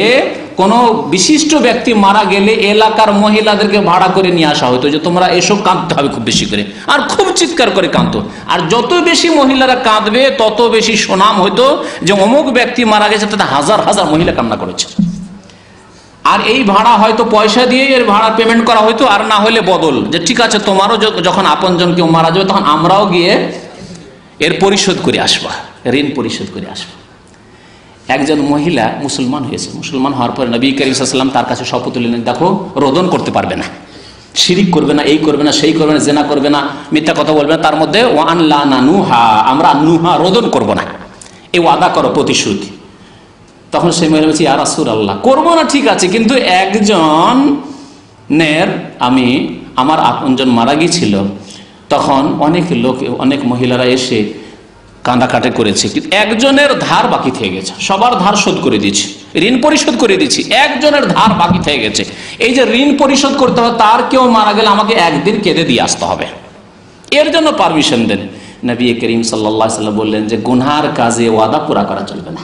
C: কোনো বিশিষ্ট ব্যক্তি মারা গেলে এলাকার মহিলাদেরকে ভাড়া করে নিয়ে আসা হতো, যে তোমরা এসব কাঁদতে হবে খুব বেশি করে, আর খুব চিৎকার করে কাঁদতো। আর যত বেশি মহিলারা কাঁদবে তত বেশি সুনাম হইতো যে অমুক ব্যক্তি মারা গেছে, তাতে হাজার হাজার মহিলা কান্না করেছে। আর এই ভাড়া হয়তো পয়সা দিয়ে এর ভাড়া পেমেন্ট করা হইতো, আর না হলে বদল, যে ঠিক আছে তোমারও যখন আপনজন কেউ মারা যাবে তখন আমরাও গিয়ে এর পরিশোধ করে আসবা, ঋণ পরিশোধ করে আসবা। একজন মহিলা মুসলমান হয়েছে, মুসলমান হওয়ার পরে নবী করিম সাল্লাল্লাহু আলাইহি ওয়াসাল্লাম তার কাছে শপথ নিলেন, দেখো রোদন করতে পারবে না, শিরিক করবে না, এই করবে না, সেই করবে না, জেনা করবে না, মিথ্যা কথা বলবে না, তার মধ্যে ওয়ান লা নানুহা, আমরা নুহা রোদন করব না, এই ওয়াদা করো, প্রতিশ্রুতি। তখন সেই মহিলা বলছে, ইয়া রাসূলুল্লাহ, করবো না ঠিক আছে, কিন্তু একজনের আমার আপনজন মারা গিয়েছিল, তখন অনেক মহিলারা এসে কাঁদাকাটি করেছে, কিন্তু একজনের ধার বাকি থেকে গেছে, সবার ধার শোধ করে দিয়েছি, ঋণ পরিশোধ করে দিচ্ছি, একজনের ধার বাকি থেকে গেছে। এই যে ঋণ পরিশোধ করতে হবে, তার কেউ মারা গেলে আমাকে একদিন কেঁদে দিয়ে আসতে হবে, এর জন্য পারমিশন দেন। নবী করিম সাল্লাল্লাহু আলাইহি ওয়াসাল্লাম বললেন যে গুনহার কাজে ওয়াদা পুরা করা চলবে না,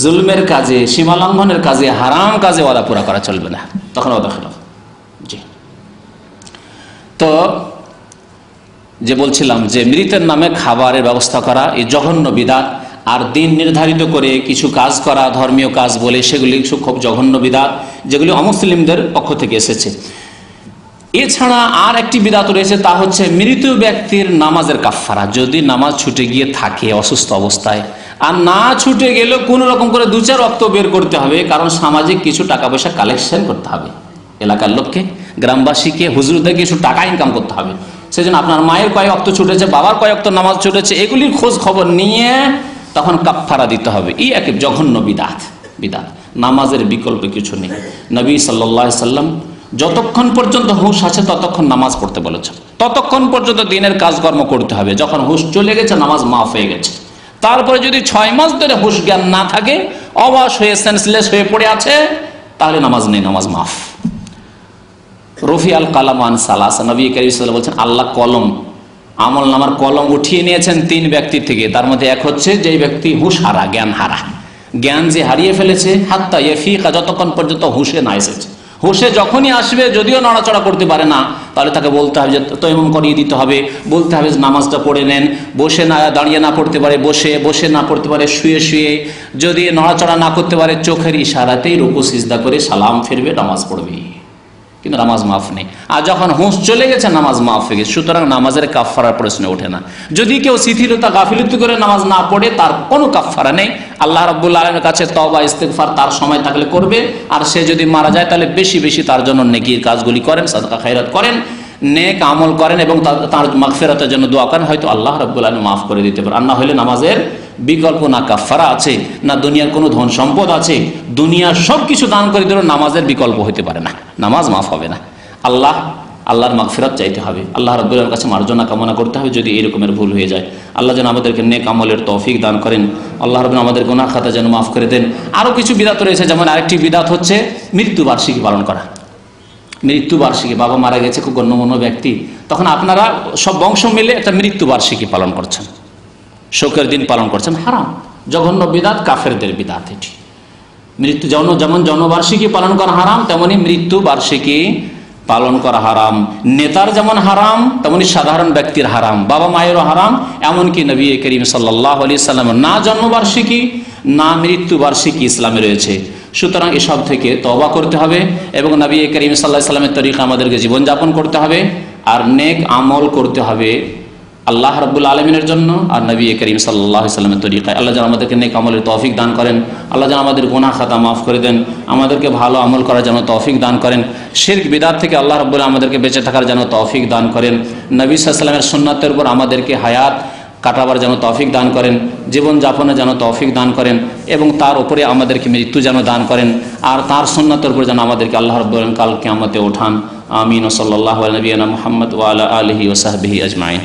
C: জুলমের কাজে, সীমালঙ্ঘনের কাজে, হারাম কাজে ওয়াদা পুরা করা চলবে না, তখন ওয়াদা খেলাফ। জি, তো যে বলছিলাম যে মৃতের নামে খাবারের ব্যবস্থা করা এই জঘন্য বিদআত। আর দিন নির্ধারিত করে কিছু কাজ করা, ধর্মীয় কাজ বলে, সেগুলি খুব জঘন্য বিদআত, যেগুলি অমুসলিমদের পক্ষ থেকে এসেছে। এছাড়া আর একটি বিদআত রয়েছে, তা হচ্ছে মৃত ব্যক্তির নামাজের কাফফারা। যদি নামাজ ছুটে গিয়ে থাকে অসুস্থ অবস্থায়, আর না ছুটে গেলেও কোনো রকম করে 2-4 রক্ত বের করতে হবে, কারণ সামাজিক কিছু টাকা পয়সা কালেকশন করতে হবে, এলাকার লোককে, গ্রামবাসীকে, হুজুরদেরকে কিছু টাকা ইনকাম করতে হবে। সেজন্য আপনার মায়ের কয় ওয়াক্ত ছুটেছে, বাবার কয় ওয়াক্ত নামাজ ছুটেছে, এগুলির খোঁজ খবর নিয়ে তখন কাফফারা দিতে হবে। এই এক জঘন্য বিদআত। নামাজের বিকল্প কিছু নেই। নবী সাল্লাল্লাহু আলাইহি সাল্লাম যতক্ষণ পর্যন্ত হুঁশ আছে ততক্ষণ নামাজ পড়তে বলেছেন, ততক্ষণ পর্যন্ত দিনের কাজকর্ম করতে হবে। যখন হুঁশ চলে গেছে, নামাজ মাফ হয়ে গেছে। তারপরে যদি 6 মাস ধরে হুঁশ জ্ঞান না থাকে, অবশ হয়ে সেন্সলেস হয়ে পড়ে আছে, তাহলে নামাজ নেই, নামাজ মাফ। রফি আল কালাম আন সালাসা, নবী কারীম সাল্লাল্লাহু আলাইহি ওয়াসাল্লাম বলছেন আল্লাহ আমল নামার কলম উঠিয়ে নিয়েছেন 3 ব্যক্তি থেকে। তার মধ্যে এক হচ্ছে যে ব্যক্তি হুঁশ হারা, জ্ঞান হারা, জ্ঞান যে হারিয়ে ফেলেছে, হাত্তা ইয়াফিকা, যতক্ষণ পর্যন্ত হুঁশে না এসেছে। হুঁশে যখনই আসবে, যদিও নড়াচড়া করতে পারে না, তাহলে তাকে বলতে হবে যে তায়াম্মুম করিয়ে দিতে হবে, বলতে হবে নামাজটা পড়ে নেন। বসে না, দাঁড়িয়ে না পড়তে পারে বসে, বসে না পড়তে পারে শুয়ে শুয়ে, যদি নড়াচড়া না করতে পারে চোখের ইশারাতেই রুকু সিজদা করে সালাম ফিরবে, নামাজ পড়বে, কিন্তু নামাজ মাফ নেই। আর যখন হুঁশ চলে গেছে, নামাজ মাফ হয়ে গেছে। সুতরাং নামাজের কাফফারার প্রশ্ন ওঠে না। যদি কেউ শিথিলতা, গাফিলতি করে নামাজ না পড়ে, তার কোনো কাফফারা নেই। আল্লাহ রাব্বুল আলামিনের কাছে তওবা ইস্তেগফার তার সময় থাকলে করবে। আর সে যদি মারা যায়, তাহলে বেশি বেশি তার জন্য নেকির কাজগুলি করেন, সাদকা খায়রাত করেন, নেক আমল করেন এবং তার মাগফিরাতের জন্য দোয়া করেন, হয়তো আল্লাহ রাব্বুল আলামিন মাফ করে দিতে পারেন। আর না হলে নামাজের বিকল্প না কাফফারা আছে, না দুনিয়ার কোনো ধন সম্পদ আছে, দুনিয়ার সব কিছু দান করে দিলেও নামাজের বিকল্প হতে পারে না, নামাজ মাফ হবে না। আল্লাহর মাগফিরাত চাইতে হবে, আল্লাহ রাব্বুল আলামিনের কাছে মার্জনা কামনা করতে হবে যদি এরকমের ভুল হয়ে যায়। আল্লাহ যেন আমাদেরকে নেক আমলের তৌফিক দান করেন, আল্লাহ রাব্বুল আমাদের গুনাহ খাতা যেন মাফ করে দেন। আরও কিছু বিদআত রয়েছে, যেমন আরেকটি বিদআত হচ্ছে মৃত্যুবার্ষিকী পালন করা। মৃত্যুবার্ষিকী, বাবা মারা গেছে, খুব গণ্যমান্য ব্যক্তি, তখন আপনারা সব বংশ মিলে একটা মৃত্যুবার্ষিকী পালন করছেন, শোকের দিন পালন করছেন, হারাম, জঘন্য বিদআত, কাফেরদের বিদআত এটি। যেমন জন্মবার্ষিকী পালন করা হারাম, তেমনি মৃত্যুবার্ষিকী পালন করা হারাম। নেতার যেমন হারাম, তেমনি সাধারণ ব্যক্তির হারাম, বাবা মায়েরও হারাম। এমনকি নবী করিম সাল্লাল্লাহু আলাইহি ওয়াসাল্লাম না জন্মবার্ষিকী না মৃত্যুবার্ষিকী ইসলামে রয়েছে। সুতরাং এসব থেকে তওবা করতে হবে এবং নবী করিম সাল্লাল্লাহু আলাইহি ওয়াসাল্লামের তরিকা আমাদেরকে জীবনযাপন করতে হবে, আর নেক আমল করতে হবে আল্লাহ রাব্বুল আলামিনের জন্য আর নবী করিম সাল্লাল্লাহু আলাইহি ওয়াসাল্লামের তরিকায়। আল্লাহ যেন আমাদেরকে নেক আমলের তৌফিক দান করেন, আল্লাহ যেন আমাদের গুনাহ খাতা মাফ করে দেন, আমাদেরকে ভালো আমল করার জন্য তৌফিক দান করেন, শিরক বিদআত থেকে আল্লাহ রাব্বুল আলামিন আমাদেরকে বেঁচে থাকার জন্য তৌফিক দান করেন, নবী সাল্লাল্লাহু আলাইহি ওয়াসাল্লামের সুন্নাতের উপর আমাদেরকে হায়াত কাটাবার যেন তৌফিক দান করেন, জীবন যাপনের যেন তৌফিক দান করেন এবং তার উপরে আমাদেরকে মৃত্যু যেন দান করেন, আর তার সুন্নাতের উপর যেন আমাদেরকে আল্লাহ রাব্বুল আলামিন কাল কিয়ামতে ওঠান। আমিন। সাল্লাল্লাহু আলা নবিয়িনা মুহাম্মদ ওয়া আলা আলিহি ওয়া সাহবিহি আজমাইন।